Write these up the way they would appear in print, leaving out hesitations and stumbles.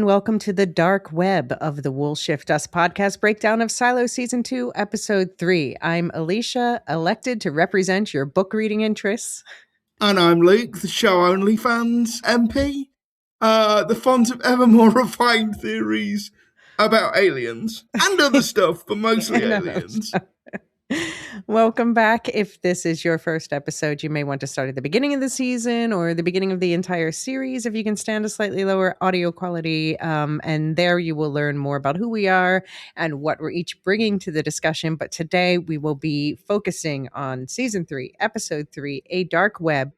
welcome to the dark web of the Wool Shift Us podcast breakdown of Silo Season 2, Episode 3. I'm Elysia, elected to represent your book reading interests. And I'm Luke, the show-only fans MP, the font of ever more refined theories about aliens and other stuff, but mostly aliens. Welcome back. If this is your first episode, you may want to start at the beginning of the season or the beginning of the entire series if you can stand a slightly lower audio quality. And there you will learn more about who we are and what we're each bringing to the discussion. But today we will be focusing on Season 3, Episode 3, A Dark Web,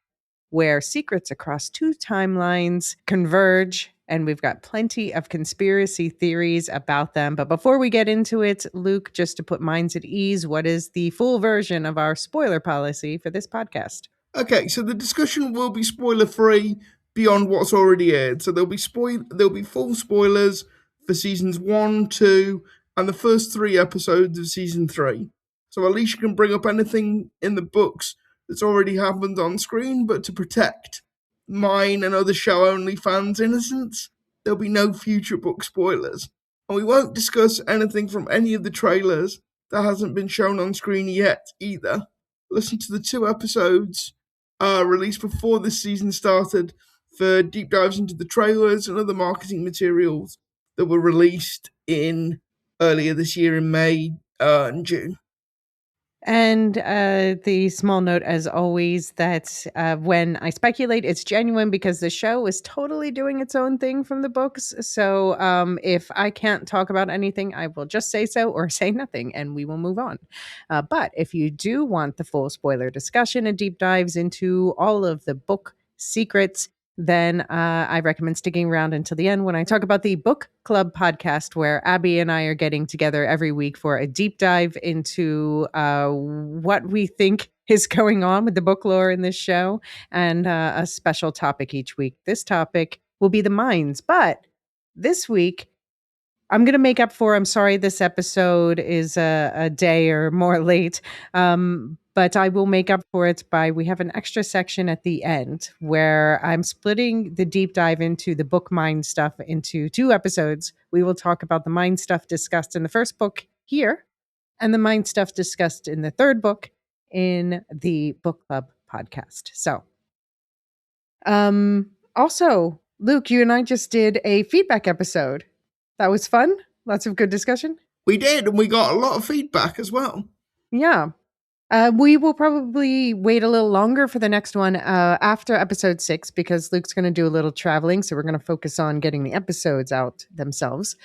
where secrets across two timelines converge, and we've got plenty of conspiracy theories about them. But before we get into it, Luke, just to put minds at ease, what is the full version of our spoiler policy for this podcast? Okay, so the discussion will be spoiler-free beyond what's already aired. So there'll be full spoilers for Seasons 1, 2, and the first 3 episodes of Season 3. So Elysia can bring up anything in the books that's already happened on screen, but to protect mine and other show-only fans' innocence, there'll be no future book spoilers. And we won't discuss anything from any of the trailers that hasn't been shown on screen yet either. Listen to the 2 episodes released before this season started for deep dives into the trailers and other marketing materials that were released in earlier this year in May and June. And the small note, as always, that when I speculate, it's genuine because the show is totally doing its own thing from the books. So if I can't talk about anything, I will just say so or say nothing, and we will move on. But if you do want the full spoiler discussion and deep dives into all of the book secrets, then I recommend sticking around until the end when I talk about the Book Club podcast, where Abby and I are getting together every week for a deep dive into what we think is going on with the book lore in this show, and a special topic each week. This topic will be the mines, but this week I'm going to make up for, I'm sorry this episode is a day or more late, but I will make up for it we have an extra section at the end where I'm splitting the deep dive into the book mine stuff into 2 episodes. We will talk about the mine stuff discussed in the first book here and the mine stuff discussed in the 3rd book in the Book Club podcast. So, also, Luke, you and I just did a feedback episode. That was fun. Lots of good discussion. We did, and we got a lot of feedback as well. Yeah. We will probably wait a little longer for the next one after episode 6 because Luke's going to do a little traveling. So we're going to focus on getting the episodes out themselves.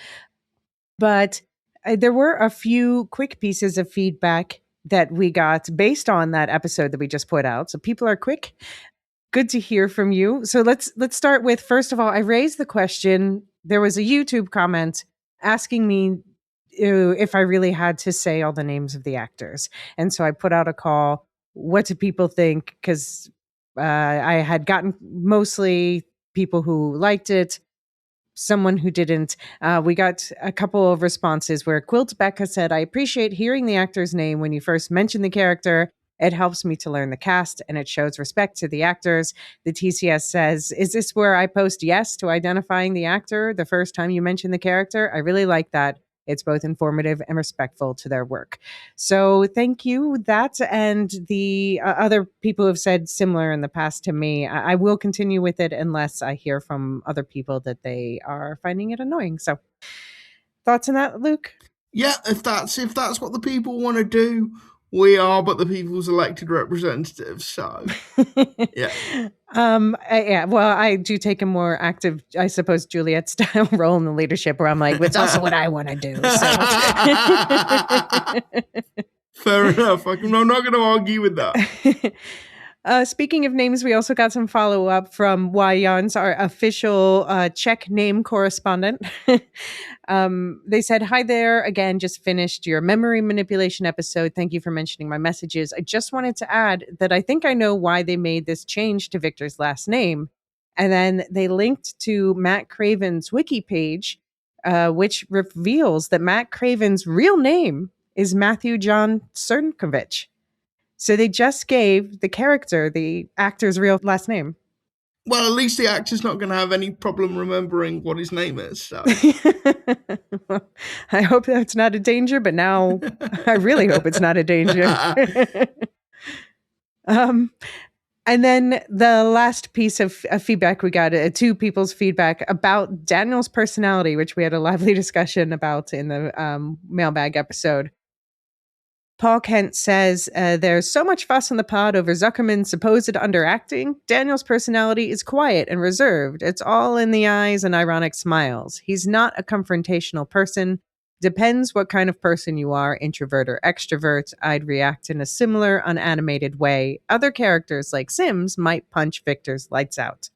But there were a few quick pieces of feedback that we got based on that episode that we just put out. So people are quick. Good to hear from you. So let's start with, first of all, I raised the question. There was a YouTube comment asking me if I really had to say all the names of the actors. And so I put out a call. What do people think? Because I had gotten mostly people who liked it, someone who didn't. We got a couple of responses where Quilt Becca said, I appreciate hearing the actor's name when you first mention the character. It helps me to learn the cast, and it shows respect to the actors. The TCS says, is this where I post yes to identifying the actor the first time you mention the character? I really like that. It's both informative and respectful to their work. So thank you. That and the other people who have said similar in the past to me. I will continue with it unless I hear from other people that they are finding it annoying. So thoughts on that, Luke? Yeah, if that's what the people want to do, we are but the people's elected representatives. So, yeah. Yeah, well, I do take a more active, I suppose, Juliet style role in the leadership where I'm like, it's also what I want to do. So. Fair enough. I'm not going to argue with that. Speaking of names, we also got some follow-up from Wayans, our official Czech name correspondent. They said, hi there. Again, just finished your memory manipulation episode. Thank you for mentioning my messages. I just wanted to add that I think I know why they made this change to Victor's last name. And then they linked to Matt Craven's wiki page, which reveals that Matt Craven's real name is Matthew John Cernkovich. So they just gave the character the actor's real last name. Well, at least the actor's not going to have any problem remembering what his name is. So. I hope that's not a danger, but now I really hope it's not a danger. um, and then the last piece of feedback we got, two people's feedback about Daniel's personality, which we had a lively discussion about in the mailbag episode. Paul Kent says, there's so much fuss on the pod over Zuckerman's supposed underacting. Daniel's personality is quiet and reserved. It's all in the eyes and ironic smiles. He's not a confrontational person. Depends what kind of person you are, introvert or extrovert. I'd react in a similar, unanimated way. Other characters like Sims might punch Victor's lights out.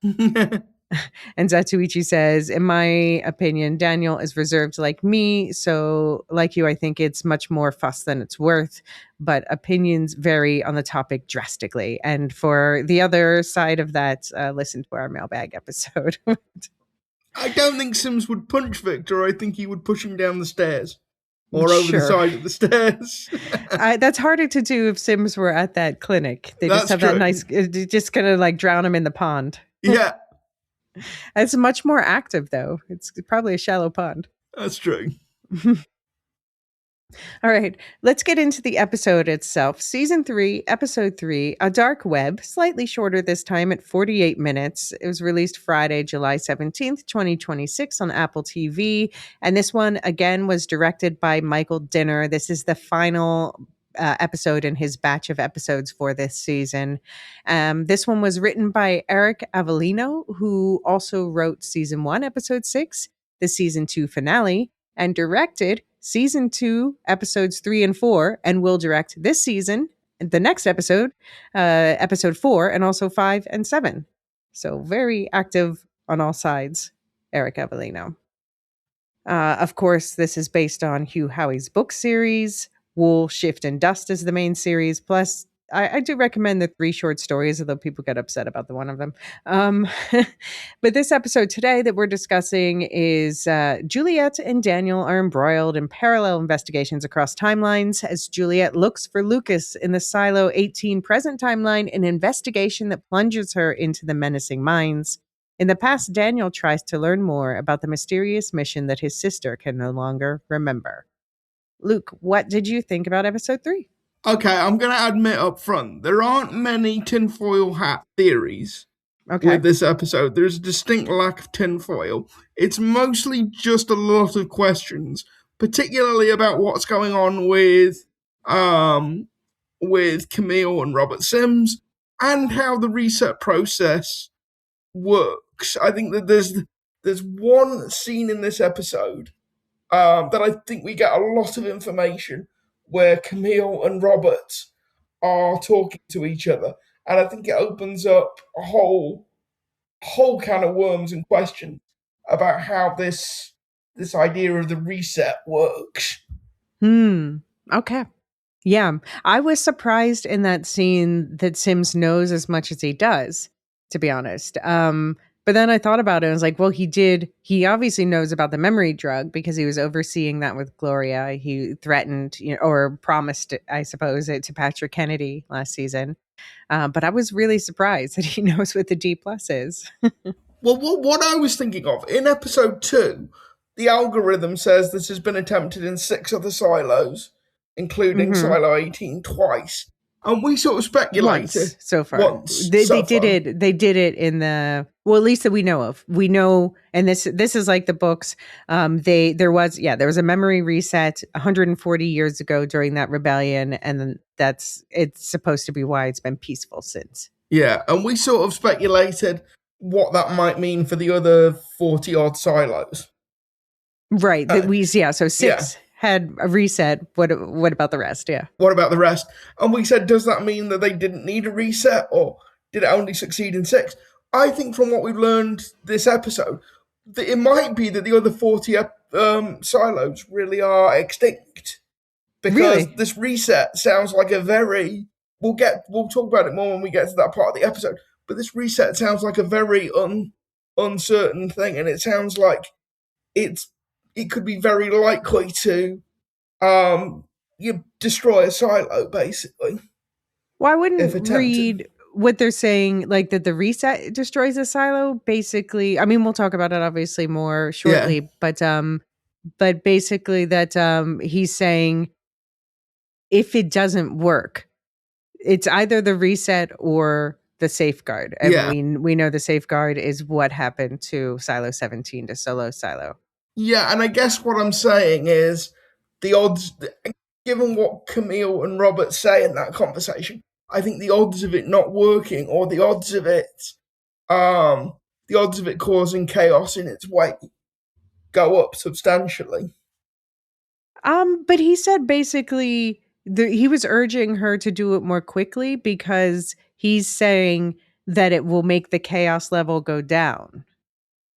And Zatuichi says, in my opinion, Daniel is reserved like me. So, like you, I think it's much more fuss than it's worth. But opinions vary on the topic drastically. And for the other side of that, listen to our mailbag episode. I don't think Sims would punch Victor. I think he would push him down the stairs or over the side of the stairs. That's harder to do if Sims were at that clinic. They just have that nice, just kind of like drown him in the pond. Yeah. It's much more active, though. It's probably a shallow pond. That's true. All right, let's get into the episode itself. Season 3, Episode 3, A Dark Web, slightly shorter this time at 48 minutes. It was released Friday, July 17th, 2026 on Apple TV. And this one, again, was directed by Michael Dinner. This is the final episode in his batch of episodes for this season. This one was written by Eric Avellino, who also wrote Season 1, Episode 6, the Season 2 finale, and directed Season 2, Episodes 3 and 4, and will direct this season, the next episode, Episode 4, and also 5 and 7. So very active on all sides, Eric Avellino. Of course, this is based on Hugh Howey's book series. Wool, Shift, and Dust is the main series. Plus, I do recommend the 3 short stories, although people get upset about the one of them. But this episode today that we're discussing is Juliet and Daniel are embroiled in parallel investigations across timelines as Juliet looks for Lucas in the Silo 18 present timeline, an investigation that plunges her into the menacing mines. In the past, Daniel tries to learn more about the mysterious mission that his sister can no longer remember. Luke, what did you think about Episode 3? Okay, I'm going to admit up front, there aren't many tinfoil hat theories with this episode. There's a distinct lack of tinfoil. It's mostly just a lot of questions, particularly about what's going on with Camille and Robert Sims and how the reset process works. I think that there's one scene in this episode that I think we get a lot of information where Camille and Robert are talking to each other, and I think it opens up a whole can of worms and questions about how this idea of the reset works. Okay. Yeah. I was surprised in that scene that Sims knows as much as he does, to be honest. But then I thought about it. I was like, well, he obviously knows about the memory drug because he was overseeing that with Gloria. He threatened, or promised, I suppose, it to Patrick Kennedy last season. But I was really surprised that he knows what the D+ is. Well, what I was thinking of, in episode 2, the algorithm says this has been attempted in 6 other silos, including Silo 18 twice. And we sort of speculated. Once so far. They did it in the, well, at least that we know of. We know, and this is like the books. There was a memory reset 140 years ago during that rebellion, and then it's supposed to be why it's been peaceful since. Yeah, and we sort of speculated what that might mean for the other 40 odd silos. Right. So 6 had a reset. What about the rest? Yeah. What about the rest? And we said, does that mean that they didn't need a reset, or did it only succeed in 6? I think from what we've learned this episode, that it might be that the other 40 silos really are extinct. Because this reset sounds like a very... We'll talk about it more when we get to that part of the episode, but this reset sounds like a very uncertain thing, and it sounds like it could be very likely to you destroy a silo, basically. Well, I wouldn't read what they're saying, like that the reset destroys a silo. Basically, I mean, we'll talk about it obviously more Yeah, shortly, but basically that he's saying if it doesn't work, it's either the reset or the safeguard, and yeah, we know the safeguard is what happened to Silo 17 to Solo Silo. yeah. And I guess what I'm saying is the odds, given what Camille and Robert say in that conversation, I think the odds of it not working or um, the odds of it causing chaos in its wake go up substantially. But he said basically he was urging her to do it more quickly because he's saying that it will make the chaos level go down.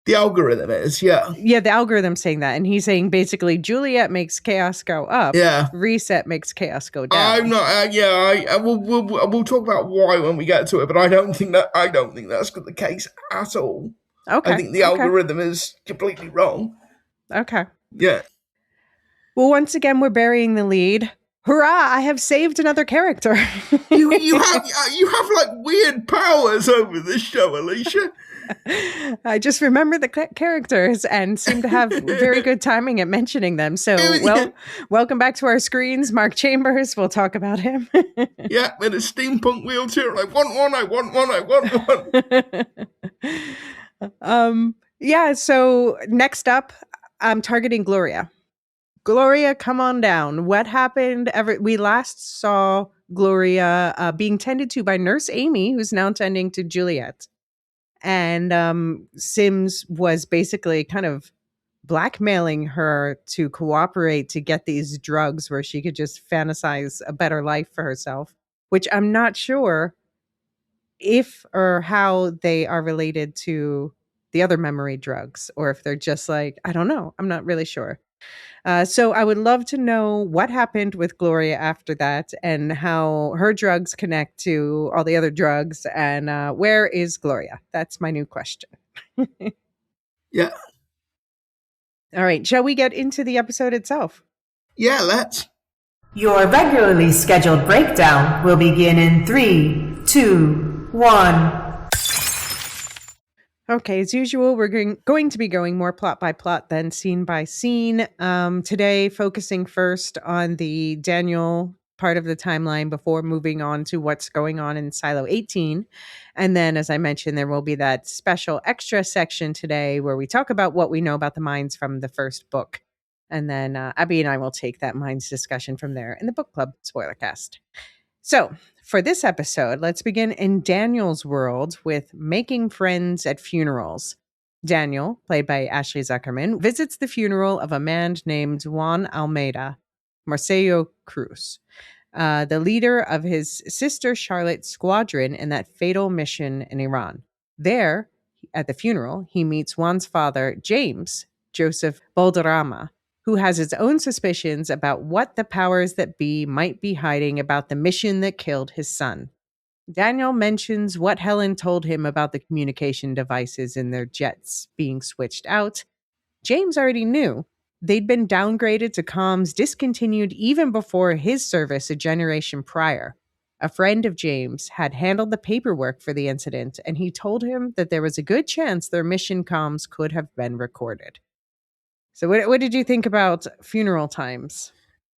The algorithm is, yeah, Yeah, the algorithm saying that, and he's saying basically Juliet makes chaos go up, yeah. reset makes chaos go I'm down. not. Yeah, we'll talk about why when we get to it, but I don't think that's the case at all. I Okay, think the okay, algorithm is completely wrong. okay. Yeah, Well, once again, we're burying the lead. Hurrah! I have saved another character. you have like weird powers over this show, Elysia. I just remember the characters and seem to have very good timing at mentioning them. So, Yeah, welcome back to our screens, Mark Chambers. We'll talk about him. yeah, in a steampunk wheelchair. I want one. I want one. I want one. Yeah. So next up, I'm targeting Gloria. Gloria, come on down. What happened? We last saw Gloria being tended to by Nurse Amy, who's now tending to Juliet. And Sims was basically kind of blackmailing her to cooperate to get these drugs where she could just fantasize a better life for herself, which I'm not sure if or how they are related to the other memory drugs or if they're just like, I don't know. I'm not really sure. So I would love to know what happened with Gloria after that and how her drugs connect to all the other drugs and where is Gloria? That's my new question. Yeah, All right. Shall we get into the episode itself? yeah. Let's. Your regularly scheduled breakdown will begin in 3, 2, 1. Okay, as usual, we're going to be going more plot by plot than scene by scene. Today, focusing first on the Daniel part of the timeline before moving on to what's going on in Silo 18. And then, as I mentioned, there will be that special extra section today where we talk about what we know about the mines from the first book. And then Abby and I will take that mines discussion from there in the book club spoilercast. So, for this episode, let's begin in Daniel's world with making friends at funerals. Daniel, played by Ashley Zuckerman, visits the funeral of a man named Juan Almeida, Marcelo Cruz, the leader of his sister Charlotte's squadron in that fatal mission in Iran. There, at the funeral, he meets Juan's father, James Joseph Balderrama, who has his own suspicions about what the powers that be might be hiding about the mission that killed his son. Daniel mentions what Helen told him about the communication devices in their jets being switched out. James already knew. They'd been downgraded to comms discontinued even before his service a generation prior. A friend of James had handled the paperwork for the incident, and he told him that there was a good chance their mission comms could have been recorded. So, what did you think about funeral times?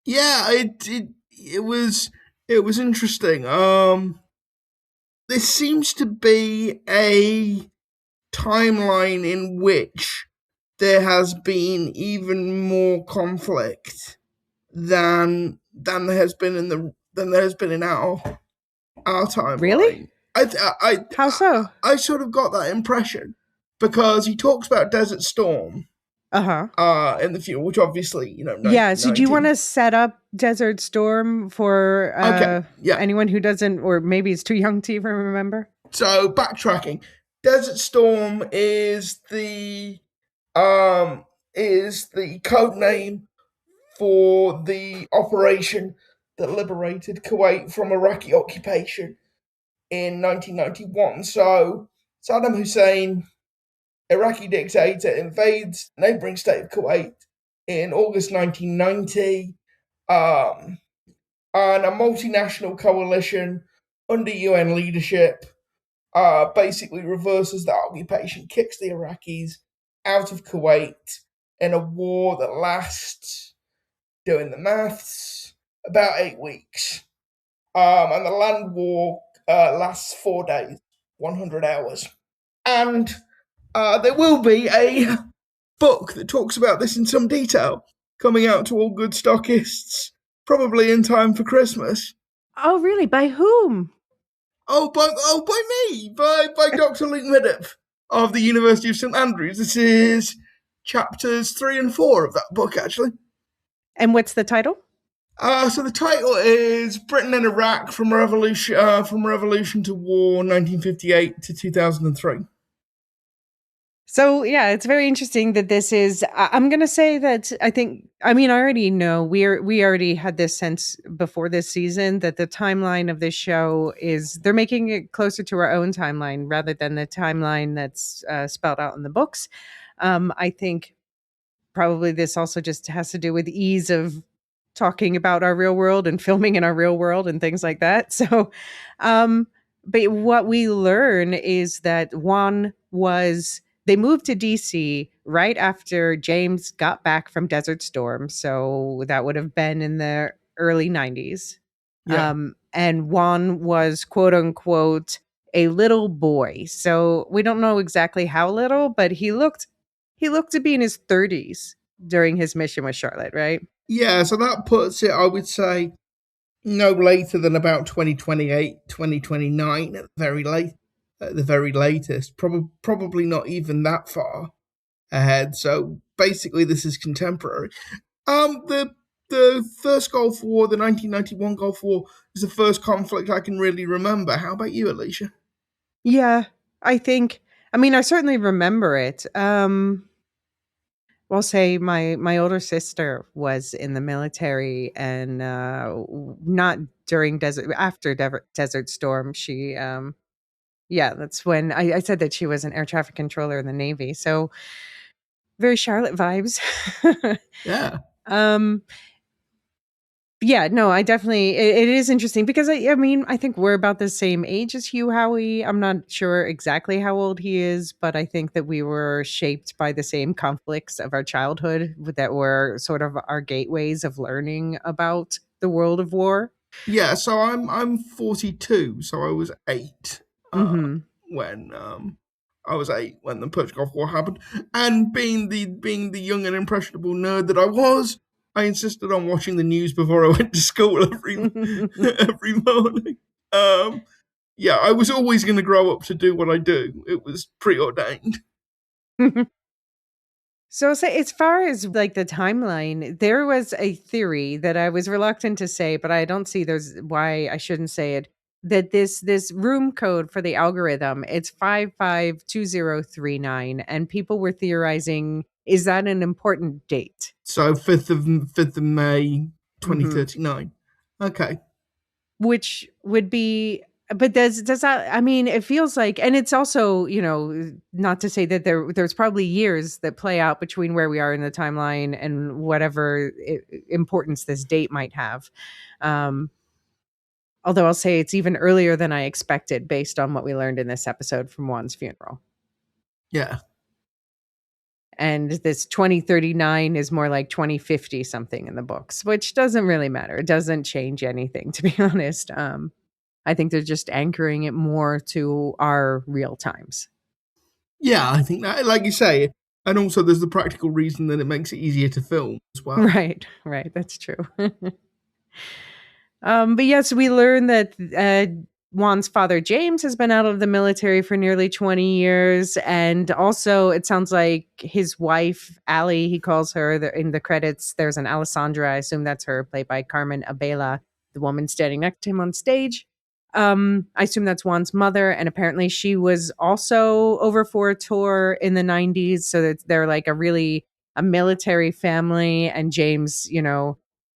Yeah, it was interesting. There seems to be a timeline in which there has been even more conflict than there has been in our Really? timeline. I I How so? I sort of got that impression because he talks about Desert Storm Uh huh. in the future, which obviously Yeah. So, do you want 1990. to set up Desert Storm for Okay, yeah. anyone who doesn't, or maybe is too young to even remember? So backtracking, Desert Storm um is the code name for the operation that liberated Kuwait from Iraqi occupation in 1991. So Saddam Hussein, Iraqi dictator, invades neighboring state of Kuwait in August 1990, and a multinational coalition under UN leadership, basically reverses the occupation, kicks the Iraqis out of Kuwait in a war that lasts, doing the maths, about 8 weeks. And the land war lasts 4 days, 100 hours. And there will be a book that talks about this in some detail coming out to all good stockists, probably in time for Christmas. Oh, really? By whom? By me, by Dr. Luke Middup of the University of St Andrews. This is chapters 3 and 4 of that book, actually. And what's the title? So the title is Britain and Iraq from Revolution to War, 1958 to 2003. So, yeah, it's very interesting that this is, I'm going to say that I already know, we already had this sense before this season that the timeline of this show is, they're making it closer to our own timeline rather than the timeline that's spelled out in the books. I think probably this also just has to do with ease of talking about our real world and filming in our real world and things like that. So, but what we learn is that they moved to DC right after James got back from Desert Storm. So that would have been in the early 90s. Yeah. And Juan was, quote unquote, a little boy. So we don't know exactly how little, but he looked to be in his 30s during his mission with Charlotte, right? Yeah, so that puts it, I would say, no later than about 2028, 2029 at the very latest. Probably not even that far ahead. So basically, this is contemporary. The first Gulf War, the 1991 Gulf War, is the first conflict I can really remember. How about you, Elysia? Yeah, I certainly remember it. I'll say my older sister was in the military, and not during after Desert Storm. She, that's when I said that she was an air traffic controller in the Navy. So very Charlotte vibes. Yeah. Yeah, no, I definitely, it is interesting because I think we're about the same age as Hugh Howey. I'm not sure exactly how old he is, but I think that we were shaped by the same conflicts of our childhood that were sort of our gateways of learning about the world of war. Yeah, so I'm 42, so I was 8 when I was 8 when the Persian Gulf War happened, and being the young and impressionable nerd that I was, I insisted on watching the news before I went to school every morning. Yeah, I was always going to grow up to do what I do. It was preordained. So as far as like the timeline, there was a theory that I was reluctant to say, but I don't see there's why I shouldn't say it. That this room code for the algorithm, it's 552039, and people were theorizing, is that an important date? So 5th of May 2039. Okay. Which would be, but does that, it feels like, and it's also, not to say that there's probably years that play out between where we are in the timeline and whatever importance this date might have. Although I'll say it's even earlier than I expected based on what we learned in this episode from Juan's funeral. Yeah. And this 2039 is more like 2050 something in the books, which doesn't really matter. It doesn't change anything, to be honest. I think they're just anchoring it more to our real times. Yeah, I think that, like you say, and also there's the practical reason that it makes it easier to film as well. Right. That's true. But yes, we learn that Juan's father, James, has been out of the military for nearly 20 years. And also, it sounds like his wife, Allie, he calls her, in the credits, there's an Alessandra, I assume that's her, played by Carmen Abela, the woman standing next to him on stage. I assume that's Juan's mother. And apparently she was also over for a tour in the 90s. So that they're like a military family. And James,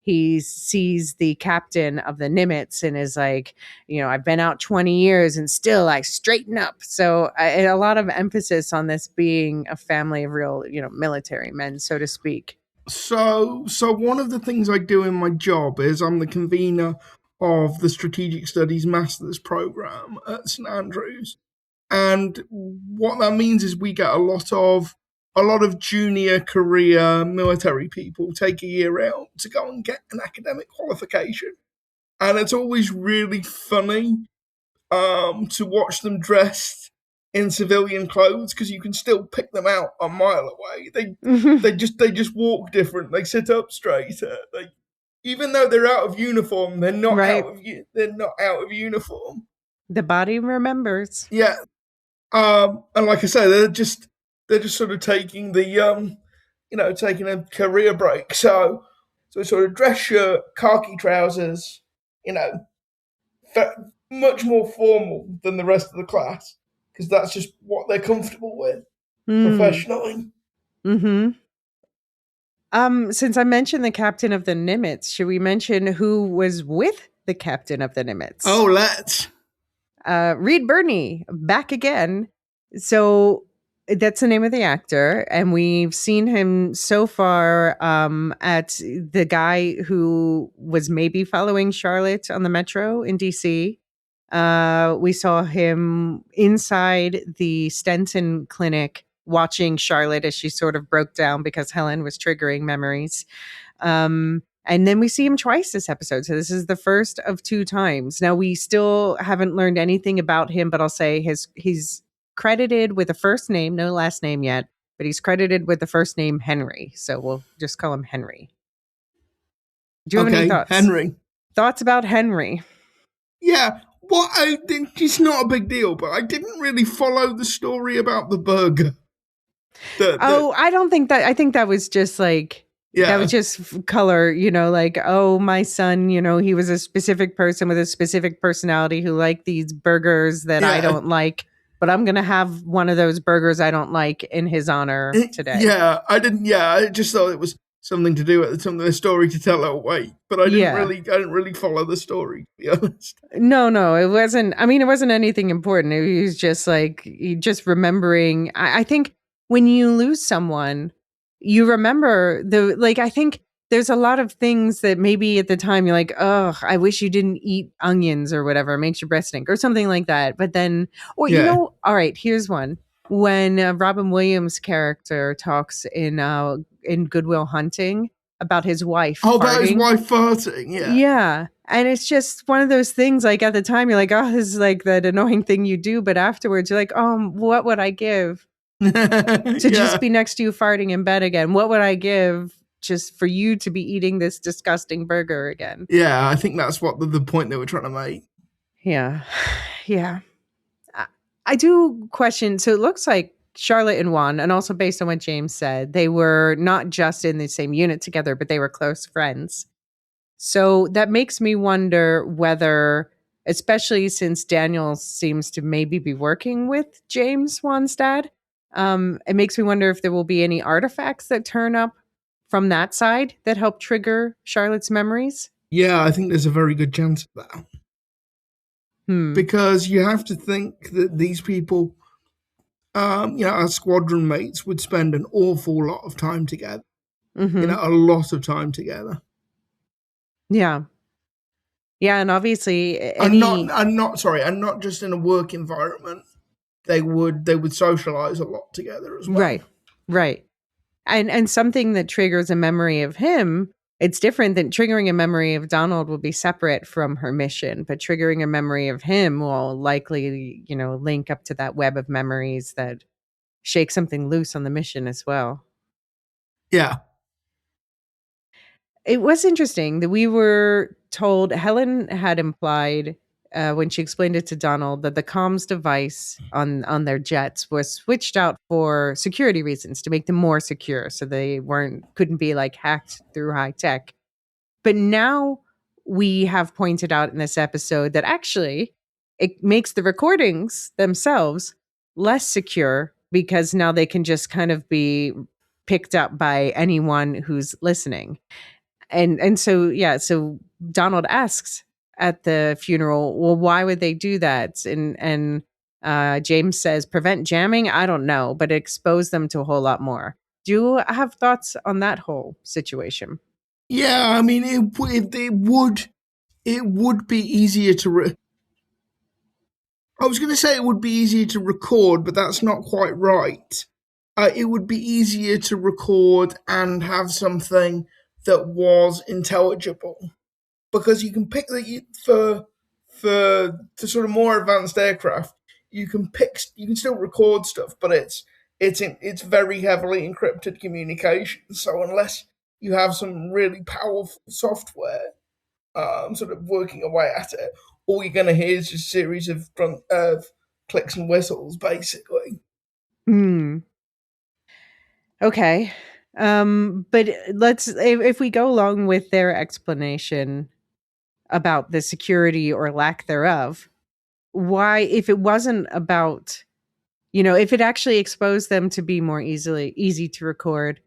he sees the captain of the Nimitz and is like, I've been out 20 years and still like straighten up. So a lot of emphasis on this being a family of real, military men, so to speak. So one of the things I do in my job is I'm the convener of the Strategic Studies Masters program at St Andrews. And what that means is we get a lot of junior career military people take a year out to go and get an academic qualification. And it's always really funny to watch them dressed in civilian clothes, because you can still pick them out a mile away. They just walk different. They sit up straighter. Even though they're out of uniform, they're not Right. out of uniform. The body remembers. Yeah. And like I say, they're just sort of taking the taking a career break. So sort of dress shirt, khaki trousers, much more formal than the rest of the class, because that's just what they're comfortable with professionally. Mm-hmm. Since I mentioned the captain of the Nimitz, should we mention who was with the captain of the Nimitz? Oh, let's. Reed Birney, back again. So that's the name of the actor, and we've seen him so far at the guy who was maybe following Charlotte on the metro in DC. We saw him inside the Stenton clinic watching Charlotte as she sort of broke down because Helen was triggering memories. And then we see him twice this episode. So this is the first of 2 times. Now, we still haven't learned anything about him, but I'll say he's credited with a first name, no last name yet, but he's credited with the first name Henry. So we'll just call him Henry. Do you have any thoughts? Henry. Thoughts about Henry? Yeah. Well, it's not a big deal, but I didn't really follow the story about the burger. I don't think that. I think that was just like, that was just color, like, oh, my son, he was a specific person with a specific personality who liked these burgers that I don't like, but I'm going to have one of those burgers I don't like in his honor today. I just thought it was something to do with something, a story to tell her weight, but I didn't really follow the story, to be honest. No, it wasn't. I mean, it wasn't anything important. It was just like, just remembering. I think when you lose someone, you remember I think there's a lot of things that maybe at the time you're like, oh, I wish you didn't eat onions or whatever. It makes your breath stink or something like that. But then, all right, here's one. When Robin Williams' character talks in Good Will Hunting about his wife. Oh, farting. about his wife farting, yeah. Yeah. And it's just one of those things, like at the time you're like, oh, this is like that annoying thing you do. But afterwards you're like, oh, what would I give to just be next to you farting in bed again? What would I give just for you to be eating this disgusting burger again? Yeah, I think that's what the point they were trying to make. Yeah. Yeah. I do question. So it looks like Charlotte and Juan, and also based on what James said, they were not just in the same unit together, but they were close friends. So that makes me wonder whether, especially since Daniel seems to maybe be working with James Juan's dad, it makes me wonder if there will be any artifacts that turn up from that side that help trigger Charlotte's memories. Yeah, I think there's a very good chance of that. Because you have to think that these people, our squadron mates would spend an awful lot of time together. Mm-hmm. A lot of time together. Yeah. Yeah, and obviously and not just in a work environment. They would socialize a lot together as well. Right. And something that triggers a memory of him, it's different than triggering a memory of Donald will be separate from her mission, but triggering a memory of him will likely, link up to that web of memories that shake something loose on the mission as well. Yeah. It was interesting that we were told, Helen had implied when she explained it to Donald, that the comms device on their jets was switched out for security reasons, to make them more secure, so they couldn't be like hacked through high tech. But now we have pointed out in this episode that actually it makes the recordings themselves less secure, because now they can just kind of be picked up by anyone who's listening. And so Donald asks at the funeral, well, why would they do that? And James says, prevent jamming? I don't know, but expose them to a whole lot more. Do you have thoughts on that whole situation? Yeah, I mean, it it would be easier to. I was going to say it would be easier to record, but that's not quite right. It would be easier to record and have something that was intelligible, because you can pick for sort of more advanced aircraft. You can still record stuff, but it's very heavily encrypted communication. So unless you have some really powerful software, sort of working away at it, all you're going to hear is just a series of clicks and whistles, basically. Okay. But if we go along with their explanation about the security or lack thereof, why, if it wasn't about, if it actually exposed them to be more easy to record,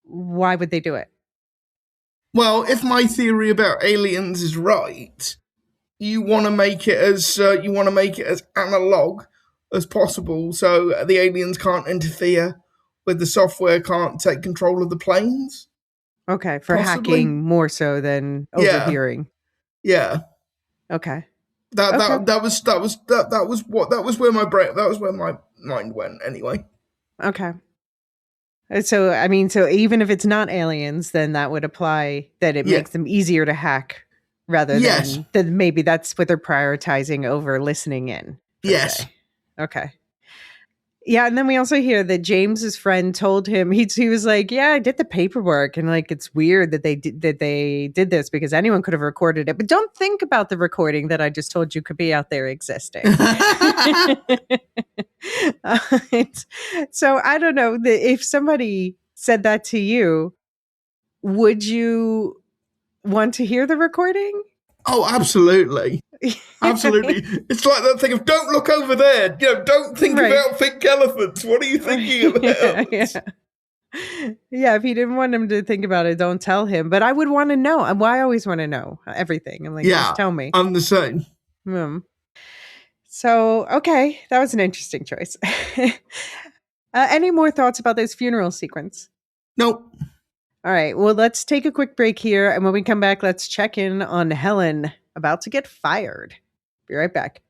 why would they do it? Well, if my theory about aliens is right, you want to make it as analog as possible, so the aliens can't interfere with the software, can't take control of the planes. Okay, for Possibly. hacking more so than Yeah. overhearing. Yeah. Okay. That Okay. was where my mind went anyway. Okay. So, I mean, so even if it's not aliens, then that would apply that it Yeah. makes them easier to hack rather Yes. than maybe that's what they're prioritizing over listening in. per Yes. se. Okay. Yeah, and then we also hear that James's friend told him he was like, "Yeah, I did the paperwork, and like it's weird that they did this because anyone could have recorded it, but don't think about the recording that I just told you could be out there existing." So I don't know if somebody said that to you, would you want to hear the recording? Oh, absolutely. Absolutely. It's like that thing of don't look over there. Don't think Right. about think elephants. What are you thinking about? Yeah, if he didn't want him to think about it, don't tell him. But I would want to know. I always want to know everything. I'm like, just tell me. I'm the same. So, okay, that was an interesting choice. Any more thoughts about this funeral sequence? Nope. All right, well, let's take a quick break here. And when we come back, let's check in on Helen about to get fired. Be right back.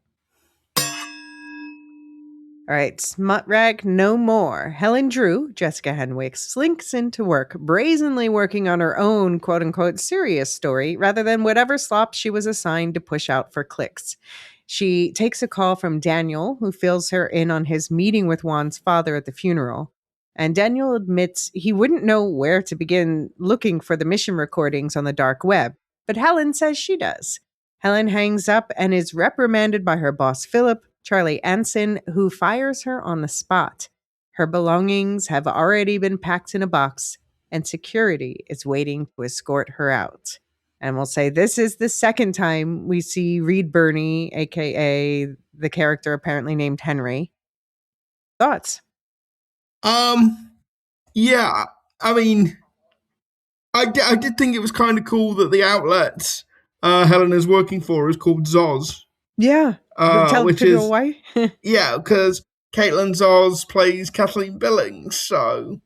All right, smut rag no more. Helen Drew, Jessica Henwick, slinks into work, brazenly working on her own quote-unquote serious story rather than whatever slop she was assigned to push out for clicks. She takes a call from Daniel, who fills her in on his meeting with Juan's father at the funeral. And Daniel admits he wouldn't know where to begin looking for the mission recordings on the dark web, but Helen says she does. Helen hangs up and is reprimanded by her boss, Philip, Charlie Anson, who fires her on the spot. Her belongings have already been packed in a box, and security is waiting to escort her out. And we'll say this is the second time we see Reed Birney, aka the character apparently named Henry. Thoughts? Yeah. I mean, I did think it was kind of cool that the outlet Helen is working for is called Zoz. Yeah. Which is why? Yeah, because Caitlin Zoz plays Kathleen Billings, so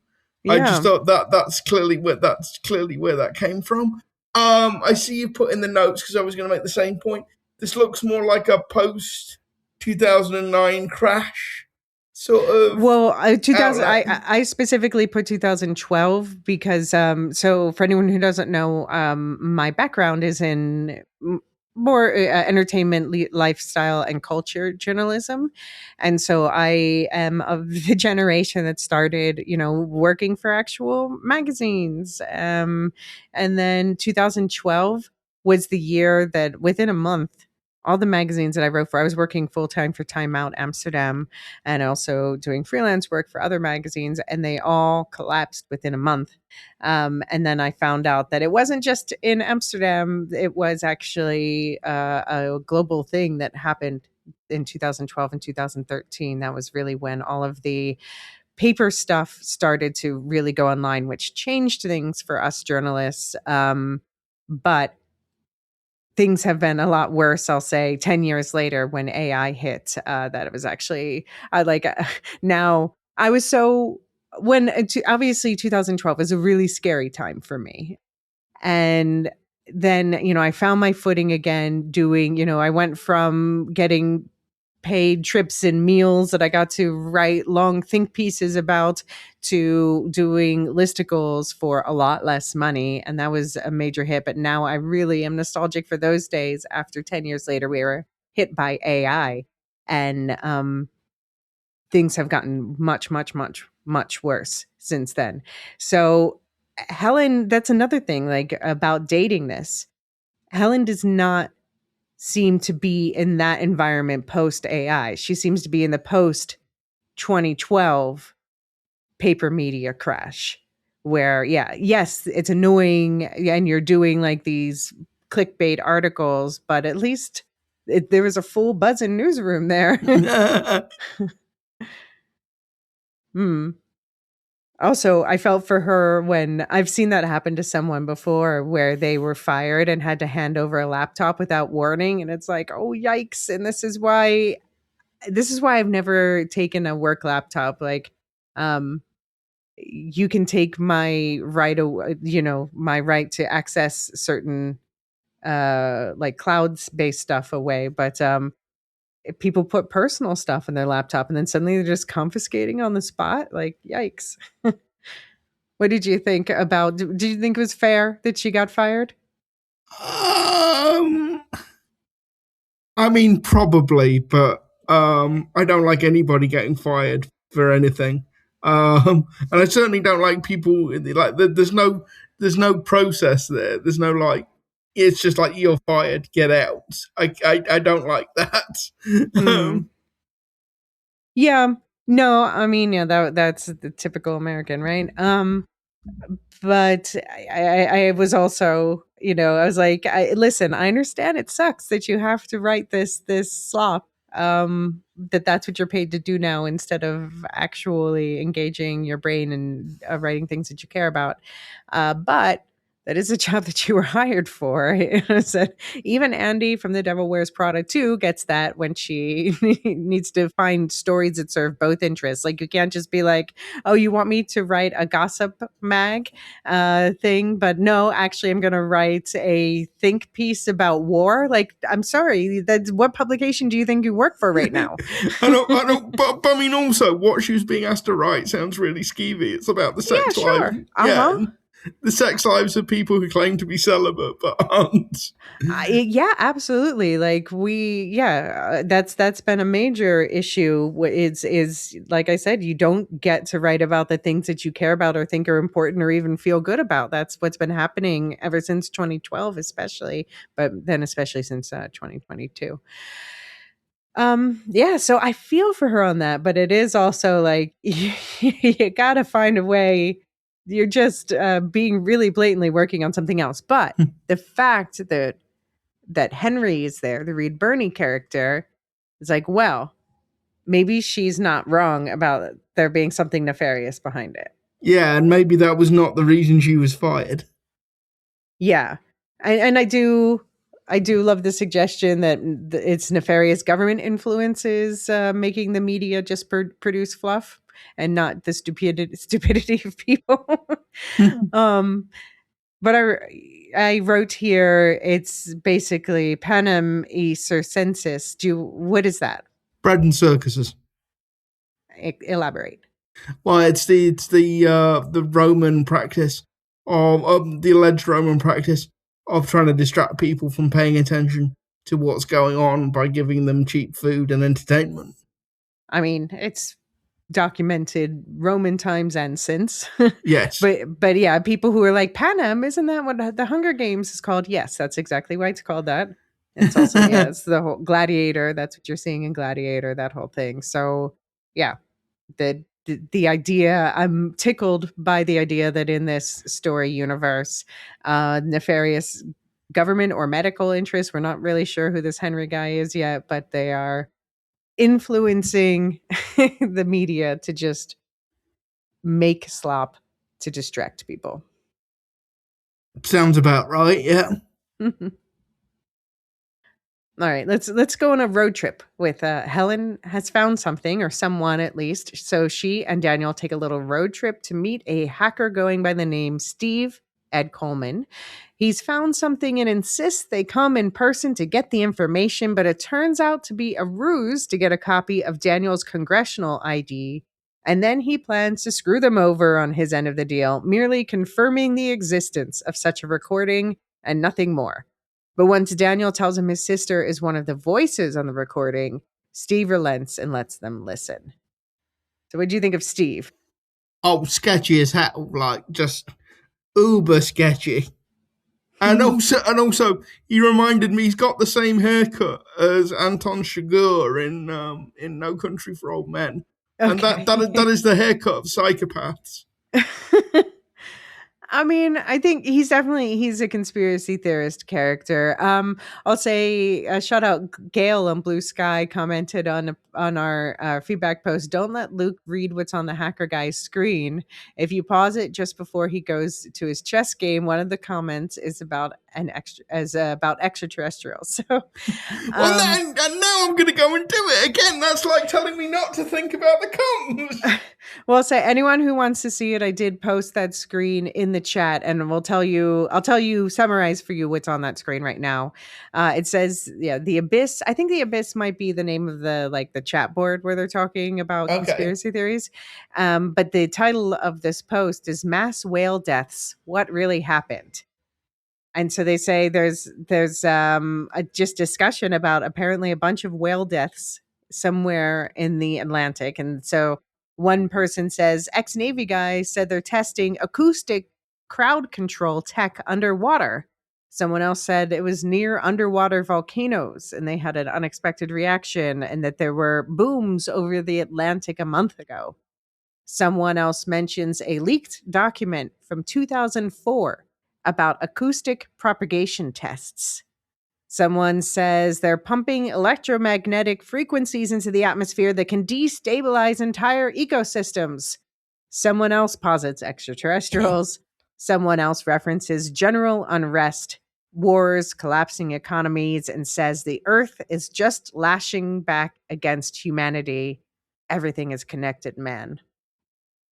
I just thought that's clearly where that came from. I see you put in the notes because I was going to make the same point. This looks more like a post 2009 crash sort of. Well, 2000. I specifically put 2012 because so for anyone who doesn't know, my background is in more entertainment, lifestyle, and culture journalism. And so I am of the generation that started, working for actual magazines. And then 2012 was the year that within a month, all the magazines that I wrote for, I was working full time for Time Out Amsterdam and also doing freelance work for other magazines, and they all collapsed within a month. And then I found out that it wasn't just in Amsterdam, it was actually a global thing that happened in 2012 and 2013. That was really when all of the paper stuff started to really go online, which changed things for us journalists. But things have been a lot worse, I'll say, 10 years later when AI hit, that it was actually, now I was so, obviously 2012 was a really scary time for me. And then, I found my footing again doing, I went from getting paid trips and meals that I got to write long think pieces about to doing listicles for a lot less money. And that was a major hit. But now I really am nostalgic for those days after 10 years later, we were hit by AI. And things have gotten much, much, much, much worse since then. So, Helen, that's another thing like about dating this. Helen does not seem to be in that environment post AI. She seems to be in the post 2012 paper media crash where, yes, it's annoying and you're doing like these clickbait articles, but at least there was a full buzzing newsroom there. Hmm. Also, I felt for her when I've seen that happen to someone before where they were fired and had to hand over a laptop without warning. And it's like, oh, yikes. And this is why I've never taken a work laptop. Like, you can take my right, my right to access certain, like clouds based stuff away. But, if people put personal stuff in their laptop and then suddenly they're just confiscating on the spot. Like, yikes. What did you think about? Did you think it was fair that she got fired? Um, I mean, probably, but I don't like anybody getting fired for anything. And I certainly don't like people like there's no process there. There's no like it's just like you're fired, get out. I don't like that. Mm. Yeah. No, I mean, that's the typical American, right? But I was also, I was like, listen, I understand it sucks that you have to write this slop. That's what you're paid to do now instead of actually engaging your brain and writing things that you care about. But that is a job that you were hired for. So even Andy from The Devil Wears Prada 2 gets that when she needs to find stories that serve both interests. Like you can't just be like, oh, you want me to write a gossip mag thing, but no, actually, I'm going to write a think piece about war. Like, I'm sorry, that's what publication do you think you work for right now? I don't, but I mean, also, what she was being asked to write sounds really skeevy. It's about the sex life. Uh-huh. Yeah, the sex lives of people who claim to be celibate but aren't. Yeah, absolutely. Like that's been a major issue. Is like I said, you don't get to write about the things that you care about or think are important or even feel good about. That's what's been happening ever since 2012, especially, but then especially since 2022. Yeah, so I feel for her on that, but it is also like you gotta find a way. You're just being really blatantly working on something else. But the fact that Henry is there, the Reed Birney character, is like, well, maybe she's not wrong about there being something nefarious behind it. Yeah, and maybe that was not the reason she was fired. Yeah, and I do love the suggestion that it's nefarious government influences making the media just produce fluff and not the stupidity of people. um, but I wrote here it's basically panem e circenses. What is that? Bread and circuses. Elaborate. Well, it's the Roman practice of the alleged Roman practice of trying to distract people from paying attention to what's going on by giving them cheap food and entertainment. I mean, it's documented Roman times and since. Yes. but yeah, people who are like, Panem, isn't that what the Hunger Games is called? Yes, that's exactly why it's called that. It's also, it's the whole Gladiator. That's what you're seeing in Gladiator, that whole thing. So yeah, the idea, I'm tickled by the idea that in this story universe, nefarious government or medical interests, we're not really sure who this Henry guy is yet, but they are influencing the media to just make slop to distract people. Sounds about right, yeah. All right, let's go on a road trip with Helen has found something, or someone at least. So she and Daniel take a little road trip to meet a hacker going by the name Steve Ed Coleman. He's found something and insists they come in person to get the information, but it turns out to be a ruse to get a copy of Daniel's congressional ID. And then he plans to screw them over on his end of the deal, merely confirming the existence of such a recording and nothing more. But once Daniel tells him his sister is one of the voices on the recording, Steve relents and lets them listen. So what do you think of Steve? Oh, sketchy as hell, like just uber sketchy. And also, he reminded me he's got the same haircut as Anton Chigurh in No Country for Old Men, and that is the haircut of psychopaths. I mean, I think he's a conspiracy theorist character. I'll say shout out Gail on Blue Sky commented on our feedback post. Don't let Luke read what's on the hacker guy's screen. If you pause it just before he goes to his chess game, one of the comments is about about extraterrestrials. So, and now I'm going to go and do it again. That's like telling me not to think about the comms. Well, say anyone who wants to see it, I did post that screen in the chat, and I'll tell you, summarize for you what's on that screen right now. It says, the Abyss. I think the Abyss might be the name of the chat board where they're talking about conspiracy theories. But the title of this post is "Mass Whale Deaths: What Really Happened." And so they say there's just discussion about apparently a bunch of whale deaths somewhere in the Atlantic. And so one person says, ex-Navy guy said they're testing acoustic crowd control tech underwater. Someone else said it was near underwater volcanoes and they had an unexpected reaction and that there were booms over the Atlantic a month ago. Someone else mentions a leaked document from 2004 about acoustic propagation tests. Someone says they're pumping electromagnetic frequencies into the atmosphere that can destabilize entire ecosystems. Someone else posits extraterrestrials. Someone else references general unrest, wars, collapsing economies, and says the Earth is just lashing back against humanity. Everything is connected, man.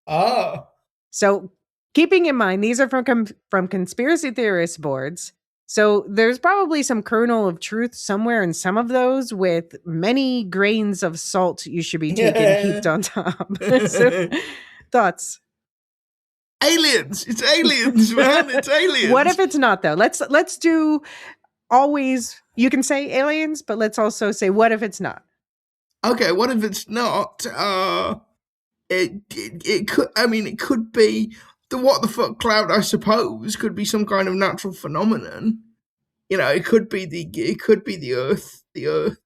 Oh. So keeping in mind, these are from conspiracy theorist boards. So there's probably some kernel of truth somewhere in some of those with many grains of salt you should be taking heaped on top. So, thoughts? Aliens. It's aliens, man. It's aliens. What if it's not, though? Let's do always, you can say aliens, but let's also say, what if it's not? Okay, what if it's not? It could. I mean, it could be the what the fuck cloud. I suppose could be some kind of natural phenomenon. You know, it could be the Earth. The Earth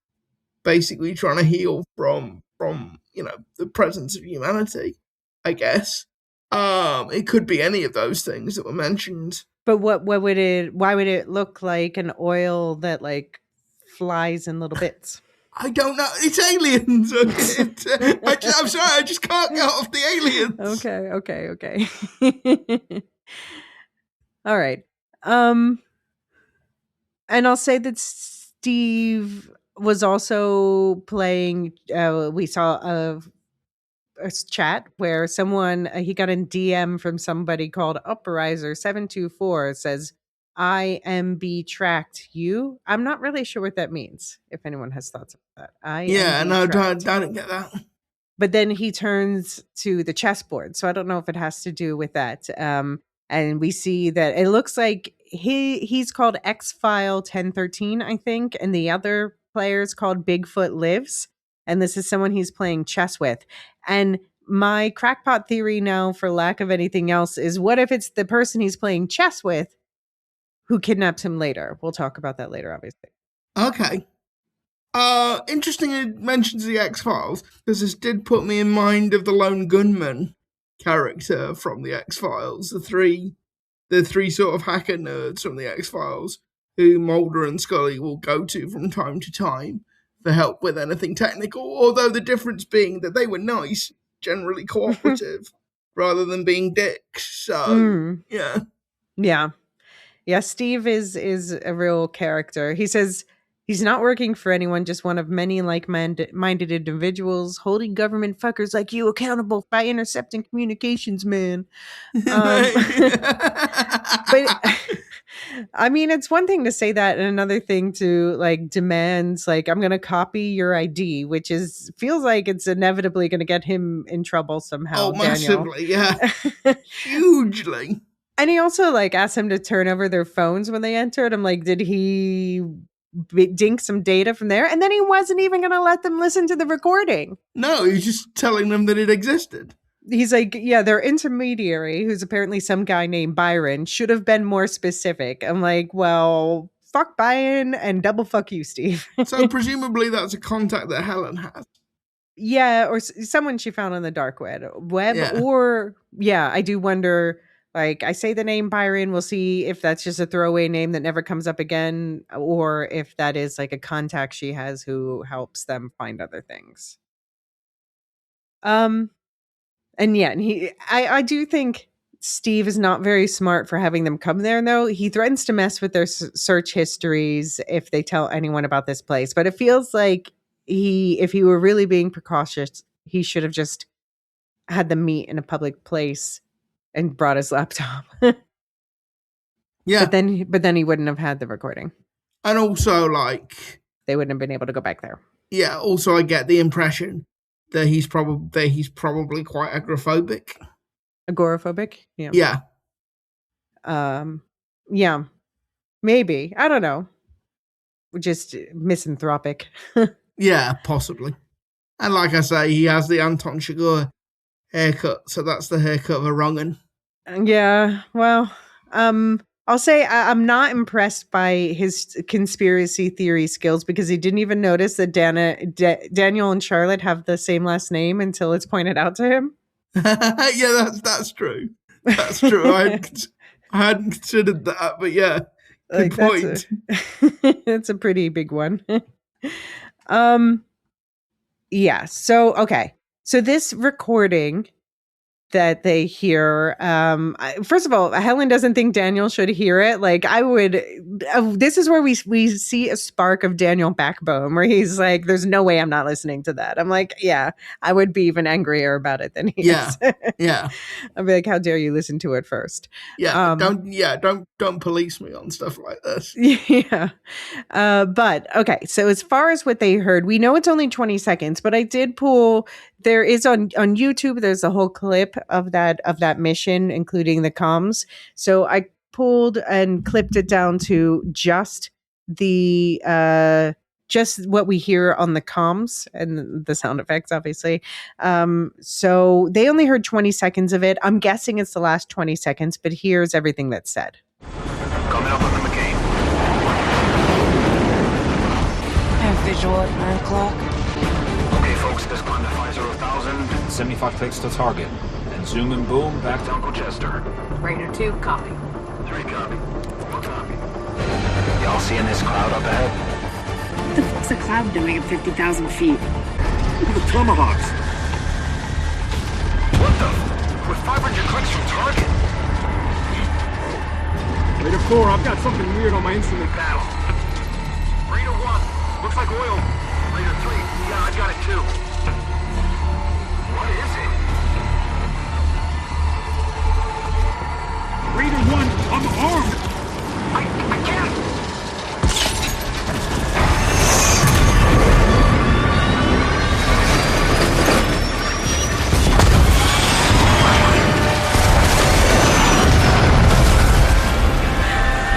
basically trying to heal from the presence of humanity. I guess. It could be any of those things that were mentioned. But why would it look like an oil that like flies in little bits? I don't know. It's aliens. I'm sorry. I just can't get off the aliens. Okay. All right. And I'll say that Steve was also playing. We saw a chat where someone he got a DM from somebody called Uprisor724. It says, IMB tracked you. I'm not really sure what that means. If anyone has thoughts about that. I don't get that. But then he turns to the chessboard. So I don't know if it has to do with that. And we see that it looks like he's called X-File 1013, I think. And the other player's called Bigfoot Lives. And this is someone he's playing chess with. And my crackpot theory now, for lack of anything else, is what if it's the person he's playing chess with who kidnaps him later? We'll talk about that later, obviously. Okay. Interesting it mentions the X-Files, because this did put me in mind of the lone gunman character from the X-Files, the three sort of hacker nerds from the X-Files who Mulder and Scully will go to from time to time for help with anything technical, although the difference being that they were nice, generally cooperative, rather than being dicks. So, yeah. Yeah, Steve is a real character. He says He's not working for anyone, just one of many like-minded individuals holding government fuckers like you accountable by intercepting communications, man. But I mean, it's one thing to say that and another thing to like demand, like, I'm going to copy your ID, which feels like it's inevitably going to get him in trouble somehow, Oh, Daniel. massively, yeah. Hugely. And he also like asked him to turn over their phones when they entered. I'm like, did he dink some data from there? And then he wasn't even going to let them listen to the recording. No, he's just telling them that it existed. He's like, yeah, their intermediary, who's apparently some guy named Byron, should have been more specific. I'm like, well, fuck Byron and double fuck you, Steve. So presumably that's a contact that Helen has. Yeah, or someone she found on the dark web. Yeah. Or, yeah, I do wonder, like, I say the name Byron, we'll see if that's just a throwaway name that never comes up again, or if that is like a contact she has who helps them find other things. And yeah, and I do think Steve is not very smart for having them come there, though. He threatens to mess with their search histories if they tell anyone about this place. But it feels like if he were really being precautious, he should have just had them meet in a public place and brought his laptop. Yeah. But then he wouldn't have had the recording. And also, like, they wouldn't have been able to go back there. Yeah. Also, I get the impression that he's probably quite agoraphobic. Agoraphobic? Yeah. Yeah. Yeah. Maybe. I don't know. Just misanthropic. Yeah, possibly. And like I say, he has the Anton Chigurh haircut, so that's the haircut of a wrong'un. Yeah. Well, I'll say I'm not impressed by his conspiracy theory skills because he didn't even notice that Daniel and Charlotte have the same last name until it's pointed out to him. Yeah, that's true. That's true. I hadn't considered that, but yeah, good point. That's a pretty big one. Yeah. So okay. So this recording that they hear, first of all, Helen doesn't think Daniel should hear it. Like I would, this is where we see a spark of Daniel backbone where he's like, there's no way I'm not listening to that. I'm like, yeah, I would be even angrier about it than he is. Yeah. I'd be like, how dare you listen to it first? Yeah. Don't police me on stuff like this. Yeah. But okay. So as far as what they heard, we know it's only 20 seconds, but I did pull, there is on YouTube, there's a whole clip of that mission, including the comms. So I pulled and clipped it down to just the just what we hear on the comms and the sound effects, obviously. So they only heard 20 seconds of it. I'm guessing it's the last 20 seconds, but here's everything that's said. Coming up on the McCain. I have visual at 9 o'clock. Okay, folks, this climb to 50,000. 75 clicks to target. And zoom and boom back To Uncle Chester. Raider 2, copy. 3 copy. 4 copy. Y'all seeing this cloud up ahead? What the fuck's a cloud doing at 50,000 feet? Look at the tomahawks. What the? We're 500 clicks from target. Raider 4, I've got something weird on my instrument panel. Raider 1, looks like oil. Raider 3, yeah, I've got it too. What is it? Raider 1, I'm armed! I can't!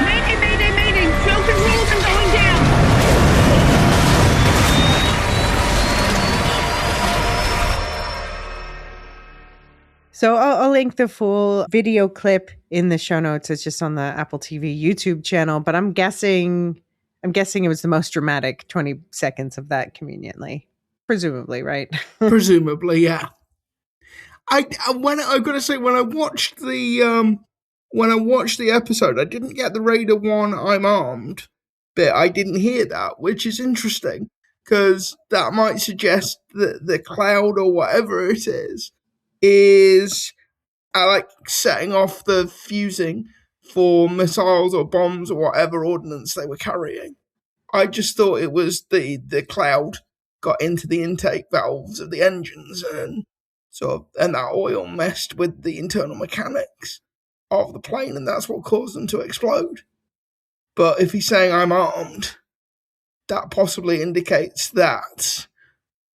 Mayday! Show controls and going down! So I'll link the full video clip in the show notes. It's just on the Apple TV YouTube channel, but I'm guessing it was the most dramatic 20 seconds of that conveniently. Presumably, right? Presumably, yeah. I gotta say, when I watched the episode, I didn't get the Raider 1 I'm armed bit. I didn't hear that, which is interesting because that might suggest that the cloud or whatever it is like setting off the fusing for missiles or bombs or whatever ordnance they were carrying. I just thought it was the cloud got into the intake valves of the engines and and that oil messed with the internal mechanics of the plane, and that's what caused them to explode. But if he's saying I'm armed, that possibly indicates that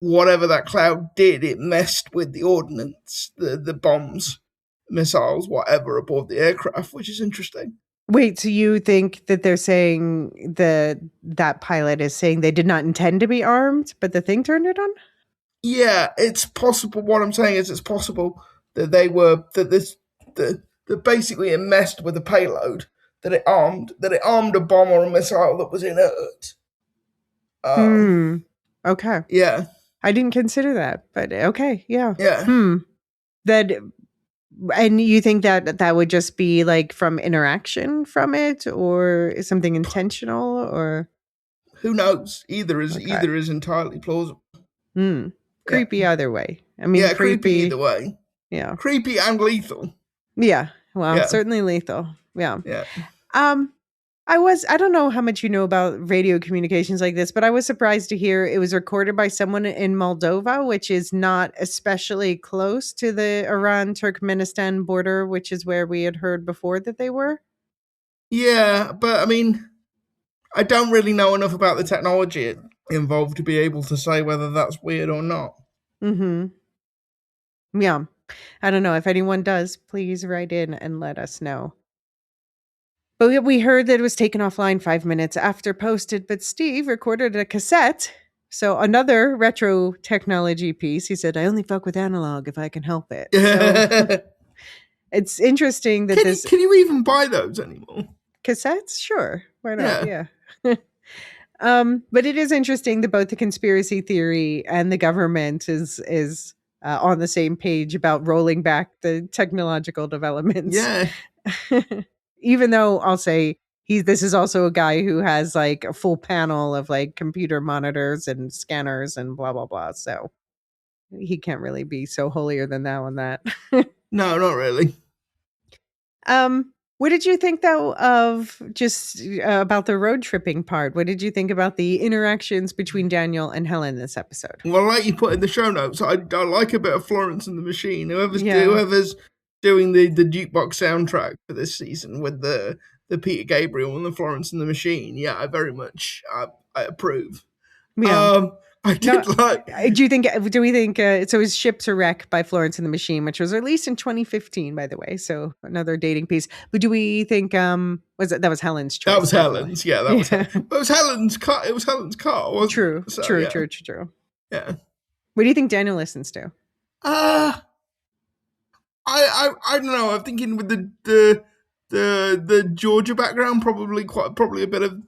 whatever that cloud did, it messed with the ordnance, the bombs, missiles, whatever aboard the aircraft, which is interesting. Wait, so you think that they're saying that pilot is saying they did not intend to be armed, but the thing turned it on? Yeah, it's possible. What I'm saying is it's possible that that basically it messed with the payload, that it armed a bomb or a missile that was inert. Okay. Yeah. I didn't consider that, but okay, yeah. Yeah. That, and you think that would just be like from interaction from it, or is something intentional, or who knows? Either is entirely plausible. Creepy either way. I mean, creepy either way. Yeah. Creepy and lethal. Yeah. Well, certainly lethal. Yeah. Yeah. I don't know how much you know about radio communications like this, but I was surprised to hear it was recorded by someone in Moldova, which is not especially close to the Iran-Turkmenistan border, which is where we had heard before that they were. Yeah, but I mean, I don't really know enough about the technology involved to be able to say whether that's weird or not. Yeah. I don't know. If anyone does, please write in and let us know. But we heard that it was taken offline 5 minutes after posted, but Steve recorded a cassette. So another retro technology piece. He said, I only fuck with analog if I can help it. So it's interesting that Can you even buy those anymore? Cassettes? Sure. Why not? Yeah. But it is interesting that both the conspiracy theory and the government is on the same page about rolling back the technological developments. Yeah. Even though I'll say this is also a guy who has like a full panel of like computer monitors and scanners and blah, blah, blah. So he can't really be so holier than thou on that. No, not really. What did you think though of just about the road tripping part? What did you think about the interactions between Daniel and Helen this episode? Well, like you put in the show notes, I like a bit of Florence and the Machine. Whoever's doing the jukebox soundtrack for this season with the Peter Gabriel and the Florence and the Machine. Yeah, I very much I approve. Yeah. I did like. Do we think so? Is Ship's a Wreck by Florence and the Machine, which was released in 2015, by the way. So another dating piece. But do we think that was Helen's choice? That was Helen's. Yeah, that was. It was Helen's car. It was Helen's car. Wasn't true. It? So, true. yeah. True. Yeah. What do you think Daniel listens to? I don't know. I'm thinking with the Georgia background, probably a bit of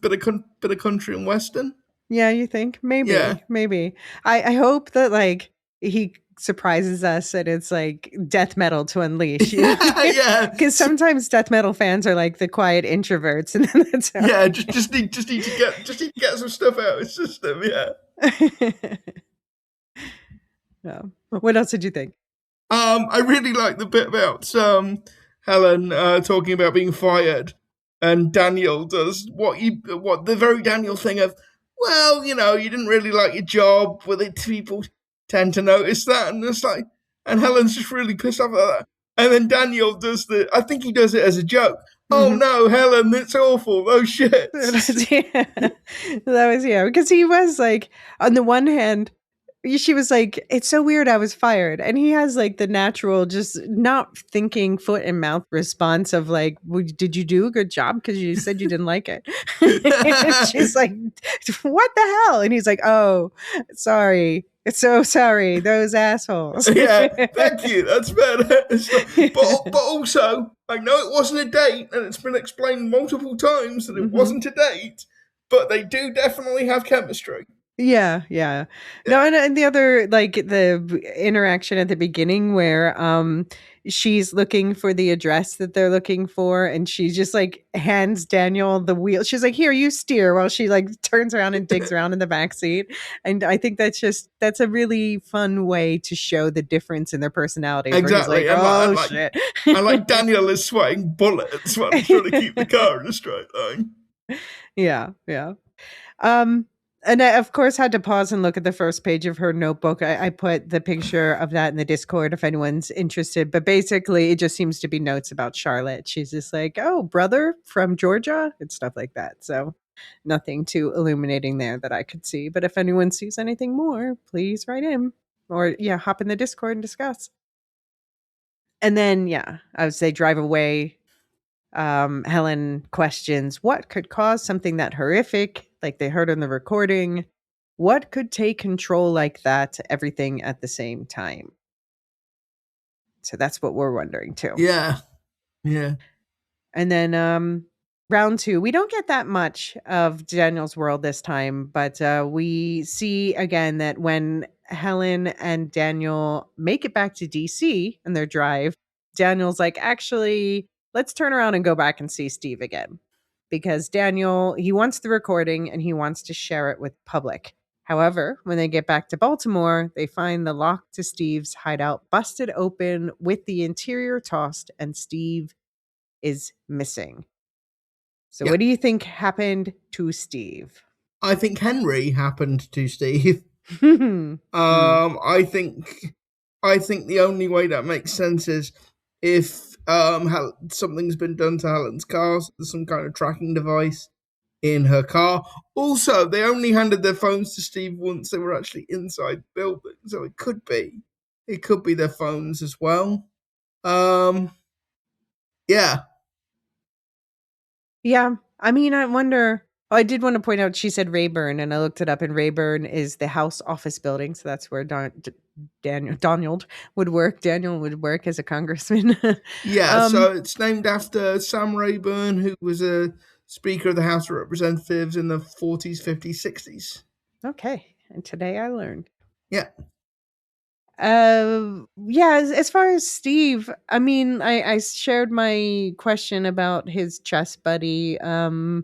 country and western. Yeah, you think? Maybe. Yeah. Maybe. I hope that like he surprises us and it's like death metal to unleash. You know? Yeah. Because sometimes death metal fans are like the quiet introverts, and then that's how... Yeah. Just need to get some stuff out of his system. Yeah. Yeah. What else did you think? I really like the bit about Helen talking about being fired, and Daniel does what the very Daniel thing of, well, you didn't really like your job. Well, people tend to notice that, and it's like, and Helen's just really pissed off at that. And then Daniel does I think he does it as a joke. Oh no, Helen, it's awful. Those shit. That was because he was like, on the one hand, she was like, it's so weird I was fired. And he has like the natural, just not thinking foot and mouth response of like, well, did you do a good job? Because you said you didn't like it. And she's like, what the hell? And he's like, oh, sorry. So sorry. Those assholes. Yeah, thank you. That's better. But also, I know it wasn't a date, and it's been explained multiple times that it wasn't a date, but they do definitely have chemistry. Yeah. No, and the other, like the interaction at the beginning where she's looking for the address that they're looking for, and she just like hands Daniel the wheel. She's like, here, you steer, while she like turns around and digs around in the back seat. And I think that's a really fun way to show the difference in their personalities. Exactly. Like, shit. I like Daniel is sweating bullets while he's trying to keep the car in a straight line. Yeah. Um, and I, of course, had to pause and look at the first page of her notebook. I put the picture of that in the Discord if anyone's interested. But basically, it just seems to be notes about Charlotte. She's just like, oh, brother from Georgia and stuff like that. So nothing too illuminating there that I could see. But if anyone sees anything more, please write in or, yeah, hop in the Discord and discuss. And then, yeah, as they drive away, Helen questions what could cause something that horrific, like they heard in the recording. What could take control like that, everything at the same time? So that's what we're wondering too. Yeah. Yeah. And then round two, we don't get that much of Daniel's world this time, but we see again that when Helen and Daniel make it back to DC in their drive, Daniel's like, actually, let's turn around and go back and see Steve again. Because Daniel, he wants the recording and he wants to share it with public. However, when they get back to Baltimore, they find the lock to Steve's hideout busted open with the interior tossed, and Steve is missing. So Yeah. what do you think happened to Steve? I think Henry happened to Steve. Hmm. I think the only way that makes sense is if something's been done to Helen's car, so there's some kind of tracking device in her car. Also, they only handed their phones to Steve once they were actually inside the building, so it could be their phones as well. Yeah. Yeah. I mean, I wonder. Oh, I did want to point out she said Rayburn, and I looked it up, and Rayburn is the House office building. So that's where Daniel would work. Daniel would work as a congressman. Yeah, so it's named after Sam Rayburn, who was a Speaker of the House of Representatives in the 40s, 50s, 60s. Okay. And today I learned. Yeah. Yeah, as far as Steve, I mean, I shared my question about his chess buddy. I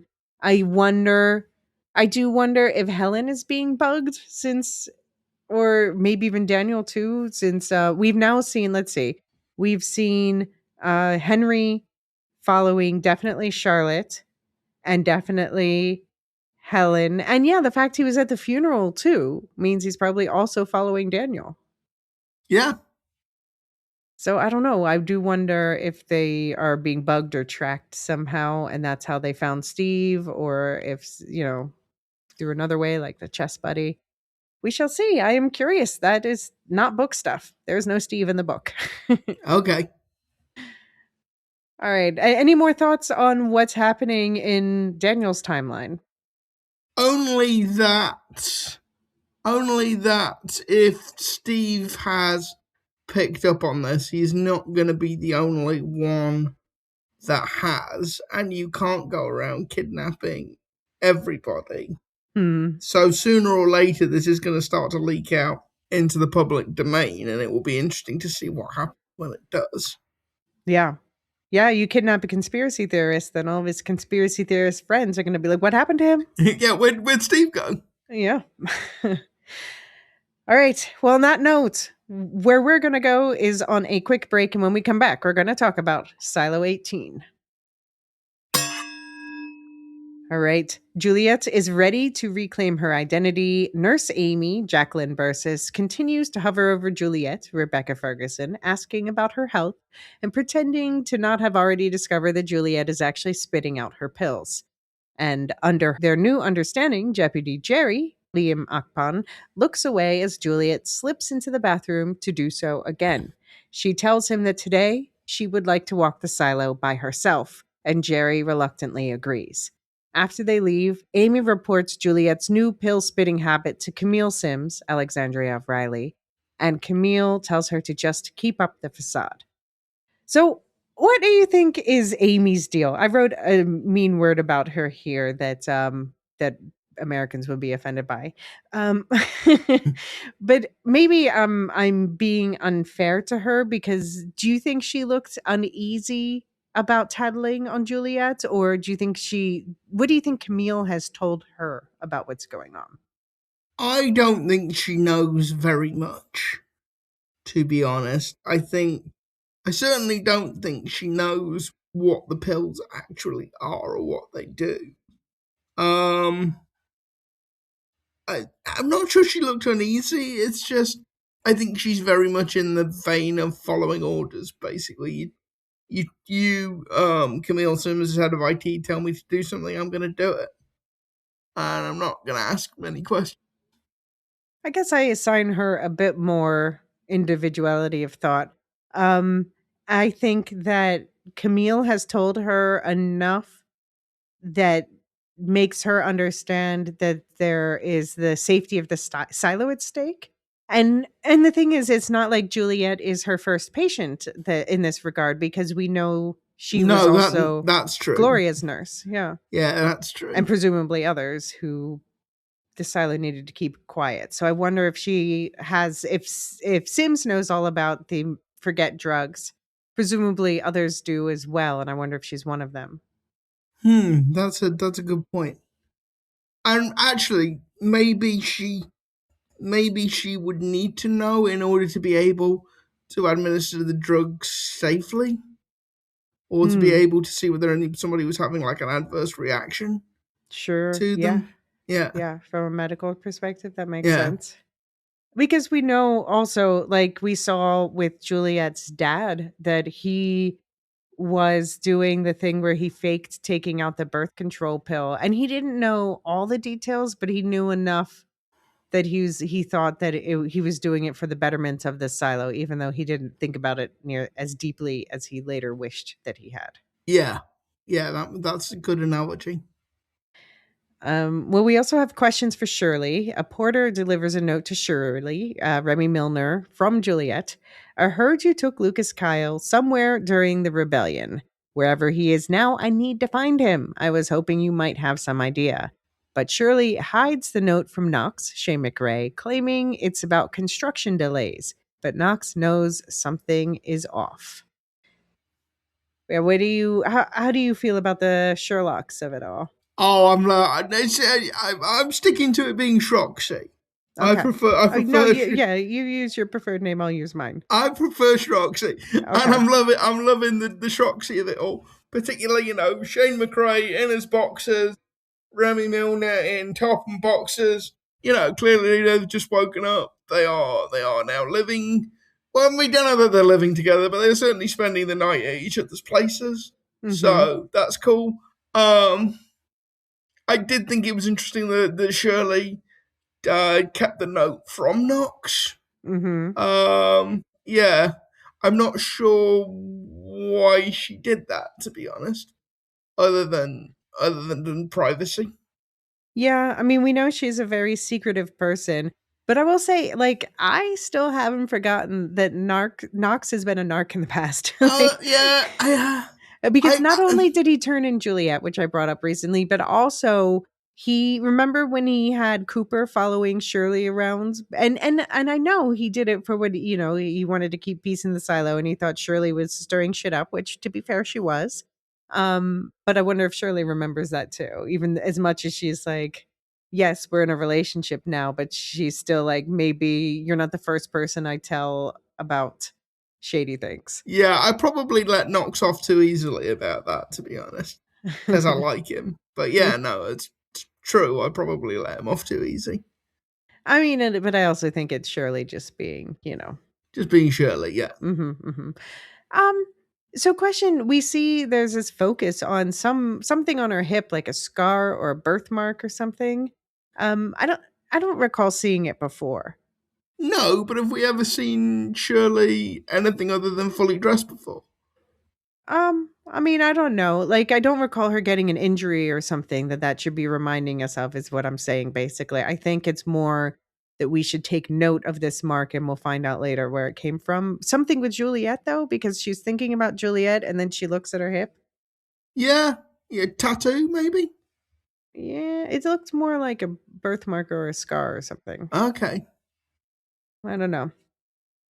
do wonder if Helen is being bugged since, or maybe even Daniel too, since we've now seen, let's see, we've seen Henry following definitely Charlotte and definitely Helen. And yeah, the fact he was at the funeral too means he's probably also following Daniel. Yeah. So I don't know. I do wonder if they are being bugged or tracked somehow, and that's how they found Steve, or if, through another way, like the chess buddy. We shall see. I am curious. That is not book stuff. There's no Steve in the book. Okay. All right. Any more thoughts on what's happening in Daniel's timeline? Only that if Steve has picked up on this, he's not going to be the only one that has, and you can't go around kidnapping everybody. So sooner or later, this is going to start to leak out into the public domain, and it will be interesting to see what happens when it does. Yeah. Yeah, you kidnap a conspiracy theorist, then all of his conspiracy theorist friends are going to be like, what happened to him? Yeah, where'd Steve go? Yeah. All right. Well, on that note, where we're going to go is on a quick break. And when we come back, we're going to talk about Silo 18. All right. Juliet is ready to reclaim her identity. Nurse Amy, Jacqueline Bursis, continues to hover over Juliet, Rebecca Ferguson, asking about her health and pretending to not have already discovered that Juliet is actually spitting out her pills. And under their new understanding, Deputy Jerry, Liam Akpan, looks away as Juliet slips into the bathroom to do so again. She tells him that today she would like to walk the silo by herself, and Jerry reluctantly agrees. After they leave, Amy reports Juliet's new pill-spitting habit to Camille Sims, Alexandria of Riley, and Camille tells her to just keep up the facade. So, what do you think is Amy's deal? I wrote a mean word about her here that that Americans would be offended by. But maybe I'm being unfair to her, because do you think she looked uneasy about tattling on Juliet, or do you think what do you think Camille has told her about what's going on? I don't think she knows very much, to be honest. I certainly don't think she knows what the pills actually are or what they do. I'm not sure she looked uneasy. It's just I think she's very much in the vein of following orders. Basically, Camille Simmons, as head of IT, tell me to do something, I'm going to do it, and I'm not going to ask many questions. I guess I assign her a bit more individuality of thought. Um, I think that Camille has told her enough that makes her understand that there is the safety of the silo at stake. And the thing is, it's not like Juliet is her first patient in this regard, because we know she was No, also that's true. Gloria's nurse. Yeah. Yeah, that's true. And presumably others who the silo needed to keep quiet. So I wonder if she has, if Sims knows all about the forget drugs, presumably others do as well. And I wonder if she's one of them. That's a good point. And actually, maybe she would need to know in order to be able to administer the drugs safely, or to be able to see whether somebody was having like an adverse reaction. Sure. To them. Yeah. From a medical perspective, that makes sense. Because we know also, like we saw with Juliet's dad, that he was doing the thing where he faked taking out the birth control pill, and he didn't know all the details, but he knew enough that he thought that he was doing it for the betterment of the silo, even though he didn't think about it near as deeply as he later wished that he had. Yeah, that's a good analogy. Well, we also have questions for Shirley. A porter delivers a note to Shirley, Remy Milner, from Juliet. I heard you took Lucas Kyle somewhere during the rebellion. Wherever he is now, I need to find him. I was hoping you might have some idea. But Shirley hides the note from Knox, Shane McRae, claiming it's about construction delays. But Knox knows something is off. Yeah, how do you feel about the Sherlocks of it all? Oh, I'm sticking to it being Shroxy. Okay. I prefer. No, you use your preferred name. I'll use mine. I prefer Shroxy, and I'm loving the Shroxy of it all. Particularly, Shane McRae in his boxers, Remy Milner in top and boxers. Clearly they've just woken up. They are now living. Well, we don't know that they're living together, but they're certainly spending the night at each other's places. Mm-hmm. So that's cool. I did think it was interesting that Shirley kept the note from Knox. Mm-hmm. Yeah, I'm not sure why she did that, to be honest, other than privacy. Yeah, I mean, we know she's a very secretive person, but I will say, like, I still haven't forgotten that Knox has been a narc in the past. Because not only did he turn in Juliet, which I brought up recently, but also remember when he had Cooper following Shirley around, and I know he did it for what he wanted to keep peace in the silo, and he thought Shirley was stirring shit up, which, to be fair, she was. But I wonder if Shirley remembers that too, even as much as she's like, yes, we're in a relationship now, but she's still like, maybe you're not the first person I tell about shady things. Yeah, I probably let Knox off too easily about that, to be honest, because I like him. But yeah, no, it's true. I probably let him off too easy. I mean, but I also think it's Shirley just being, just being Shirley. Yeah. Mm-hmm, mm-hmm. So question, we see there's this focus on something on her hip, like a scar or a birthmark or something. I don't recall seeing it before. No, but have we ever seen Shirley anything other than fully dressed before? I mean, I don't know. Like, I don't recall her getting an injury or something that should be reminding us of, is what I'm saying, basically. I think it's more that we should take note of this mark, and we'll find out later where it came from. Something with Juliet, though, because she's thinking about Juliet, and then she looks at her hip. Yeah, tattoo, maybe? Yeah, it looked more like a birthmark or a scar or something. Okay. I don't know.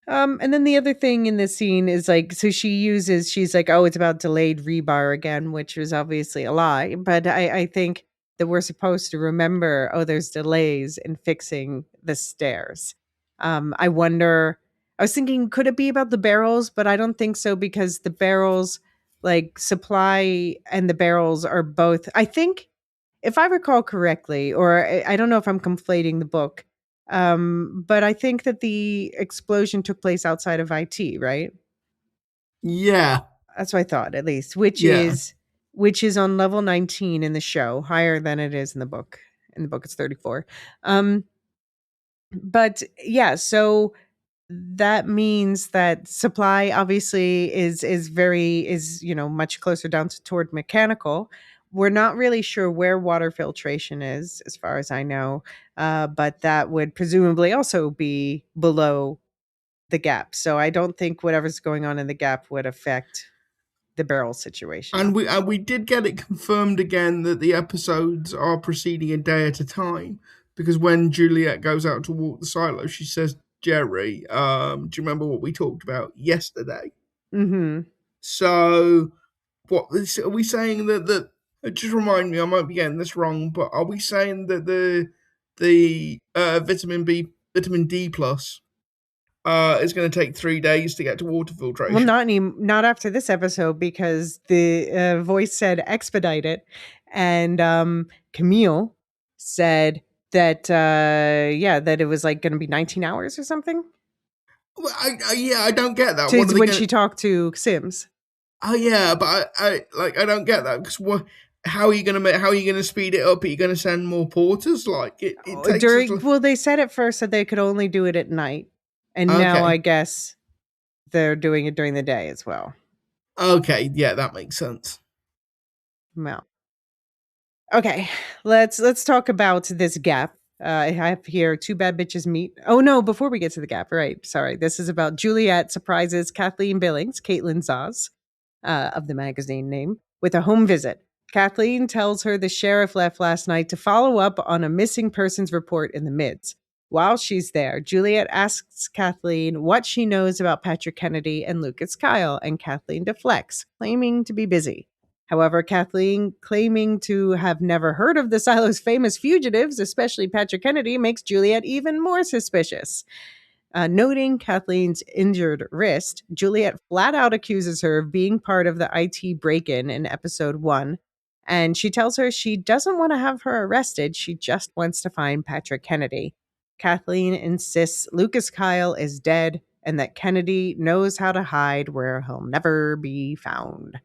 And then the other thing in this scene is like, so she's like, oh, it's about delayed rebar again, which was obviously a lie. But I think that we're supposed to remember, oh, there's delays in fixing the stairs. I wonder, I was thinking, could it be about the barrels? But I don't think so, because the barrels, like supply and the barrels are both, I think if I recall correctly, or I don't know if I'm conflating the book, but I think that the explosion took place outside of IT, right? Yeah, That's what I thought, at least, yeah. which is on level 19 in the show, higher than it is in the book. In the book, it's 34. Um, but yeah, so that means that supply obviously is much closer down toward mechanical. We're not really sure where water filtration is, as far as I know, but that would presumably also be below the gap. So I don't think whatever's going on in the gap would affect the barrel situation. And we did get it confirmed again that the episodes are proceeding a day at a time, because when Juliet goes out to walk the silo, she says, "Jerry, do you remember what we talked about yesterday?" Mm-hmm. So, are we saying that? Just remind me, I might be getting this wrong, but are we saying that the vitamin D plus is going to take 3 days to get to water Well, filtration? not after this episode, because the voice said expedite it, and Camille said that that it was like going to be 19 hours or something. Well, I don't get that. What are they When going? she talked to Sims. Oh yeah, but I don't get that, because what? How are you gonna speed it up? Are you gonna send more porters? Like it takes us. Well, they said at first that they could only do it at night, and now I Okay, guess they're doing it during the day as well. okay, yeah, that makes sense. Well, okay, let's talk about this gap. I have here two bad bitches meet. Oh no, before we get to the gap, right? Sorry, this is about Juliet surprises Kathleen Billings, Caitlin Zaz, of the magazine name, with a home visit. Kathleen tells her the sheriff left last night to follow up on a missing persons report in the Mids. While she's there, Juliet asks Kathleen what she knows about Patrick Kennedy and Lucas Kyle, and Kathleen deflects, claiming to be busy. However, Kathleen claiming to have never heard of the silo's famous fugitives, especially Patrick Kennedy, makes Juliet even more suspicious. Noting Kathleen's injured wrist, Juliet flat out accuses her of being part of the IT break-in in episode 1, and she tells her she doesn't want to have her arrested, she just wants to find Patrick Kennedy. Kathleen insists Lucas Kyle is dead and that Kennedy knows how to hide where he'll never be found.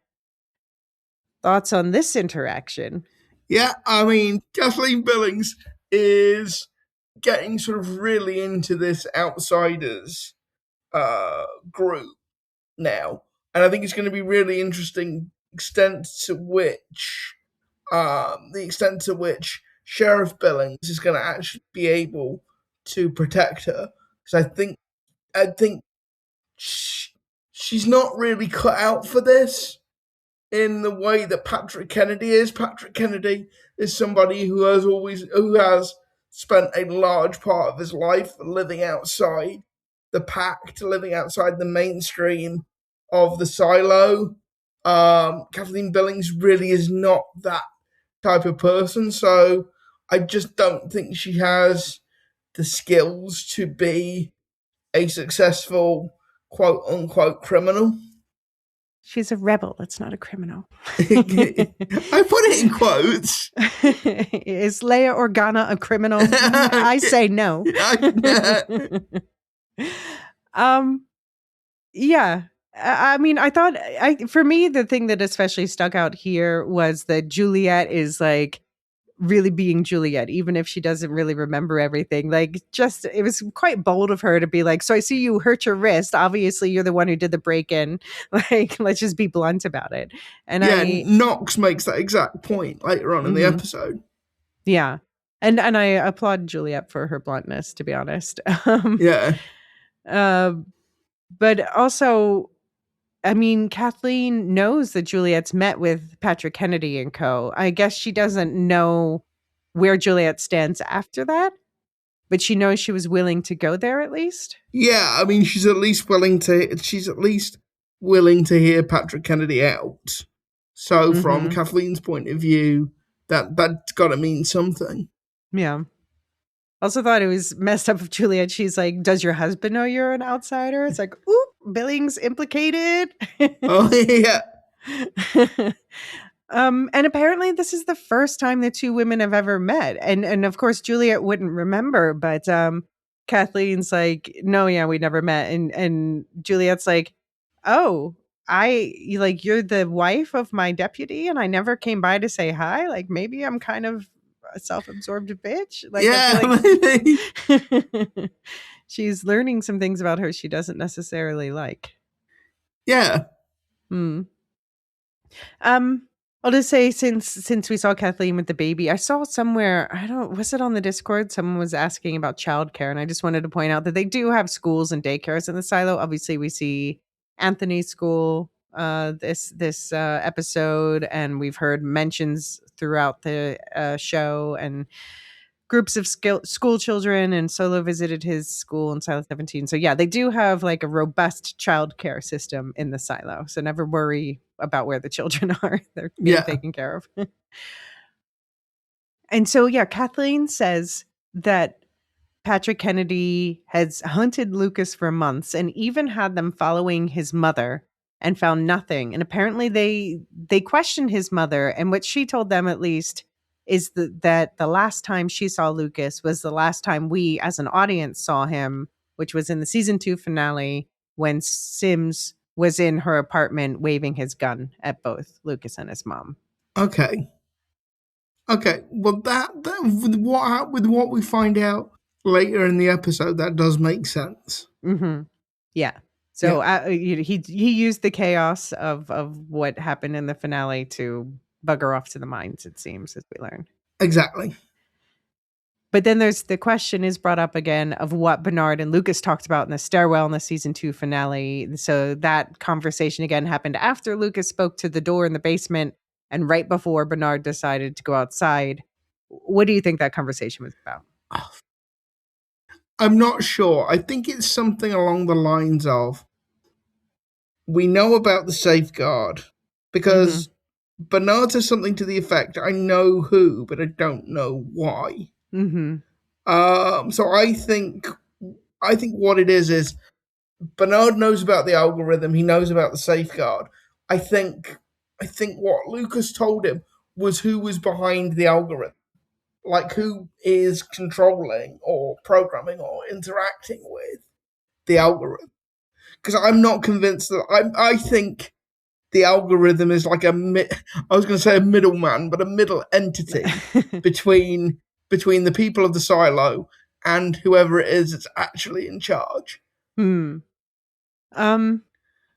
Thoughts on this interaction? Yeah, I mean, Kathleen Billings is getting sort of really into this outsiders group now, and I think it's going to be really interesting the extent to which Sheriff Billings is going to actually be able to protect her, because I think she's not really cut out for this in the way that Patrick Kennedy is. Patrick Kennedy is somebody who has spent a large part of his life living outside the Pact, living outside the mainstream of the silo. Kathleen Billings really is not that type of person, so I just don't think she has the skills to be a successful quote unquote criminal. She's a rebel. That's not a criminal. I put it in quotes. Is Leia Organa a criminal? I say no. Yeah. I mean, I thought for me, the thing that especially stuck out here was that Juliet is like really being Juliet, even if she doesn't really remember everything. Like, just it was quite bold of her to be like, so I see you hurt your wrist. Obviously, you're the one who did the break-in. Like, let's just be blunt about it. And Knox makes that exact point later on in the episode. Yeah. And I applaud Juliet for her bluntness, to be honest. Yeah. But also, I mean, Kathleen knows that Juliet's met with Patrick Kennedy and co. I guess she doesn't know where Juliet stands after that, but she knows she was willing to go there at least. Yeah, I mean, she's at least willing to hear Patrick Kennedy out. So from Kathleen's point of view, that's got to mean something. Yeah. Also thought it was messed up of Juliet. She's like, does your husband know you're an outsider? It's like, oop, Billings implicated. Oh, yeah. And apparently this is the first time the two women have ever met. And of course Juliet wouldn't remember, but Kathleen's like, no, yeah, we never met. And Juliet's like, oh, you're the wife of my deputy and I never came by to say hi. Like maybe I'm kind of a self-absorbed bitch. Like Yeah, I maybe. feel like she's learning some things about her she doesn't necessarily like. Yeah. Hmm. I'll just say since we saw Kathleen with the baby, I saw somewhere, was it on the Discord? Someone was asking about childcare, and I just wanted to point out that they do have schools and daycares in the silo. Obviously, we see Anthony's school this episode, and we've heard mentions throughout the show and groups of school children, and Solo visited his school in Silo 17. So yeah, they do have like a robust childcare system in the silo. So never worry about where the children are. They're being taken care of. And so yeah, Kathleen says that Patrick Kennedy has hunted Lucas for months and even had them following his mother and found nothing. And apparently they questioned his mother, and what she told them at least is that the last time she saw Lucas was the last time we as an audience saw him, which was in the season 2 finale when Sims was in her apartment waving his gun at both Lucas and his mom. Okay. Well, that with what we find out later in the episode, that does make sense. Mm-hmm. Yeah. So he used the chaos of what happened in the finale to bugger off to the mines, it seems, as we learn. Exactly. But then there's the question is brought up again of what Bernard and Lucas talked about in the stairwell in the season 2 finale. So that conversation again happened after Lucas spoke to the door in the basement and right before Bernard decided to go outside. What do you think that conversation was about? I'm not sure. I think it's something along the lines of, we know about the safeguard because Bernard says something to the effect, I know who, but I don't know why. So I think what it is Bernard knows about the algorithm. He knows about the safeguard. I think what Lucas told him was who was behind the algorithm, like who is controlling or programming or interacting with the algorithm. Because I'm not convinced that I think the algorithm is like I was going to say a middleman, but a middle entity between the people of the silo and whoever it is that's actually in charge.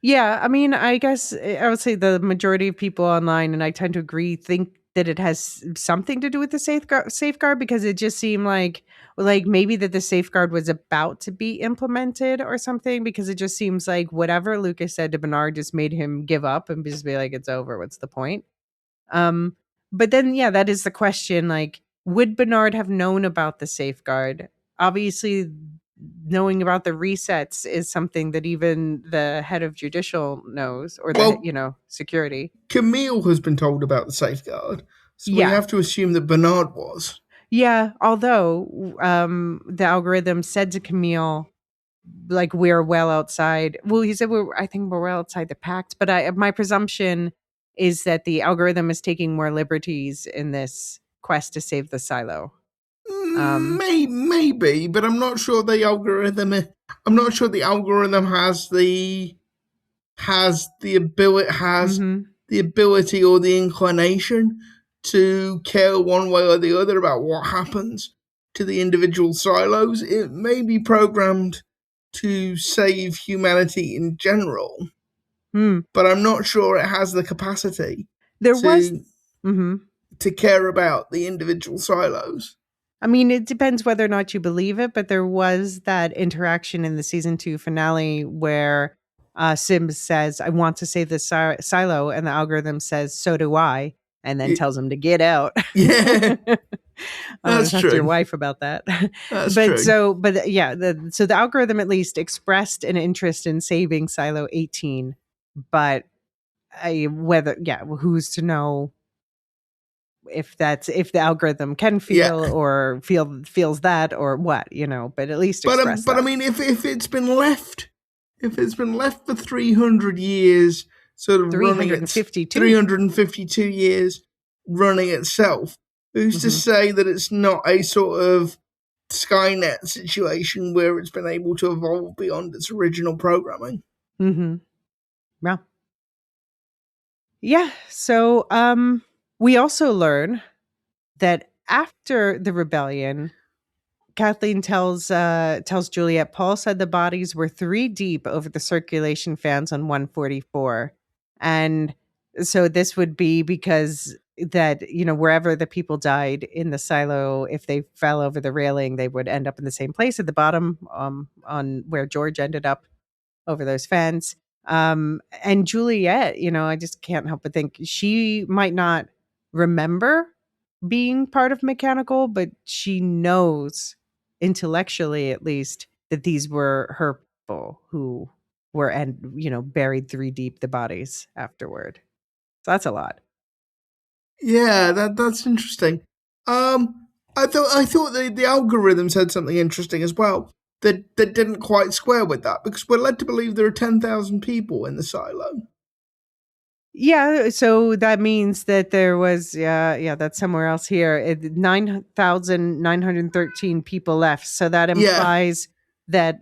Yeah, I mean, I guess I would say the majority of people online, and I tend to agree, think that it has something to do with the safeguard because it just seemed like maybe that the safeguard was about to be implemented or something, because it just seems like whatever Lucas said to Bernard just made him give up and just be like, it's over. What's the point? But then, yeah, that is the question. Like, would Bernard have known about the safeguard? Obviously, knowing about the resets is something that even the head of judicial knows, or security. Camille has been told about the safeguard, so we have to assume that Bernard was. Yeah, although the algorithm said to Camille, like, we're well outside. Well, he said I think we're well outside the Pact, but my presumption is that the algorithm is taking more liberties in this quest to save the silo. Maybe, but I'm not sure the algorithm. I'm not sure the algorithm has the ability or the inclination to care one way or the other about what happens to the individual silos. It may be programmed to save humanity in general, but I'm not sure it has the capacity to care about the individual silos. I mean, it depends whether or not you believe it, but there was that interaction in the season 2 finale where Sims says, I want to save this silo, and the algorithm says, so do I, and then tells him to get out. Yeah. That's talk true. to your wife about that. That's true. So the algorithm at least expressed an interest in saving Silo 18, but who's to know if the algorithm can feel or feels that or what, but at least express but that. I mean, if it's been left for 300 years sort of running 352. 352 years running itself. Who's to say that it's not a sort of Skynet situation where it's been able to evolve beyond its original programming? Mm-hmm. Yeah. Yeah. So we also learn that after the rebellion, Kathleen tells Juliet Paul said the bodies were 3 deep over the circulation fans on 144. And so this would be because that, wherever the people died in the silo, if they fell over the railing, they would end up in the same place at the bottom, on where George ended up over those fans. And Juliet, I just can't help but think she might not remember being part of mechanical, but she knows intellectually, at least, that these were her people who were, and buried 3 deep the bodies afterward. So that's a lot. Yeah, that's interesting. I thought the algorithm said something interesting as well that didn't quite square with that, because we're led to believe there are 10,000 people in the silo. Yeah, so that means that there was, that's somewhere else here, 9,913 people left. So that implies that,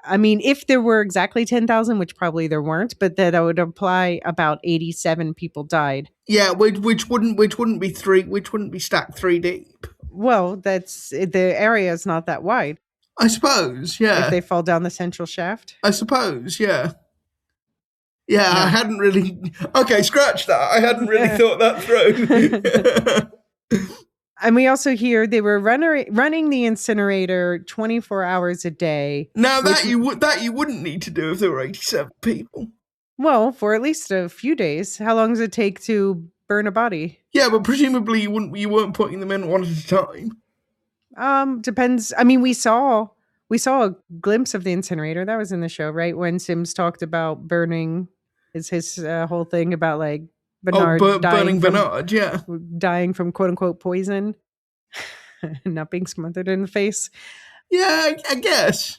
if there were exactly 10,000, which probably there weren't, but that would imply about 87 people died. Yeah, which wouldn't be stacked 3 deep. Well, the area is not that wide. I suppose, yeah. If they fall down the central shaft. I suppose, yeah. Yeah, no. I hadn't really... Okay, scratch that. I hadn't really thought that through. And we also hear they were running the incinerator 24 hours a day. Now, that you wouldn't need to do if there were 87 people. Well, for at least a few days. How long does it take to burn a body? Yeah, but presumably you weren't putting them in one at a time. Depends. We saw a glimpse of the incinerator. That was in the show, right? When Sims talked about burning his whole thing about like Bernard burning Bernard, yeah. Dying from quote unquote poison. Not being smothered in the face. Yeah, I guess.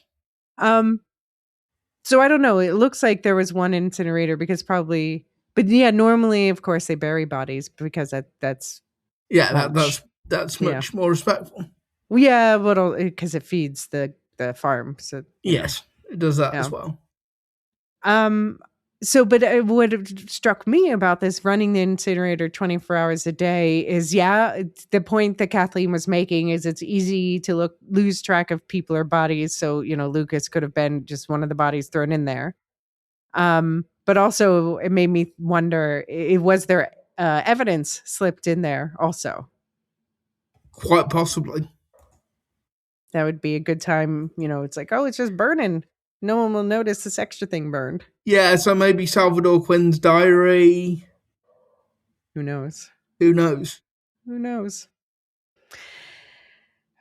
So I don't know. It looks like there was one incinerator because probably, but yeah, normally of course they bury bodies because that's much more respectful. Yeah, but because it feeds the farm. So yes, it does that as well. So, but what struck me about this running the incinerator 24 hours a day is, the point that Kathleen was making is it's easy to lose track of people or bodies. So, Lucas could have been just one of the bodies thrown in there. But also it made me wonder, was there evidence slipped in there also? Quite possibly. That would be a good time. It's like, oh, it's just burning. No one will notice this extra thing burned. Yeah, so maybe Salvador Quinn's diary. Who knows? Who knows?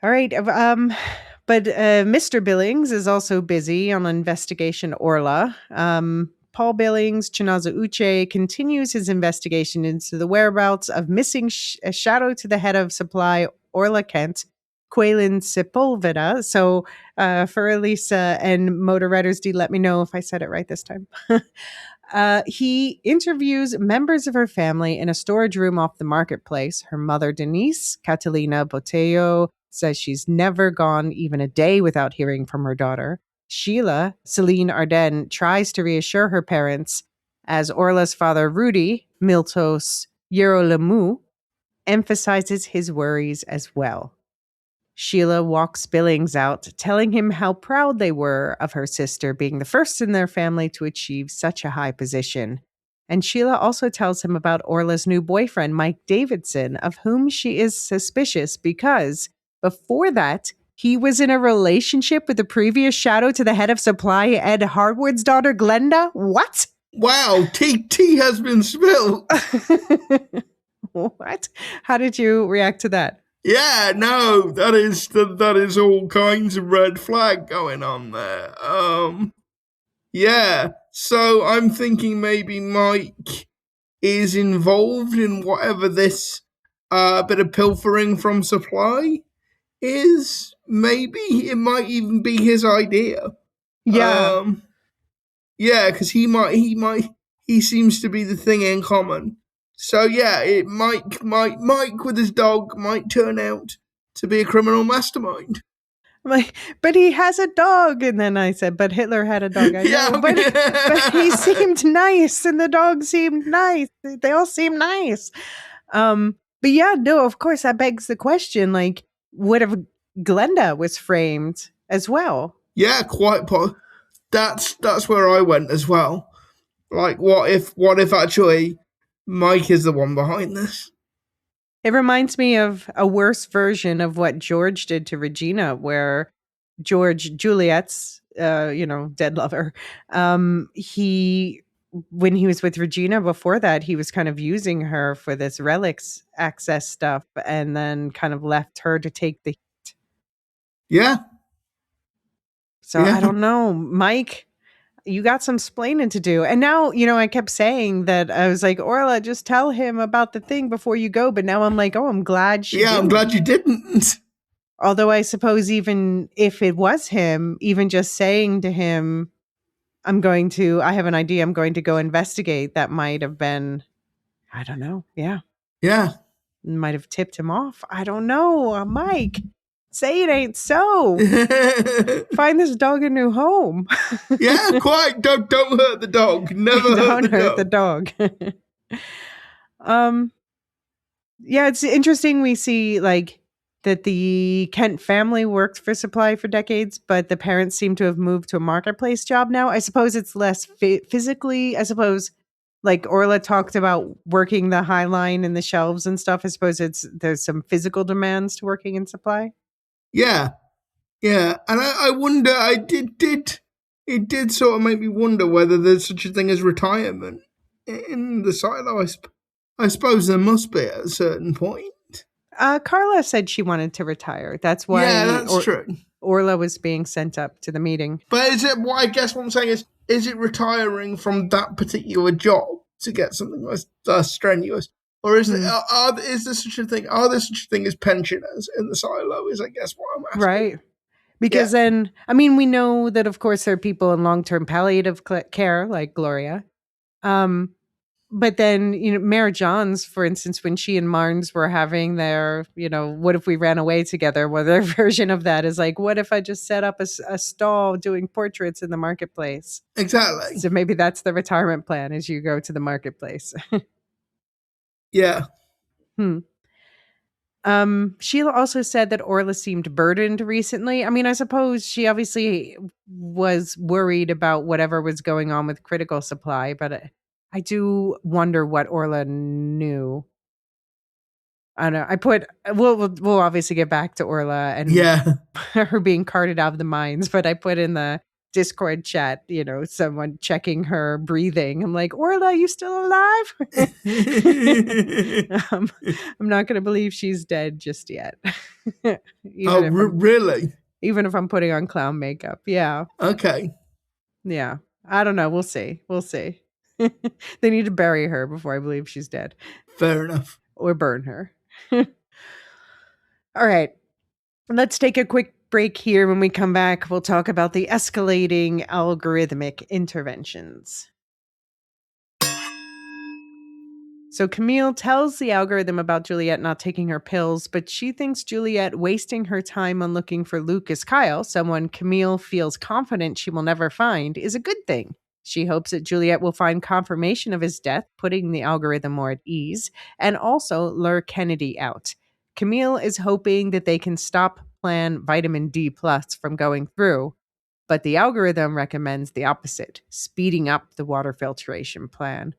All right. But Mr. Billings is also busy on investigation Orla. Paul Billings, Chinaza Uche, continues his investigation into the whereabouts of missing shadow to the head of supply Orla Kent, Quaylen Sepulveda. So for Elisa and Motor Riders D, let me know if I said it right this time. He interviews members of her family in a storage room off the marketplace. Her mother, Denise Catalina Botello, says she's never gone even a day without hearing from her daughter. Sheila, Celine Arden, tries to reassure her parents as Orla's father, Rudy Miltos Yerolemu, emphasizes his worries as well. Sheila walks Billings out, telling him how proud they were of her sister being the first in their family to achieve such a high position. And Sheila also tells him about Orla's new boyfriend, Mike Davidson, of whom she is suspicious because before that, he was in a relationship with the previous shadow to the head of supply, Ed Harwood's daughter, Glenda. What? Wow, tea has been spilled. What? How did you react to that? Yeah, no, that is all kinds of red flag going on there. Yeah, so I'm thinking maybe Mike is involved in whatever this bit of pilfering from supply is. Maybe it might even be his idea. Yeah. Yeah, because he might he seems to be the thing in common. So yeah, Mike with his dog might turn out to be a criminal mastermind. Like, but he has a dog. And then I said, but Hitler had a dog. I know, but he seemed nice and the dog seemed nice. They all seem nice. But yeah, no, of course that begs the question, like, what if Glenda was framed as well? Yeah, that's where I went as well. Like, what if actually Mike is the one behind this? It reminds me of a worse version of what George did to Regina, where George, Juliet's, dead lover, when he was with Regina before that, he was kind of using her for this relics access stuff and then kind of left her to take the heat. Yeah. So I don't know, Mike, you got some splaining to do. And now, I kept saying that I was like, Orla, just tell him about the thing before you go. But now I'm like, oh, I'm glad she didn't. I'm glad you didn't. Although I suppose even if it was him, even just saying to him, I have an idea, I'm going to go investigate, that might have been, I don't know. Yeah. Yeah. Might have tipped him off. I don't know. Mike, say it ain't so. Find this dog a new home. Yeah, quite. Don't hurt the dog. Never don't hurt the dog. Yeah, it's interesting. We see like that the Kent family worked for supply for decades, but the parents seem to have moved to a marketplace job now. I suppose it's less physically. I suppose, like Orla talked about working the high line and the shelves and stuff. I suppose there's some physical demands to working in supply. Yeah, and I wonder. It did sort of make me wonder whether there's such a thing as retirement in the silo. I suppose there must be at a certain point. Carla said she wanted to retire. That's why. Yeah, that's true. Orla was being sent up to the meeting. But I guess what I'm saying is it retiring from that particular job to get something less strenuous? Or is is there such a thing? Are there such a thing as pensioners in the silo? Is I guess what I'm asking. Right. Because then, I mean, we know that of course there are people in long-term palliative care like Gloria. But then, Mare Johns, for instance, when she and Marnes were having their, what if we ran away together? Well, their version of that is like, what if I just set up a stall doing portraits in the marketplace? Exactly. So maybe that's the retirement plan as you go to the marketplace. Yeah. Sheila also said that Orla seemed burdened recently. I mean, I suppose she obviously was worried about whatever was going on with critical supply, but I do wonder what Orla knew. I don't know. We'll obviously get back to Orla and her being carted out of the mines, but I put in the Discord chat, someone checking her breathing. I'm like, Orla, you still alive? I'm not going to believe she's dead just yet. Really? Even if I'm putting on clown makeup. Yeah. Okay. Yeah. I don't know. We'll see. They need to bury her before I believe she's dead. Fair enough. Or burn her. All right. Let's take a quick break here. When we come back, we'll talk about the escalating algorithmic interventions. So Camille tells the algorithm about Juliet not taking her pills, but she thinks Juliet wasting her time on looking for Lucas Kyle, someone Camille feels confident she will never find, is a good thing. She hopes that Juliet will find confirmation of his death, putting the algorithm more at ease, and also lure Kennedy out. Camille is hoping that they can stop Plan Vitamin D Plus from going through, but the algorithm recommends the opposite, speeding up the water filtration plan.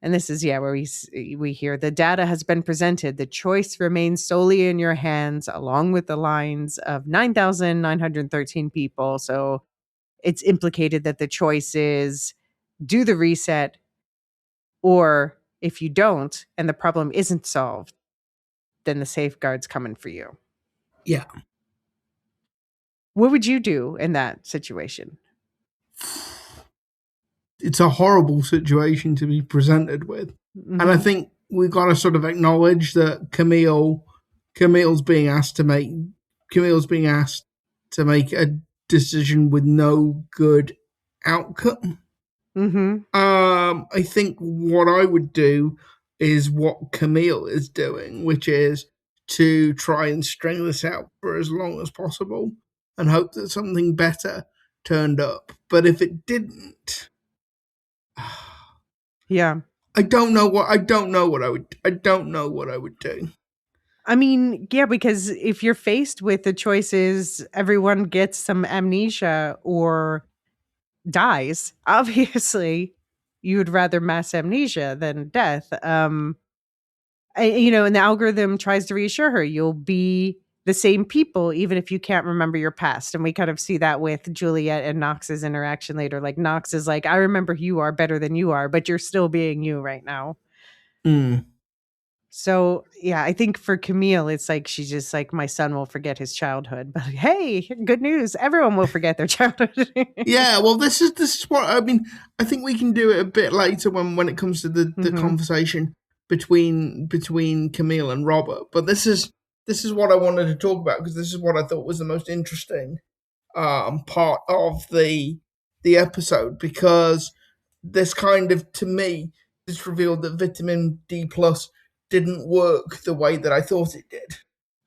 And this is, where we hear the data has been presented. The choice remains solely in your hands, along with the lines of 9,913 people. So it's implicated that the choice is do the reset, or if you don't and the problem isn't solved, then the safeguard's coming for you. Yeah. What would you do in that situation? It's a horrible situation to be presented with. Mm-hmm. And I think we've got to sort of acknowledge that Camille's being asked to make a decision with no good outcome. Mm-hmm. I think what I would do is what Camille is doing, which is to try and string this out for as long as possible and hope that something better turned up. But if it didn't, Yeah. I don't know what I don't know what I would do. I mean, yeah, because if you're faced with the choices, everyone gets some amnesia or dies. Obviously, you would rather mass amnesia than death. And the algorithm tries to reassure her you'll be the same people even if you can't remember your past. And we kind of see that with Juliet and Knox's interaction later. Like Knox is like, I remember who you are better than you are, but you're still being you right now. Mm. So yeah, I think for Camille, it's like she's just like, my son will forget his childhood. But hey, good news. Everyone will forget their childhood. Yeah, well, this is what I mean. I think we can do it a bit later when it comes to the Mhm. conversation between Camille and Robert. But this is what I wanted to talk about because this is what I thought was the most interesting part of the episode because this kind of to me just revealed that vitamin D plus didn't work the way that I thought it did.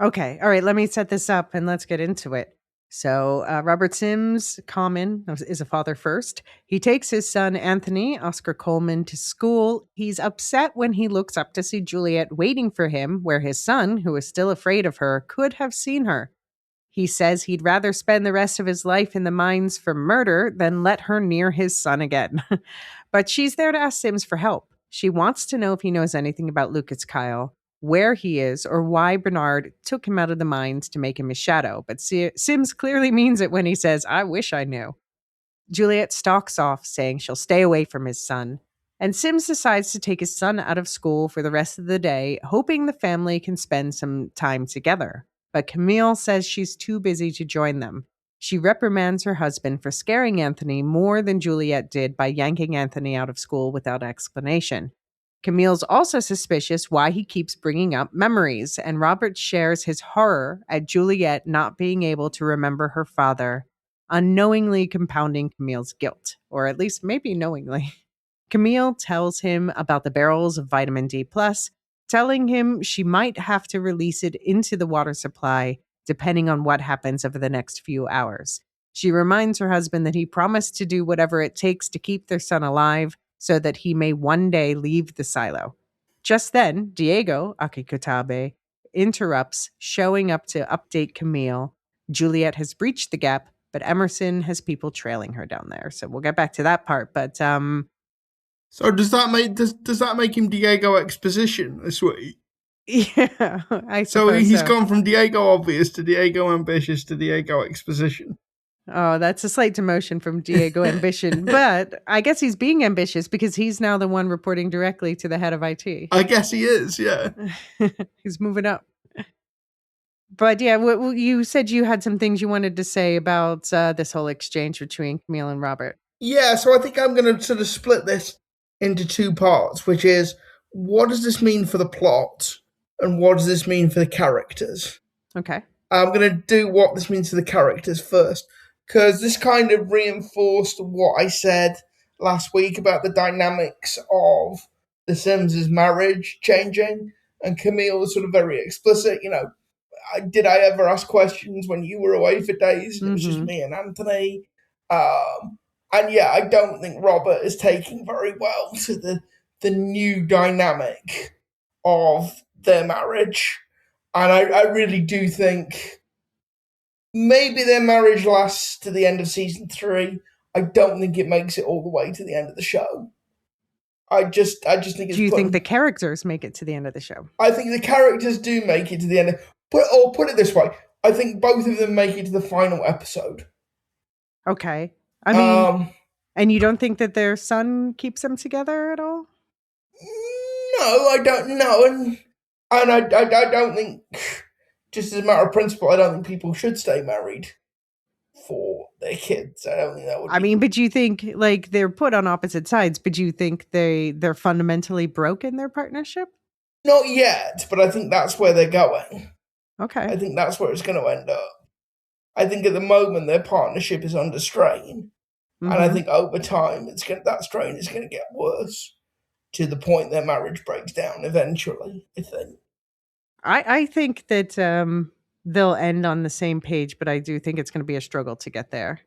Okay. All right. Let me set this up and let's get into it. So, Robert Sims, Common, is a father first. He takes his son, Anthony, Oscar Coleman, to school. He's upset when he looks up to see Juliet waiting for him, where his son, who is still afraid of her, could have seen her. He says he'd rather spend the rest of his life in the mines for murder than let her near his son again. But she's there to ask Sims for help. She wants to know if he knows anything about Lucas Kyle, where he is, or why Bernard took him out of the mines to make him his shadow. But Sims clearly means it when he says, I wish I knew. Juliet stalks off, saying she'll stay away from his son. And Sims decides to take his son out of school for the rest of the day, hoping the family can spend some time together. But Camille says she's too busy to join them. She reprimands her husband for scaring Anthony more than Juliet did by yanking Anthony out of school without explanation. Camille's also suspicious why he keeps bringing up memories, and Robert shares his horror at Juliet not being able to remember her father, unknowingly compounding Camille's guilt, or at least maybe knowingly. Camille tells him about the barrels of vitamin D+, telling him she might have to release it into the water supply depending on what happens over the next few hours. She reminds her husband that he promised to do whatever it takes to keep their son alive so that he may one day leave the silo. Just then, Diego Akikutabe interrupts, showing up to update Camille. Juliet has breached the gap, but Emerson has people trailing her down there. So we'll get back to that part. But So does that make him Diego Exposition this week? yeah, I So suppose he's so. gone from Diego Obvious to Diego Ambitious to Diego Exposition. Oh, that's a slight demotion from Diego Ambition. But I guess he's being ambitious because he's now the one reporting directly to the head of IT. I guess he is, yeah. He's moving up. But yeah, you said you had some things you wanted to say about this whole exchange between Camille and Robert. Yeah, so I think I'm going to sort of split this into two parts, which is what does this mean for the plot and what does this mean for the characters? Okay. I'm going to do what this means for the characters first, because this kind of reinforced what I said last week about the dynamics of the Sims' marriage changing, and Camille was sort of very explicit, did I ever ask questions when you were away for days and it was just me and Anthony? And yeah, I don't think Robert is taking very well to the new dynamic of their marriage. And I really do think maybe their marriage lasts to the end of season 3. I don't think it makes it all the way to the end of the show. I just think it's. Do you think the characters make it to the end of the show? I think the characters do make it to the end. Put it this way, I think both of them make it to the final episode. Okay. I mean, and you don't think that their son keeps them together at all? No, I don't know, and I don't think, just as a matter of principle, I don't think people should stay married for their kids. I don't think that would. I mean, but you think like they're put on opposite sides, but you think they're fundamentally broken their partnership? Not yet, but I think that's where they're going. Okay. I think that's where it's going to end up. I think at the moment their partnership is under strain, And I think over time, that strain is going to get worse to the point their marriage breaks down eventually, I think. I think that they'll end on the same page, but I do think it's going to be a struggle to get there.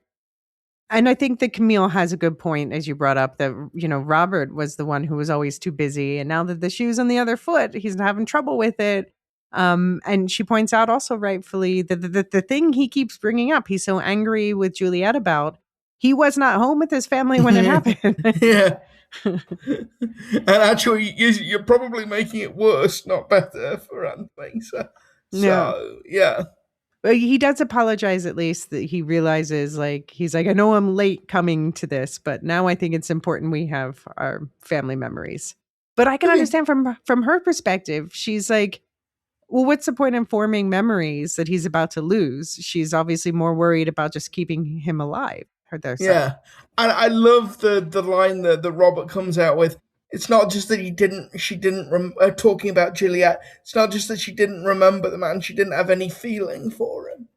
And I think that Camille has a good point, as you brought up, that, Robert was the one who was always too busy. And now that the shoe's on the other foot, he's having trouble with it. And she points out also rightfully that the thing he keeps bringing up, he's so angry with Juliet about, he was not home with his family when it happened. Yeah. And actually, you're probably making it worse, not better for Anthony. Yeah. But he does apologize, at least, that he realizes, he's like, I know I'm late coming to this, but now I think it's important we have our family memories. But I can understand from her perspective, she's like, well, what's the point in forming memories that he's about to lose? She's obviously more worried about just keeping him alive. Yeah. And I love the line that Robert comes out with. It's not just that she didn't talking about Juliet. It's not just that she didn't remember the man. She didn't have any feeling for him.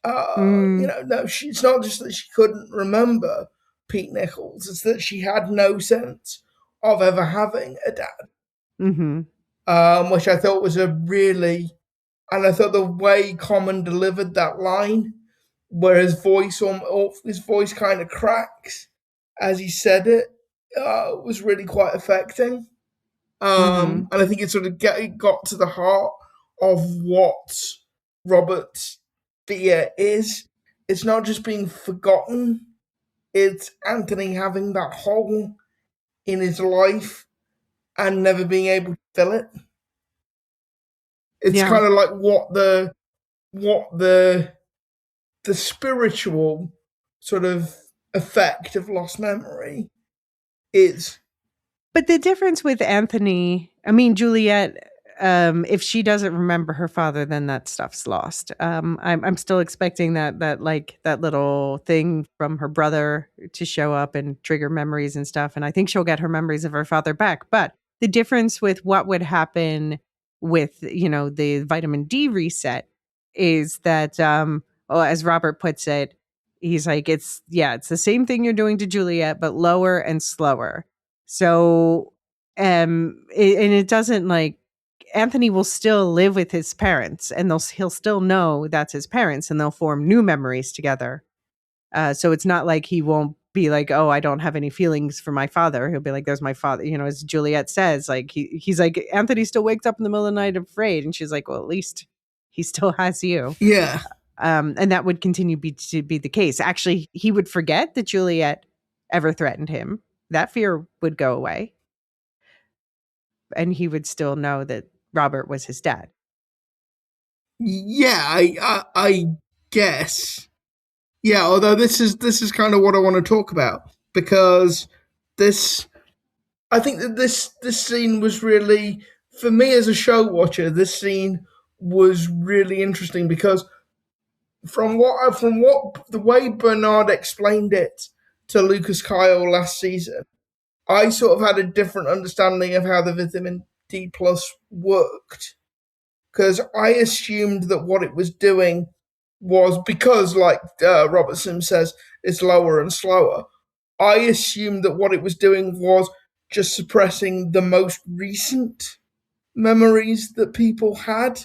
No, it's not just that she couldn't remember Pete Nichols. It's that she had no sense of ever having a dad. Mm-hmm. Which I thought was and I thought the way Common delivered that line, where his voice kind of cracks as he said it, was really quite affecting. And I think it sort of got to the heart of what Robert's fear is. It's not just being forgotten, it's Anthony having that hole in his life and never being able to fill it. It's kind of like what the spiritual sort of effect of lost memory is. But the difference with Anthony, I mean, Juliet, if she doesn't remember her father, then that stuff's lost. I'm still expecting that little thing from her brother to show up and trigger memories and stuff. And I think she'll get her memories of her father back. But the difference with what would happen with, the vitamin D reset is that, as Robert puts it, he's like, it's the same thing you're doing to Juliet, but lower and slower. So, it doesn't Anthony will still live with his parents, and he'll still know that's his parents, and they'll form new memories together. So it's not like he won't be like, oh, I don't have any feelings for my father. He'll be like, there's my father. As Juliet says, he's like, Anthony still wakes up in the middle of the night afraid, and she's like, well, at least he still has you. Yeah. And that would continue to be the case. Actually, he would forget that Juliet ever threatened him. That fear would go away. And he would still know that Robert was his dad. Yeah, I guess. Yeah, although this is kind of what I want to talk about, because I think that this scene was really, for me as a show watcher, this scene was really interesting because from the way Bernard explained it to Lucas Kyle last season, I sort of had a different understanding of how the vitamin D plus worked. Because I assumed that what it was doing was, because, like Robertson says, it's lower and slower, I assumed that what it was doing was just suppressing the most recent memories that people had,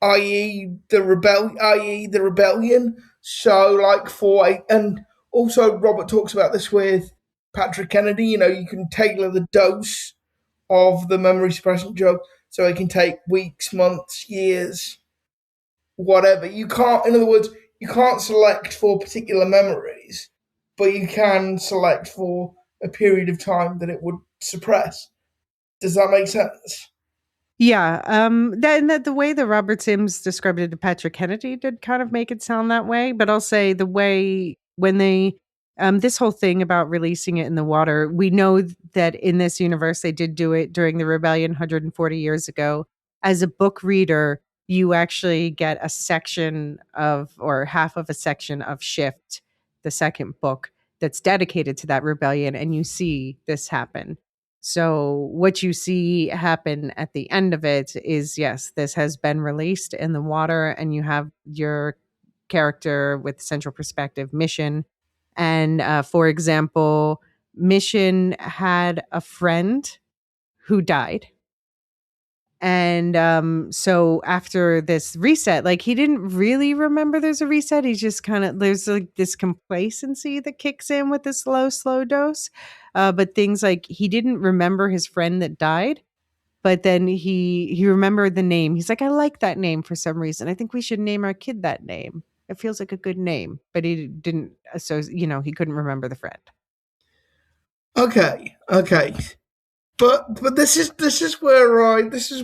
i.e. the rebellion. So, and also Robert talks about this with Patrick Kennedy. You can tailor the dose of the memory suppression drug so it can take weeks, months, years, whatever. In other words, you can't select for particular memories, but you can select for a period of time that it would suppress. Does that make sense? Yeah. That the way that Robert Sims described it to Patrick Kennedy did kind of make it sound that way. But I'll say the way when they, this whole thing about releasing it in the water, we know that in this universe, they did do it during the rebellion 140 years ago. As a book reader, you actually get a section or half of a section of Shift, the second book, that's dedicated to that rebellion, and you see this happen. So what you see happen at the end of it is, yes, this has been released in the water, and you have your character with central perspective mission And for example, Mission had a friend who died. And so after this reset, like he didn't really remember there's a reset. He's just kind of, there's like this complacency that kicks in with the slow dose. But things like he didn't remember his friend that died, but then he remembered the name. He's like, I like that name for some reason. I think we should name our kid that name. It feels like a good name, but he didn't associate, he couldn't remember the friend. Okay. But this is where I think this is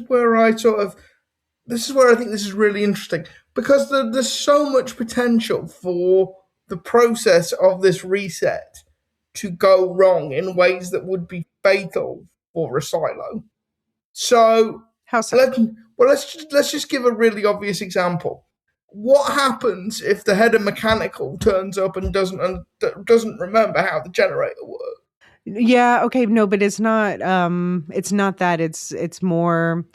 really interesting, because there's so much potential for the process of this reset to go wrong in ways that would be fatal for a silo. So How so? let's just give a really obvious example. What happens if the head of mechanical turns up and doesn't remember how the generator works? Yeah, okay, no, but it's not that. It's more,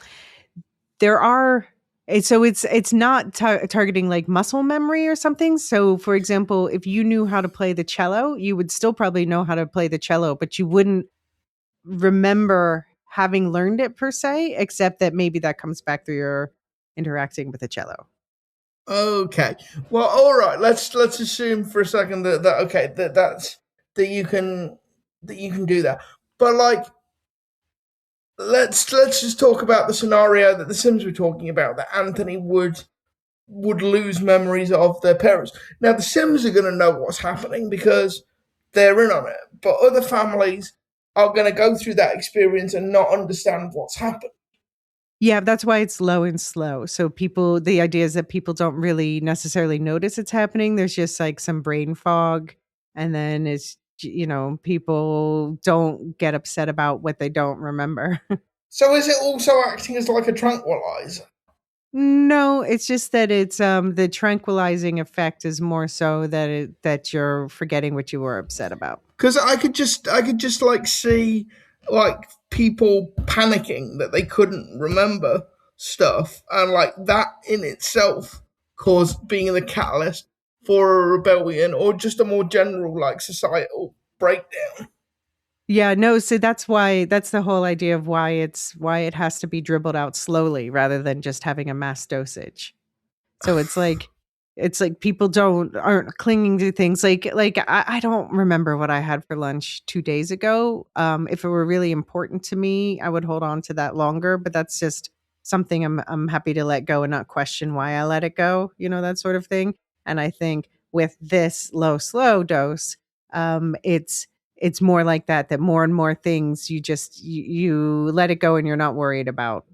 there are it's not targeting like muscle memory or something. So for example, if you knew how to play the cello, you would still probably know how to play the cello, but you wouldn't remember having learned it per se, except that maybe that comes back through your interacting with the cello. Okay. Well, all right. Let's assume for a second that you can do that. But like, let's just talk about the scenario that the Sims were talking about, that Anthony would lose memories of their parents. Now the Sims are going to know what's happening because they're in on it, but other families are going to go through that experience and not understand what's happened. Yeah, that's why it's low and slow. So the idea is that people don't really necessarily notice it's happening. There's just like some brain fog. And then people don't get upset about what they don't remember. So is it also acting as like a tranquilizer? No, it's just that it's the tranquilizing effect is more so that you're forgetting what you were upset about. Because I could just like see like people panicking that they couldn't remember stuff, and like that in itself caused being the catalyst for a rebellion or just a more general like societal breakdown. Yeah, no, so that's the whole idea of why it has to be dribbled out slowly rather than just having a mass dosage. So it's like people aren't clinging to things like I don't remember what I had for lunch 2 days ago. If it were really important to me, I would hold on to that longer, but that's just something I'm happy to let go and not question why I let it go, that sort of thing. And I think with this slow dose, it's more like that more and more things you let it go and you're not worried about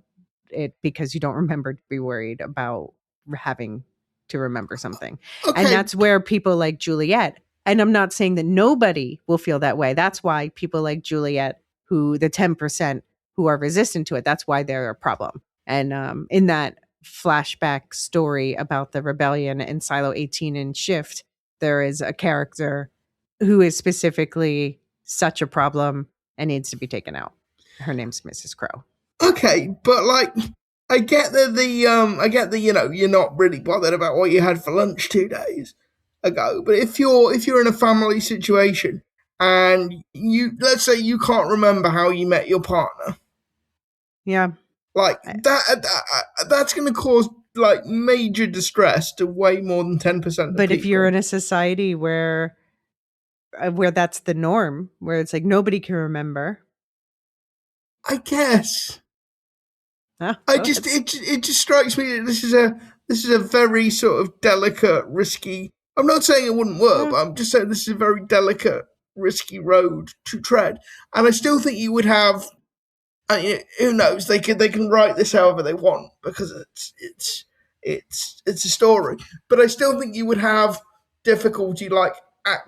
it because you don't remember to be worried about having to remember something. Okay. And that's where people like Juliet, and I'm not saying that nobody will feel that way. That's why people like Juliet, who the 10% who are resistant to it, that's why they're a problem. And in that flashback story about the rebellion in Silo 18 and Shift, there is a character who is specifically such a problem and needs to be taken out. Her name's Mrs. Crow. Okay, but like I get that you're not really bothered about what you had for lunch 2 days ago, but if you're in a family situation and let's say you can't remember how you met your partner, yeah, like that's going to cause like major distress to way more than 10%. But if you're in a society where that's the norm, where it's like nobody can remember, I guess. It just strikes me that this is a very sort of delicate, risky. I'm not saying it wouldn't work, but I'm just saying this is a very delicate, risky road to tread. And I still think you would have. Who knows? They can write this however they want because it's a story. But I still think you would have difficulty like at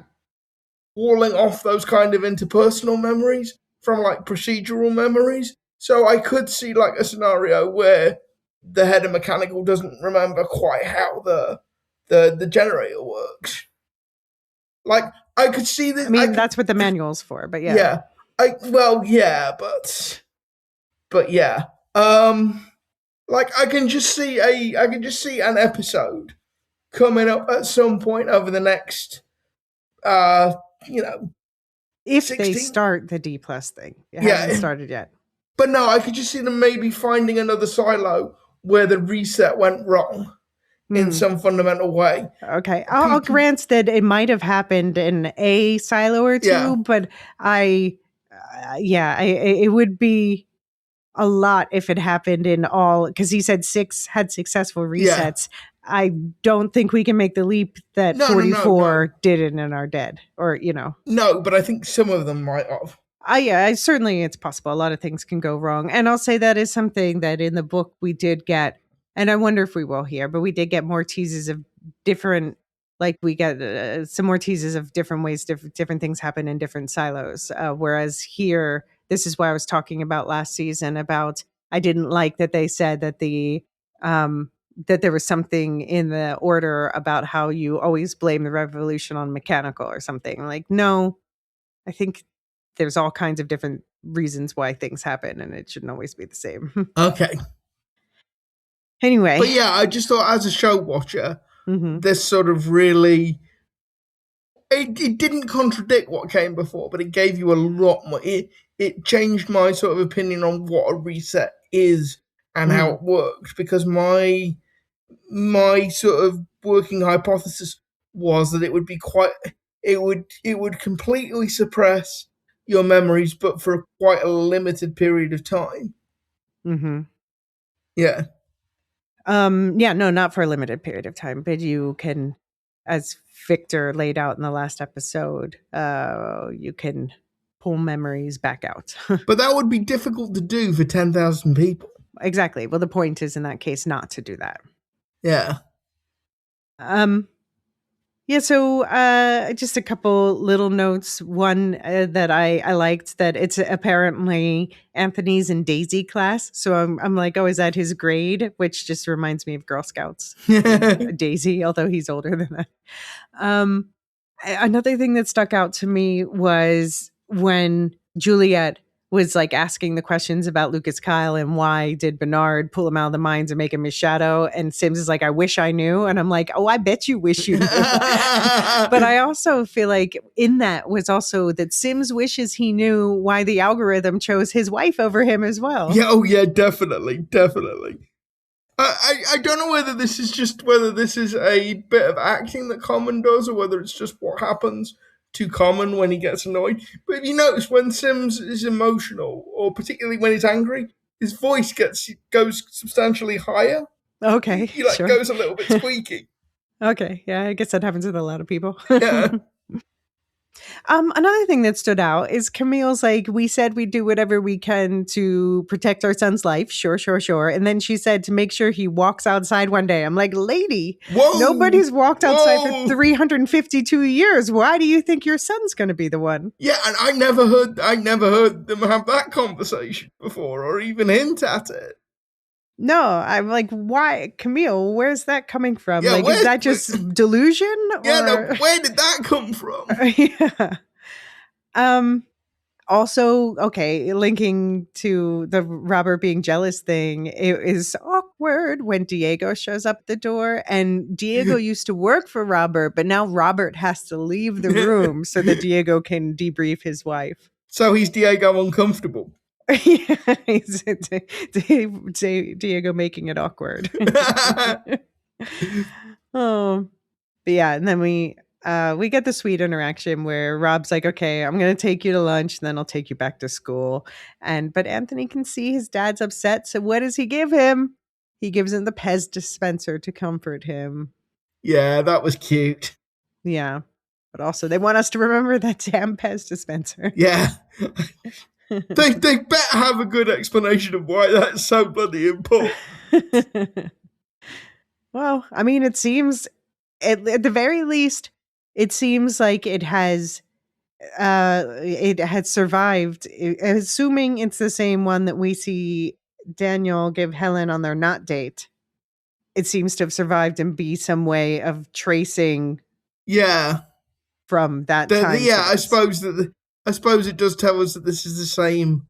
walling off those kind of interpersonal memories from like procedural memories. So I could see like a scenario where the head of mechanical doesn't remember quite how the generator works. Like I could see that. I mean, that's what the manual's for, but yeah. Yeah. But yeah. Like I can just see an episode coming up at some point over the next you know, If they 16? start the D+ thing. It Yeah. hasn't started yet. But no, I could just see them maybe finding another silo where the reset went wrong in some fundamental way. Okay. I'll grant that it might have happened in a silo or two, Yeah. but it would be a lot if it happened in all, because he said 6 had successful resets. Yeah. I don't think we can make the leap that No, 44 didn't and are dead, or, you know. No, but I think some of them might have. Certainly it's possible. A lot of things can go wrong. And I'll say that is something that in the book we did get, and I wonder if we will here, but we did get more teases of different, like we get some more teases of different ways, different things happen in different silos. Whereas here, this is what I was talking about last season about, I didn't like that they said that that there was something in the order about how you always blame the revolution on mechanical or something. Like, no, I think there's all kinds of different reasons why things happen, and it shouldn't always be the same. Okay. Anyway. But yeah, I just thought as a show watcher, this sort of really, it didn't contradict what came before, but it gave you a lot more. It changed my sort of opinion on what a reset is and how it worked, because my sort of working hypothesis was that it would be it would completely suppress your memories, but for quite a limited period of time. Yeah. No, not for a limited period of time, but you can, as Victor laid out in the last episode, you can pull memories back out. But that would be difficult to do for 10,000 people. Exactly. Well, the point is in that case not to do that. Yeah. So just a couple little notes. One that I liked, that it's apparently Anthony's and Daisy class. So I'm like, oh, is that his grade? Which just reminds me of Girl Scouts. Daisy, although he's older than that. Another thing that stuck out to me was when Juliet was like asking the questions about Lucas Kyle and why did Bernard pull him out of the mines and make him his shadow? And Sims is like, I wish I knew. And I'm like, oh, I bet you wish you knew. But I also feel like in that was also that Sims wishes he knew why the algorithm chose his wife over him as well. Yeah, oh yeah, definitely. I don't know whether this is a bit of acting that Common does, or whether it's just what happens to Common when he gets annoyed. But if you notice, when Sims is emotional, or particularly when he's angry, his voice goes substantially higher. Okay, He goes a little bit squeaky. Okay, yeah, I guess that happens with a lot of people. Yeah. Another thing that stood out is Camille's like, we said we'd do whatever we can to protect our son's life. Sure. And then she said to make sure he walks outside one day. I'm like, lady, nobody's walked outside for 352 years. Why do you think your son's going to be the one? Yeah, and I never heard them have that conversation before, or even hint at it. No, I'm like, why, Camille? Where's that coming from? Yeah, is that just delusion? Yeah, no, where did that come from? Yeah. Also, okay, linking to the Robert being jealous thing, it is awkward when Diego shows up at the door, and Diego used to work for Robert, but now Robert has to leave the room so that Diego can debrief his wife. So he's Diego uncomfortable. Yeah, Diego making it awkward. Oh, but yeah, and then we get the sweet interaction where Rob's like, okay, I'm going to take you to lunch, and then I'll take you back to school. But Anthony can see his dad's upset. So what does he give him? He gives him the Pez dispenser to comfort him. Yeah, that was cute. Yeah. But also they want us to remember that damn Pez dispenser. Yeah. They better have a good explanation of why that's so bloody important. Well, I mean, it seems, at the very least, it seems like it has survived, assuming it's the same one that we see Daniel give Helen on their not date. It seems to have survived and be some way of tracing. Yeah. From that time. Yeah, I suppose it does tell us that this is the same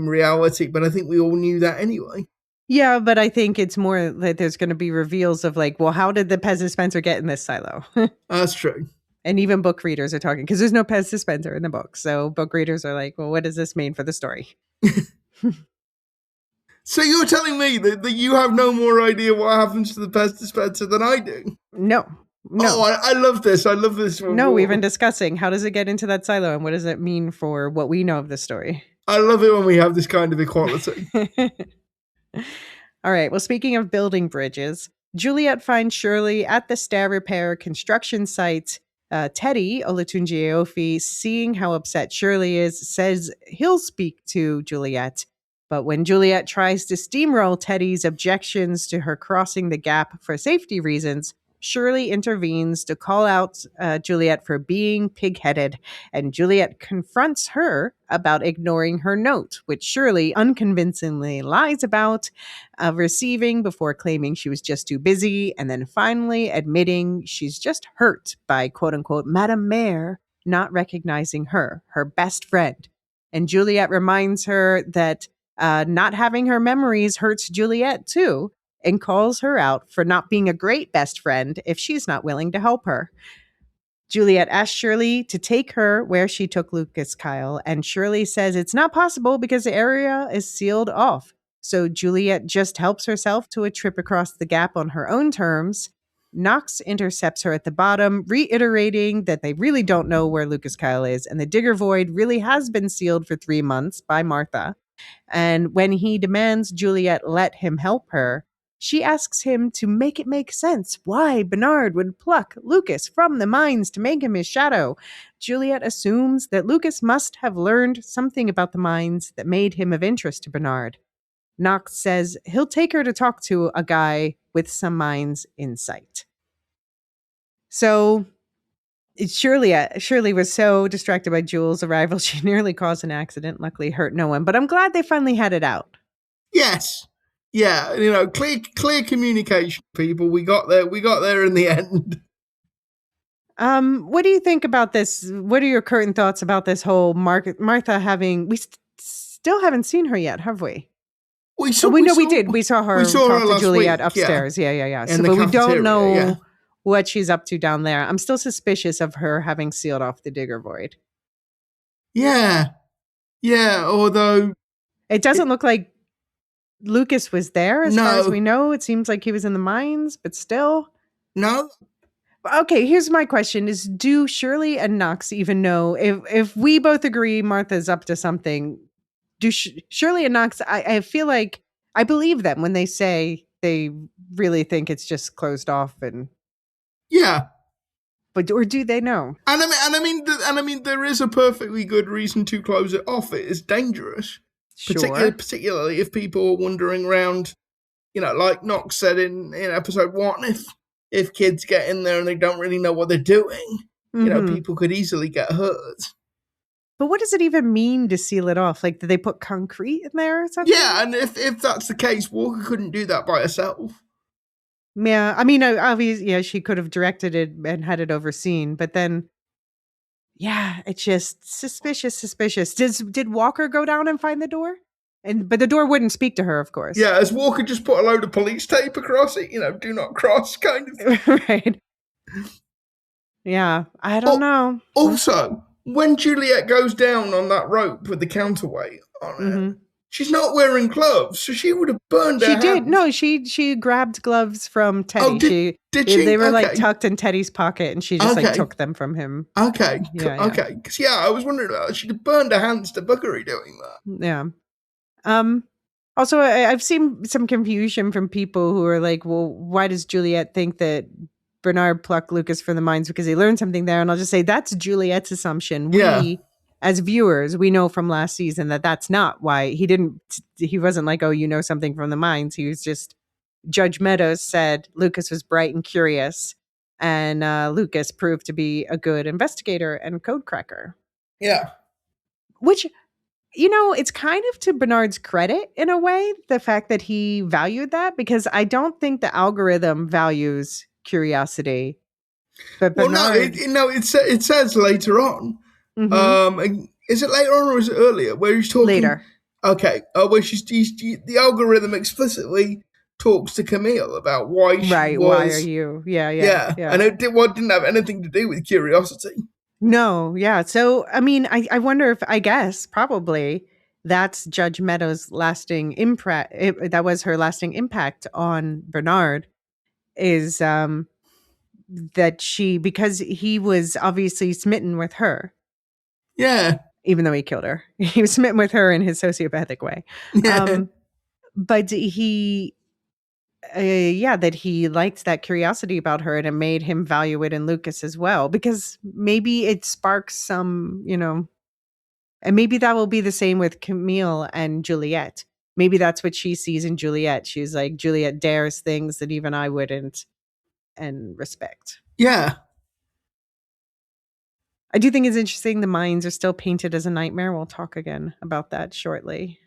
reality, but I think we all knew that anyway. Yeah, but I think it's more that there's going to be reveals of like, well, how did the Pez dispenser get in this silo? That's true. And even book readers are talking because there's no Pez dispenser in the book. So book readers are like, well, what does this mean for the story? So you're telling me that you have no more idea what happens to the Pez dispenser than I do? No. Oh, I love this. I love this. No, we've been discussing how does it get into that silo and what does it mean for what we know of the story? I love it when we have this kind of equality. All right. Well, speaking of building bridges, Juliet finds Shirley at the stair repair construction site. Teddy, Olatunji Aofi, seeing how upset Shirley is, says he'll speak to Juliet. But when Juliet tries to steamroll Teddy's objections to her crossing the gap for safety reasons, Shirley intervenes to call out Juliet for being pig-headed, and Juliet confronts her about ignoring her note, which Shirley unconvincingly lies about receiving before claiming she was just too busy, and then finally admitting she's just hurt by quote-unquote Madame Mayor not recognizing her best friend. And Juliet reminds her that not having her memories hurts Juliet too, and calls her out for not being a great best friend if she's not willing to help her. Juliet asks Shirley to take her where she took Lucas Kyle, and Shirley says it's not possible because the area is sealed off. So Juliet just helps herself to a trip across the gap on her own terms. Knox intercepts her at the bottom, reiterating that they really don't know where Lucas Kyle is, and the Digger Void really has been sealed for 3 months by Martha. And when he demands Juliet let him help her, she asks him to make it make sense why Bernard would pluck Lucas from the mines to make him his shadow. Juliet assumes that Lucas must have learned something about the mines that made him of interest to Bernard. Knox says he'll take her to talk to a guy with some mines in sight. So Shirley was so distracted by Jules' arrival, she nearly caused an accident, luckily hurt no one. But I'm glad they finally had it out. Yes. Yeah, clear communication, people. We got there in the end. What do you think about this? What are your current thoughts about this whole Martha having? We still haven't seen her yet, have we? We did. We saw her talk to Juliet upstairs. Yeah. But we don't know what she's up to down there. I'm still suspicious of her having sealed off the Digger Void. Yeah. Although it doesn't look like Lucas was there as far as we know. It seems like he was in the mines, but still. No. Okay, here's my question is, do Shirley and Knox even know if we both agree Martha's up to something? Do Shirley and Knox, I feel like I believe them when they say they really think it's just closed off and yeah. But or do they know? And I mean there is a perfectly good reason to close it off. It is dangerous. Sure. Particularly if people are wandering around, like Knox said in episode 1, if kids get in there and they don't really know what they're doing, people could easily get hurt. But what does it even mean to seal it off? Like, did they put concrete in there or something? Yeah, and if that's the case, Walker couldn't do that by herself. Yeah, I mean, obviously, she could have directed it and had it overseen, but then, yeah, it's just suspicious. Did Walker go down and find the door? But the door wouldn't speak to her, of course. Yeah, as Walker just put a load of police tape across it, do not cross kind of thing. Right. Yeah, I don't know. Also, when Juliet goes down on that rope with the counterweight on it, she's not wearing gloves, so she would have burned her hands. She did. No, she grabbed gloves from Teddy. Oh, did she? They were like tucked in Teddy's pocket, and she just took them from him. Okay. Yeah. Okay. Because I was wondering about that. She'd have burned her hands to buggery doing that. Yeah. Also, I've seen some confusion from people who are like, well, why does Juliet think that Bernard plucked Lucas from the mines because he learned something there? And I'll just say that's Juliet's assumption. We, as viewers, we know from last season that that's not why he wasn't like, oh, you know something from the mines. He was just, Judge Meadows said Lucas was bright and curious, and Lucas proved to be a good investigator and code cracker. Yeah. Which, it's kind of to Bernard's credit in a way, the fact that he valued that, because I don't think the algorithm values curiosity. But Bernard, it says later on. Is it later on or is it earlier? Where he's talking later? Okay. Where the algorithm explicitly talks to Camille about why she Right. was. Why are you? Yeah. And it didn't have anything to do with curiosity. No, yeah. So, I mean, I wonder if, I guess, probably that's Judge Meadows' lasting impact. That was her lasting impact on Bernard, is that because he was obviously smitten with her, Yeah. even though he killed her. He was smitten with her in his sociopathic way. Yeah. But that he liked that curiosity about her, and it made him value it in Lucas as well, because maybe it sparks some, and maybe that will be the same with Camille and Juliet. Maybe that's what she sees in Juliet. She's like, Juliet dares things that even I wouldn't, and respect. Yeah. I do think it's interesting the mines are still painted as a nightmare. We'll talk again about that shortly.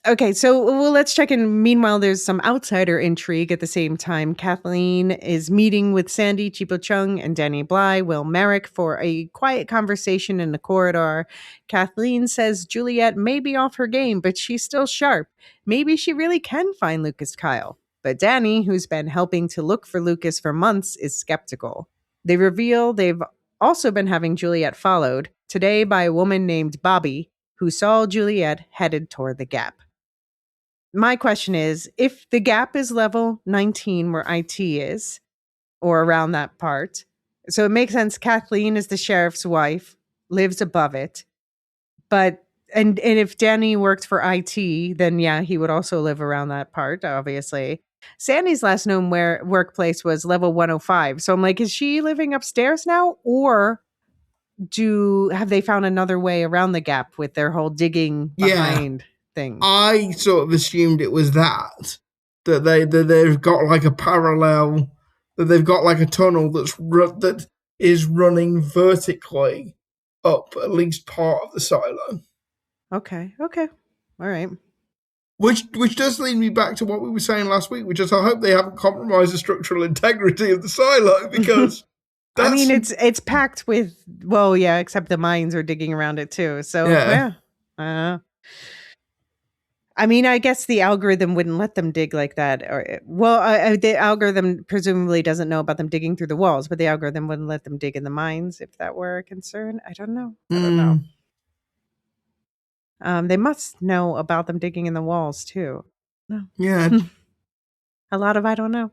Okay, so let's check in. Meanwhile, there's some outsider intrigue at the same time. Kathleen is meeting with Sandy, Chipo Chung, and Danny Bly, Will Merrick, for a quiet conversation in the corridor. Kathleen says Juliet may be off her game, but she's still sharp. Maybe she really can find Lucas Kyle. But Danny, who's been helping to look for Lucas for months, is skeptical. They reveal they've also been having Juliet followed, today by a woman named Bobby, who saw Juliet headed toward the Gap. My question is, if the Gap is level 19 where IT is, or around that part, so it makes sense Kathleen is the sheriff's wife, lives above it, but and if Danny worked for IT, then yeah, he would also live around that part, obviously. Sandy's last known workplace was level 105. So I'm like, is she living upstairs now, or have they found another way around the Gap with their whole digging behind thing? I sort of assumed it was that they've got like a parallel, that they've got like a tunnel that is running vertically up at least part of the silo. Okay, all right. Which does lead me back to what we were saying last week, which is I hope they haven't compromised the structural integrity of the silo, because I mean, it's packed with, well, yeah, except the mines are digging around it too. So yeah. I mean, I guess the algorithm wouldn't let them dig like that. Or, the algorithm presumably doesn't know about them digging through the walls, but the algorithm wouldn't let them dig in the mines if that were a concern. I don't know. They must know about them digging in the walls too. No. Yeah. A lot of I don't know.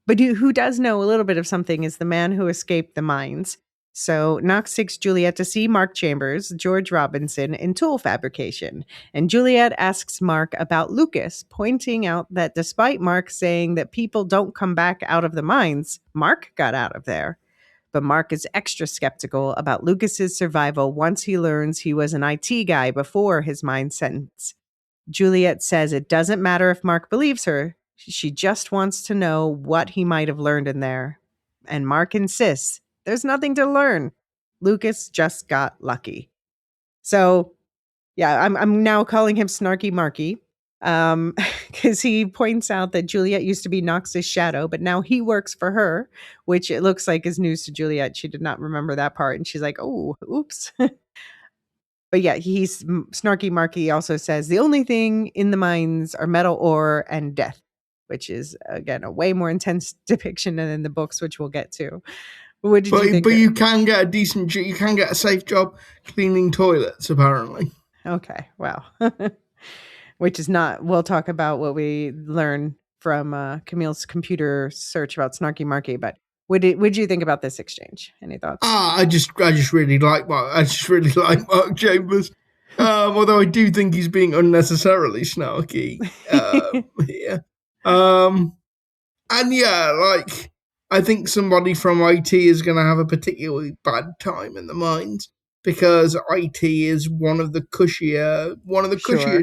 But who does know a little bit of something is the man who escaped the mines. So Knox takes Juliet to see Mark Chambers, George Robinson, in tool fabrication. And Juliet asks Mark about Lucas, pointing out that despite Mark saying that people don't come back out of the mines, Mark got out of there. But Mark is extra skeptical about Lucas's survival once he learns he was an IT guy before his mine sentence. Juliet says it doesn't matter if Mark believes her. She just wants to know what he might have learned in there. And Mark insists there's nothing to learn. Lucas just got lucky. So, yeah, I'm now calling him Snarky Marky, because he points out that Juliet used to be Knox's shadow, but now he works for her, which it looks like is news to Juliet. She did not remember that part, and she's like, oh, oops. But yeah, he's Snarky Marky also says the only thing in the mines are metal ore and death, which is, again, a way more intense depiction than in the books, which we'll get to. What did you think? But you can get you can get a safe job cleaning toilets, apparently. Okay, wow. Which is not, we'll talk about what we learn from Camille's computer search about Snarky Marky, but what did you think about this exchange? Any thoughts? I just really like Mark. I just really like Mark Chambers. Although I do think he's being unnecessarily snarky here. And yeah, like, I think somebody from IT is going to have a particularly bad time in the mines, because IT is one of the cushier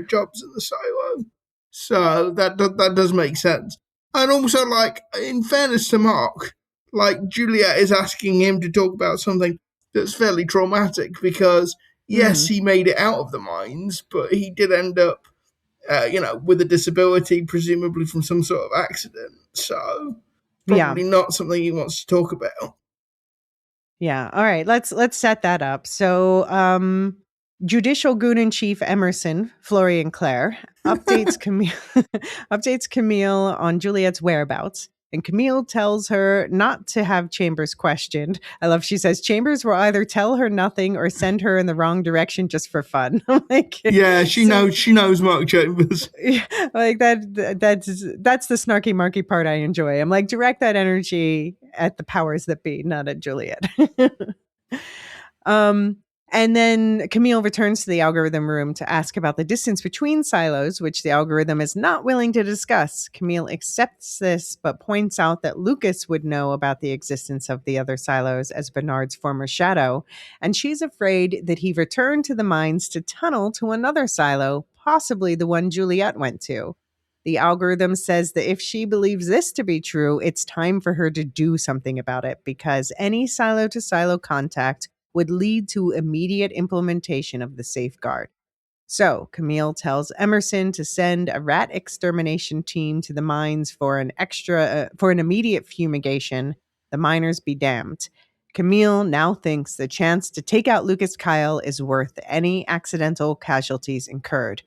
jobs in the silo. So that does make sense. And also, like, in fairness to Mark, like, Juliet is asking him to talk about something that's fairly traumatic, because yes, he made it out of the mines, but he did end up, with a disability, presumably from some sort of accident. So probably not something he wants to talk about. Yeah. All right. Let's set that up. So Judicial Goon in Chief Emerson, Florian Clare, updates Camille on Juliet's whereabouts. And Camille tells her not to have Chambers questioned. I love she says Chambers will either tell her nothing or send her in the wrong direction just for fun. Like, Yeah, she knows Mark Chambers. Like that's the snarky marky part I enjoy. I'm like, direct that energy at the powers that be, not at Juliet. And then Camille returns to the algorithm room to ask about the distance between silos, which the algorithm is not willing to discuss. Camille accepts this, but points out that Lucas would know about the existence of the other silos as Bernard's former shadow, and she's afraid that he returned to the mines to tunnel to another silo, possibly the one Juliet went to. The algorithm says that if she believes this to be true, it's time for her to do something about it, because any silo-to-silo contact would lead to immediate implementation of the safeguard. So Camille tells Emerson to send a rat extermination team to the mines for an immediate fumigation. The miners be damned. Camille now thinks the chance to take out Lucas Kyle is worth any accidental casualties incurred.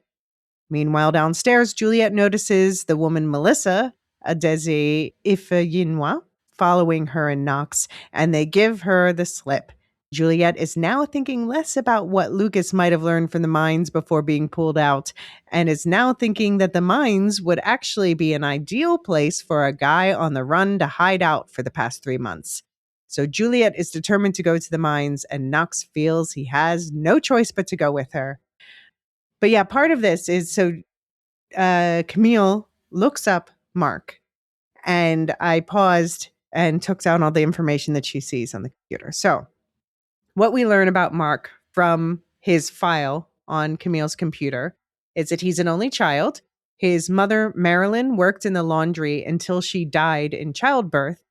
Meanwhile, downstairs, Juliet notices the woman Melissa, Adesi Ifeyinwa, following her and Knox, and they give her the slip. Juliet is now thinking less about what Lucas might have learned from the mines before being pulled out, and is now thinking that the mines would actually be an ideal place for a guy on the run to hide out for the past 3 months. So Juliet is determined to go to the mines, and Knox feels he has no choice but to go with her. But yeah, part of this is so Camille looks up Mark, and I paused and took down all the information that she sees on the computer. So what we learn about Mark from his file on Camille's computer is that he's an only child. His mother, Marilyn, worked in the laundry until she died in childbirth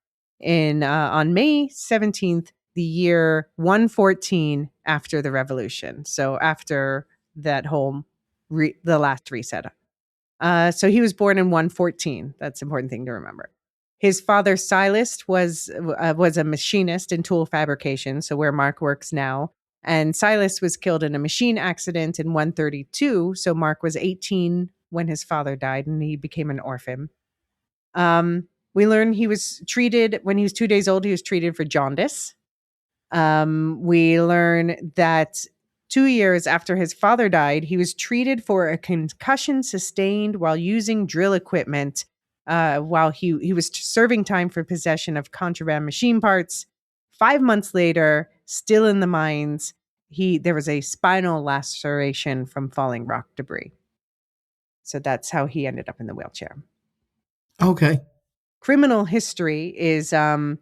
on May 17th, the year 114 after the revolution. So after that whole, the last reset. So he was born in 114. That's an important thing to remember. His father, Silas, was a machinist in tool fabrication, so where Mark works now. And Silas was killed in a machine accident in 132, so Mark was 18 when his father died, and he became an orphan. We learn he was treated, when he was 2 days old, he was treated for jaundice. We learn that 2 years after his father died, he was treated for a concussion sustained while using drill equipment, while he was serving time for possession of contraband machine parts. 5 months later, still in the mines, there was a spinal laceration from falling rock debris. So that's how he ended up in the wheelchair. Okay. Criminal history is a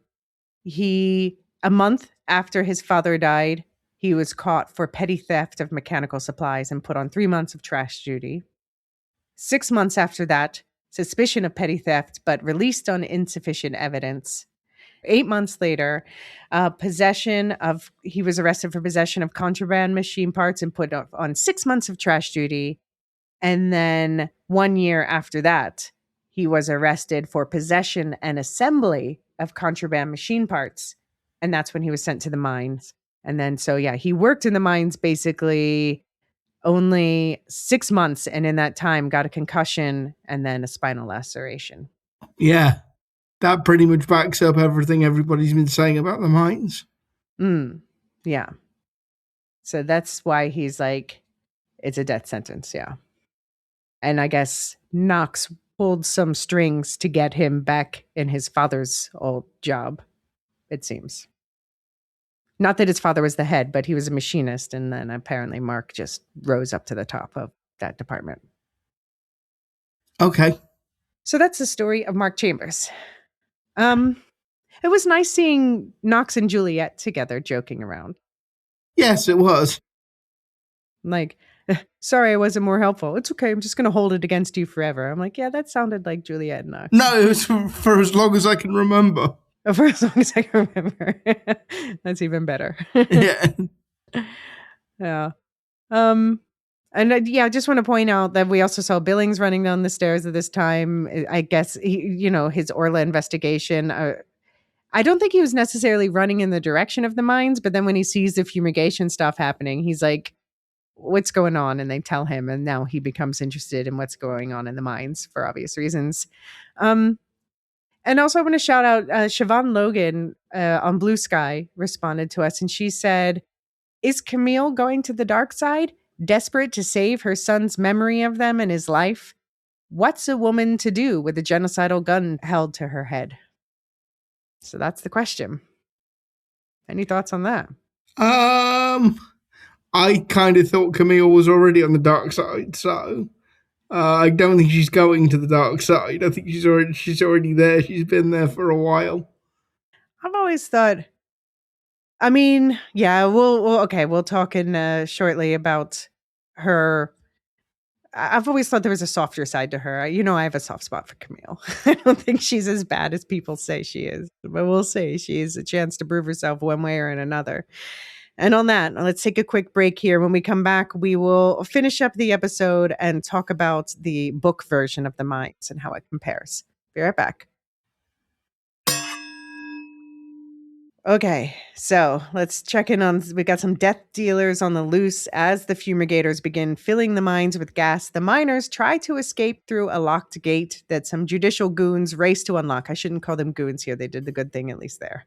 month after his father died, he was caught for petty theft of mechanical supplies and put on 3 months of trash duty. 6 months after that, suspicion of petty theft, but released on insufficient evidence. 8 months later, he was arrested for possession of contraband machine parts and put on 6 months of trash duty. And then 1 year after that, he was arrested for possession and assembly of contraband machine parts. And that's when he was sent to the mines. And then, so yeah, he worked in the mines basically only 6 months, and in that time got a concussion and then a spinal laceration. Yeah, that pretty much backs up everything everybody's been saying about the mines. Yeah. So that's why he's like, it's a death sentence, yeah. And I guess Knox pulled some strings to get him back in his father's old job, it seems. Not that his father was the head, but he was a machinist, and then apparently Mark just rose up to the top of that department. Okay. So that's the story of Mark Chambers. It was nice seeing Knox and Juliet together joking around. Yes, it was. Like, sorry I wasn't more helpful. It's okay, I'm just going to hold it against you forever. I'm like, yeah, that sounded like Juliet and Knox. No, it was for as long as I can remember. For as long as I can remember. That's even better. Yeah. Yeah. And I just want to point out that we also saw Billings running down the stairs at this time. I guess, his Orla investigation. I don't think he was necessarily running in the direction of the mines, but then when he sees the fumigation stuff happening, he's like, what's going on, and they tell him, and now he becomes interested in what's going on in the mines for obvious reasons. And also, I want to shout out Siobhan Logan on Blue Sky responded to us, and she said, "Is Camille going to the dark side, desperate to save her son's memory of them and his life? What's a woman to do with a genocidal gun held to her head?" So that's the question. Any thoughts on that? I kind of thought Camille was already on the dark side, so I don't think she's going to the dark side. I think she's already there. She's been there for a while. I've always thought. I mean, yeah, we'll talk in shortly about her. I've always thought there was a softer side to her. I have a soft spot for Camille. I don't think she's as bad as people say she is, but we'll see. She has a chance to prove herself one way or another. And on that, let's take a quick break here. When we come back, we will finish up the episode and talk about the book version of The Mines and how it compares. Be right back. Okay, so let's check in on. We got some death dealers on the loose. As the fumigators begin filling the mines with gas, the miners try to escape through a locked gate that some judicial goons race to unlock. I shouldn't call them goons here. They did the good thing, at least there.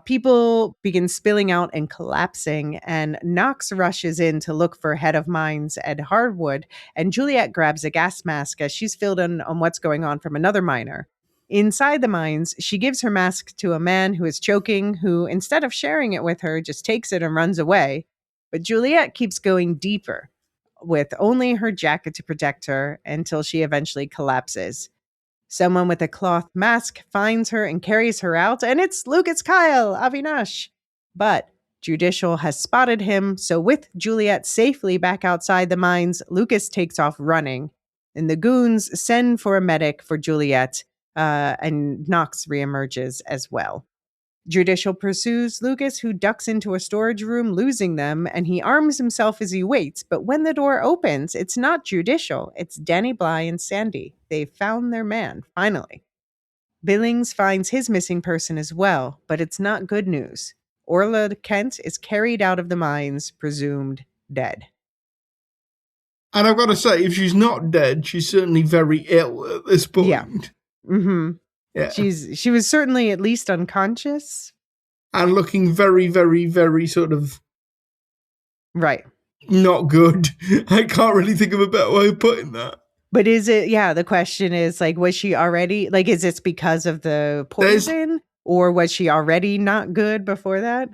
People begin spilling out and collapsing, and Knox rushes in to look for head of mines Ed Hardwood, and Juliet grabs a gas mask as she's filled in on what's going on from another miner. Inside the mines, she gives her mask to a man who is choking, who, instead of sharing it with her, just takes it and runs away. But Juliet keeps going deeper, with only her jacket to protect her until she eventually collapses. Someone with a cloth mask finds her and carries her out, and it's Lucas Kyle, Avinash. But Judicial has spotted him, so with Juliet safely back outside the mines, Lucas takes off running. And the goons send for a medic for Juliet, and Knox reemerges as well. Judicial pursues Lucas, who ducks into a storage room, losing them, and he arms himself as he waits. But when the door opens, it's not Judicial, it's Danny Bly and Sandy. They've found their man, finally. Billings finds his missing person as well, but it's not good news. Orla Kent is carried out of the mines, presumed dead. And I've got to say, if she's not dead, she's certainly very ill at this point. Yeah. Mm-hmm. Yeah. She was certainly at least unconscious. And looking very, very, very sort of... Right. Not good. I can't really think of a better way of putting that. But is it, the question is, was she already, is this because of the poison? Or was she already not good before that?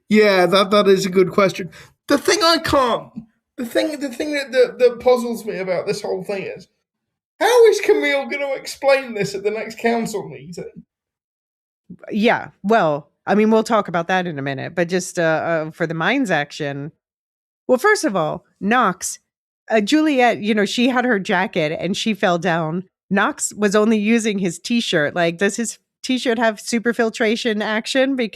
Yeah, that is a good question. The thing that puzzles me about this whole thing is, how is Camille going to explain this at the next council meeting? Yeah, well, I mean, we'll talk about that in a minute, but just for the mines action. Well, first of all, Knox, Juliet, she had her jacket and she fell down. Knox was only using his t-shirt. Does his t-shirt have super filtration action? Or my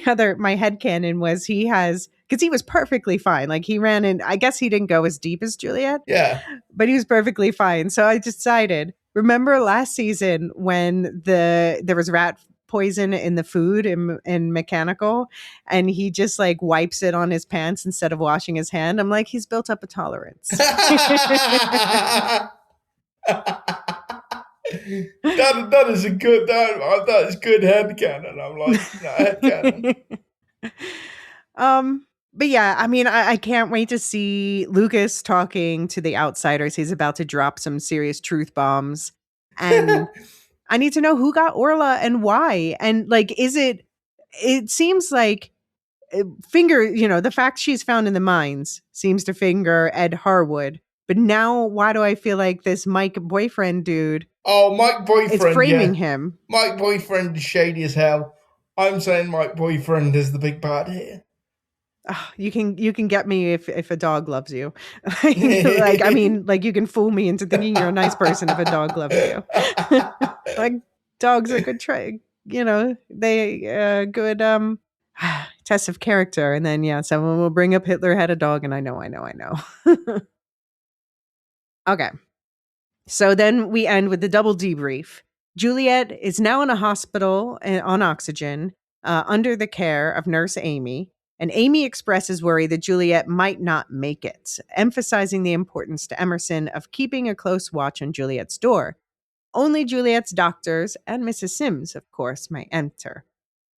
headcanon was because he was perfectly fine. He ran in, I guess he didn't go as deep as Juliet. Yeah. But he was perfectly fine. So I decided, remember last season when there was rat poison in the food in Mechanical, and he just wipes it on his pants instead of washing his hand? I'm like, he's built up a tolerance. that is a good that is good headcanon. I'm like, headcanon. But yeah, I mean, I can't wait to see Lucas talking to the outsiders. He's about to drop some serious truth bombs. And I need to know who got Orla and why. And it seems like the fact she's found in the mines seems to finger Ed Harwood. But now why do I feel like this Mike boyfriend dude? Oh, Mike boyfriend. It's framing him. Mike boyfriend is shady as hell. I'm saying Mike boyfriend is the big bad here. You can get me if a dog loves you. You can fool me into thinking you're a nice person if a dog loves you. Dogs are good they good test of character. And then someone will bring up Hitler had a dog, and I know. Okay. So then we end with the double debrief. Juliet is now in a hospital on oxygen, under the care of Nurse Amy. And Amy expresses worry that Juliet might not make it, emphasizing the importance to Emerson of keeping a close watch on Juliet's door. Only Juliet's doctors and Mrs. Sims, of course, may enter.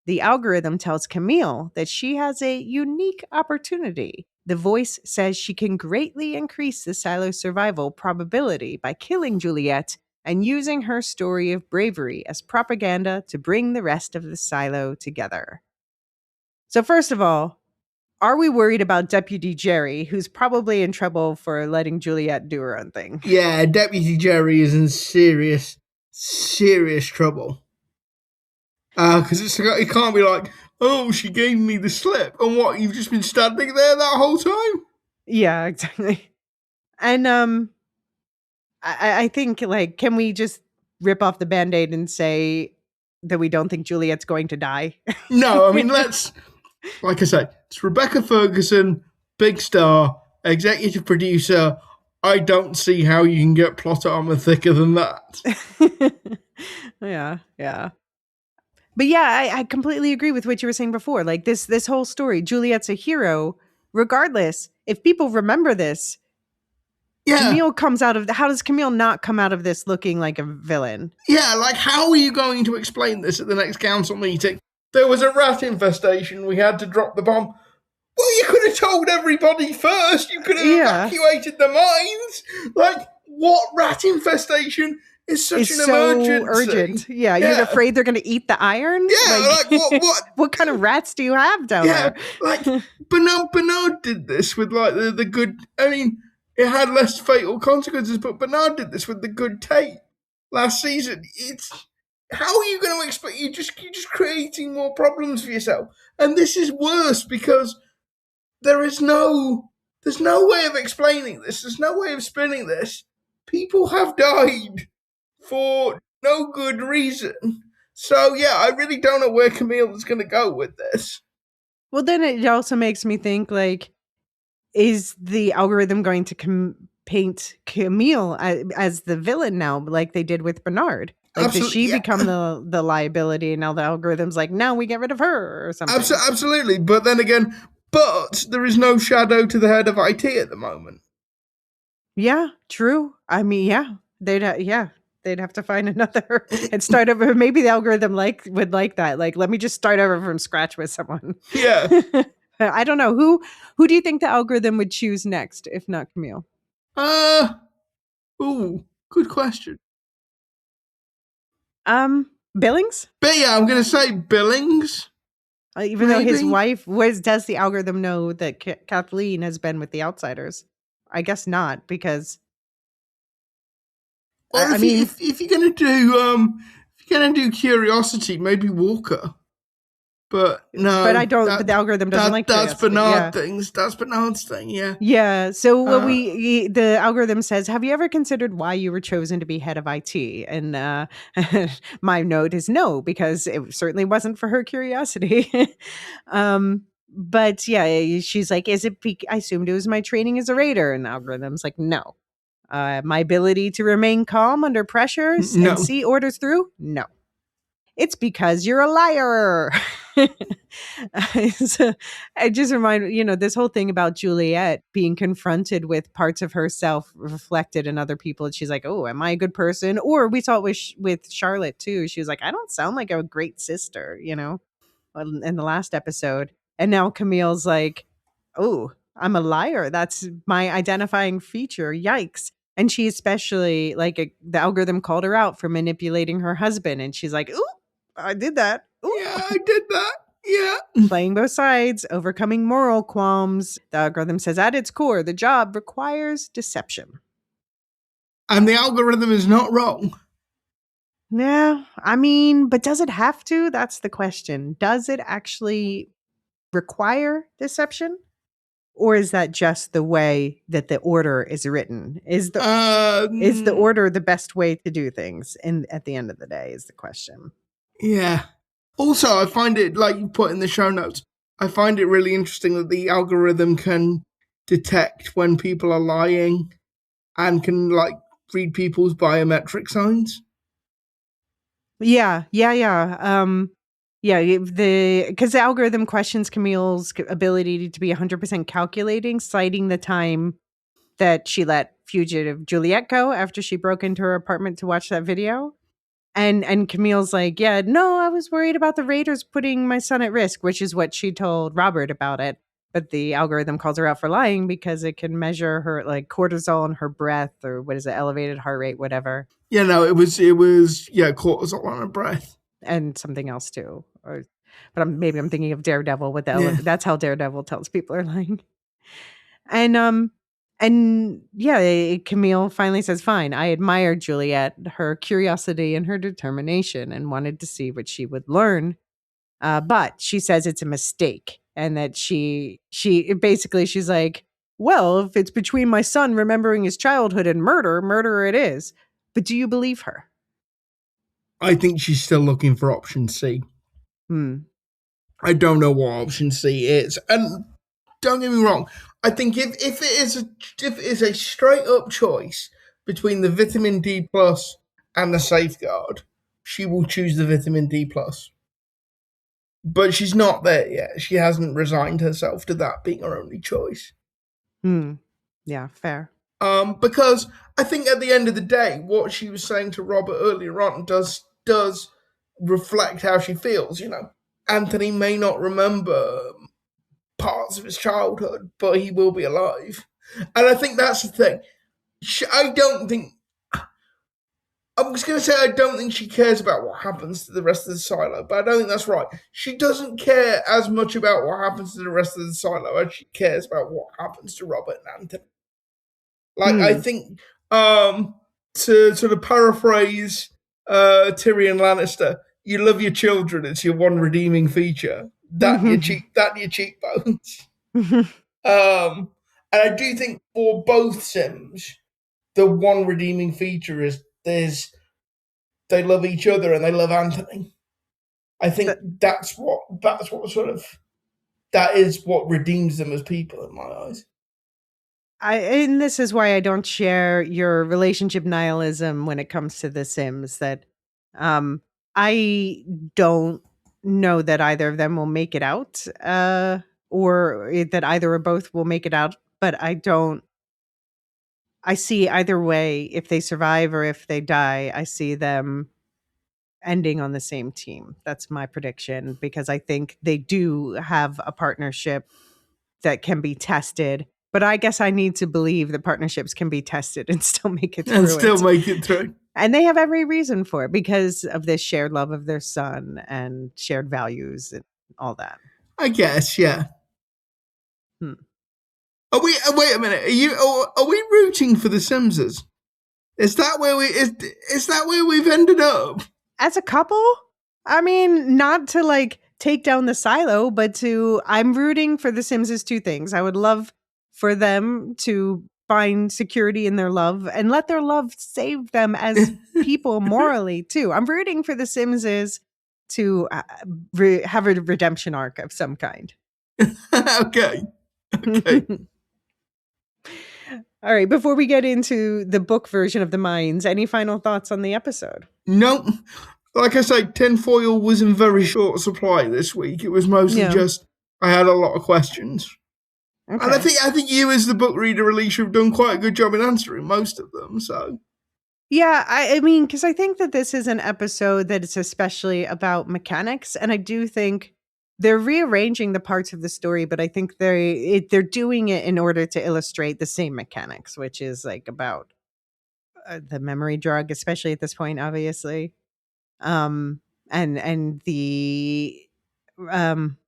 The algorithm tells Camille that she has a unique opportunity. The voice says she can greatly increase the silo's survival probability by killing Juliet and using her story of bravery as propaganda to bring the rest of the silo together. So first of all, are we worried about Deputy Jerry, who's probably in trouble for letting Juliet do her own thing? Yeah, Deputy Jerry is in serious trouble. Because it can't be like, oh, she gave me the slip. And what, you've just been standing there that whole time? Yeah, exactly. And I think, like, can we just rip off the Band-Aid and say that we don't think Juliet's going to die? No, I mean, like I say, it's Rebecca Ferguson, big star, executive producer. I don't see how you can get plot armor thicker than that. Yeah. But yeah, I completely agree with what you were saying before. Like this whole story, Juliet's a hero. Regardless, if people remember this, Camille comes out of... How does Camille not come out of this looking like a villain? Yeah, like, how are you going to explain this at the next council meeting? There was a rat infestation. We had to drop the bomb. Well, you could have told everybody first. You could have evacuated the mines. Like, what rat infestation is such an emergency? Urgent. Yeah, you're afraid they're going to eat the iron? Yeah, like what? What kind of rats do you have down there? Like, Bernard did this with, like, the good... I mean, it had less fatal consequences, but Bernard did this with the good tape last season. How are you going to explain? You're just creating more problems for yourself. And this is worse because there's no way of explaining this. There's no way of spinning this. People have died for no good reason. So, yeah, I really don't know where Camille is going to go with this. Well, then it also makes me think, like, is the algorithm going to paint Camille as the villain now, like they did with Bernard? Like, does she become the liability, and now the algorithm's like, now we get rid of her or something? Absolutely. But then again, there is no shadow to the head of IT at the moment. Yeah, true. I mean, they'd have to find another and start over. Maybe the algorithm would like that. Like, let me just start over from scratch with someone. Yeah. I don't know. Who do you think the algorithm would choose next, if not Camille? Good question. Billings? But yeah, I'm going to say Billings. Even though his wife does the algorithm know that Kathleen has been with the outsiders? I guess not, because if you're gonna do Curiosity, maybe Walker. But no, but I don't. But the algorithm doesn't like that's Curiosity. Bernard things. That's Bernard's thing. Yeah. Yeah. So the algorithm says, "Have you ever considered why you were chosen to be head of IT?" And my note is no, because it certainly wasn't for her curiosity. But yeah, she's like, "Is it? I assumed it was my training as a raider." And the algorithm's like, "No." My ability to remain calm under pressures and see orders through? No. It's because you're a liar. So I just remind, this whole thing about Juliet being confronted with parts of herself reflected in other people. And she's like, oh, am I a good person? Or we saw it with Charlotte too. She was like, I don't sound like a great sister, in the last episode. And now Camille's like, oh, I'm a liar. That's my identifying feature. Yikes. And she especially, the algorithm called her out for manipulating her husband. And she's like, ooh, I did that. Ooh. Yeah, I did that. Yeah. Playing both sides, overcoming moral qualms. The algorithm says at its core, the job requires deception. And the algorithm is not wrong. Yeah, I mean, but does it have to? That's the question. Does it actually require deception? Or is that just the way that the order is written? Is the order the best way to do things? And at the end of the day is the question. Yeah. Also, I find it, like you put in the show notes, I find it really interesting that the algorithm can detect when people are lying and can, read people's biometric signs. Yeah. Yeah, because the algorithm questions Camille's ability to be 100% calculating, citing the time that she let fugitive Juliet go after she broke into her apartment to watch that video. And Camille's like, yeah, no, I was worried about the raiders putting my son at risk, which is what she told Robert about it. But the algorithm calls her out for lying because it can measure her like cortisol in her breath, or what is it, elevated heart rate, whatever. Yeah, no, it was cortisol on her breath. And something else too. But maybe I'm thinking of Daredevil with the that's how Daredevil tells people are lying. And yeah, Camille finally says, fine, I admired Juliet, her curiosity and her determination, and wanted to see what she would learn. But she says it's a mistake, and that she basically, she's like, well, if it's between my son remembering his childhood and murder it is. But do you believe her? I think she's still looking for option C. I don't know what option C is. And don't get me wrong, I think if it is a straight up choice between the vitamin D plus and the safeguard, she will choose the vitamin D plus. But she's not there yet. She hasn't resigned herself to that being her only choice. Yeah, fair. Because I think at the end of the day, what she was saying to Robert earlier on does reflect how she feels. You know, Anthony may not remember parts of his childhood, but he will be alive. And I think that's the thing. I don't think she cares about what happens to the rest of the silo, but I don't think that's right. She doesn't care as much about what happens to the rest of the silo as she cares about what happens to Robert and Anthony. Like, I think, to sort of paraphrase Tyrion Lannister, you love your children, it's your one redeeming feature. That and your cheekbones. And I do think for both Sims, the one redeeming feature is they love each other and they love Anthony. I think that is what redeems them as people in my eyes. And this is why I don't share your relationship nihilism when it comes to The Sims, that I don't know that either of them will make it out, or that either or both will make it out, but I see either way, if they survive or if they die, I see them ending on the same team. That's my prediction, because I think they do have a partnership that can be tested. But I guess I need to believe that partnerships can be tested and still make it through. And they have every reason for it because of this shared love of their son and shared values and all that. I guess, yeah. Are we? Wait a minute. Are we rooting for the Simses? Is that where we've ended up as a couple? I mean, not to like take down the silo, but I'm rooting for the Sims' two things. I would love for them to find security in their love and let their love save them as people morally too. I'm rooting for the Sims' to have a redemption arc of some kind. Okay. All right, before we get into the book version of The Mines, any final thoughts on the episode? No. Like I say, tinfoil was in very short supply this week. It was mostly just I had a lot of questions. Okay. And I think you as the book reader, Elysia, have done quite a good job in answering most of them. So yeah, I mean, because I think that this is an episode that is especially about mechanics, and I do think they're rearranging the parts of the story, but I think they're doing it in order to illustrate the same mechanics, which is like about the memory drug, especially at this point, obviously, and the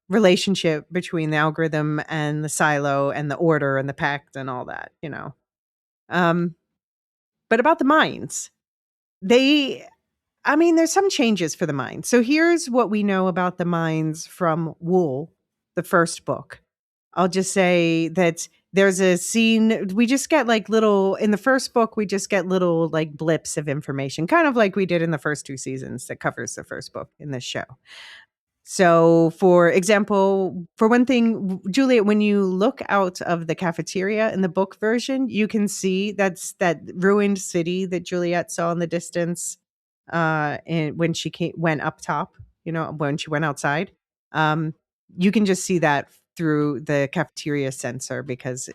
relationship between the algorithm and the silo and the order and the pact and all that, you know. But about the mines, there's some changes for the mines. So here's what we know about the mines from Wool, the first book. I'll just say that there's a scene, we just get like little, in the first book, we just get little like blips of information, kind of like we did in the first two seasons that covers the first book in this show. So for example, for one thing, Juliet, when you look out of the cafeteria in the book version, you can see that's that ruined city that Juliet saw in the distance when she went up top when she went outside. You can just see that through the cafeteria sensor because,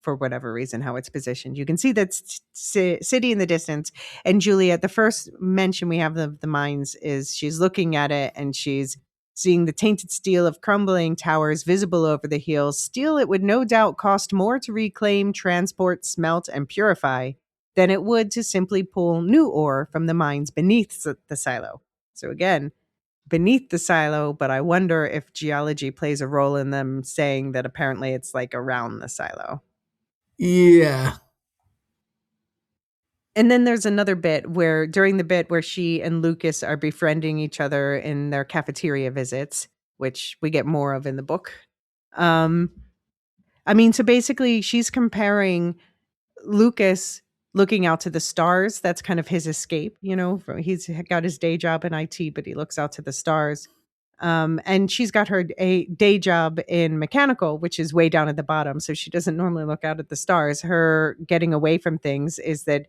for whatever reason, how it's positioned. You can see that city in the distance. And Juliet, the first mention we have of the mines is she's looking at it and she's seeing the tainted steel of crumbling towers visible over the hills. Steel it would no doubt cost more to reclaim, transport, smelt, and purify than it would to simply pull new ore from the mines beneath the silo. So again, beneath the silo, but I wonder if geology plays a role in them saying that apparently it's like around the silo. Yeah. And then there's another bit where she and Lucas are befriending each other in their cafeteria visits, which we get more of in the book. So basically she's comparing Lucas looking out to the stars. That's kind of his escape, he's got his day job in IT, but he looks out to the stars. And she's got her a day job in mechanical, which is way down at the bottom. So she doesn't normally look out at the stars. Her getting away from things is that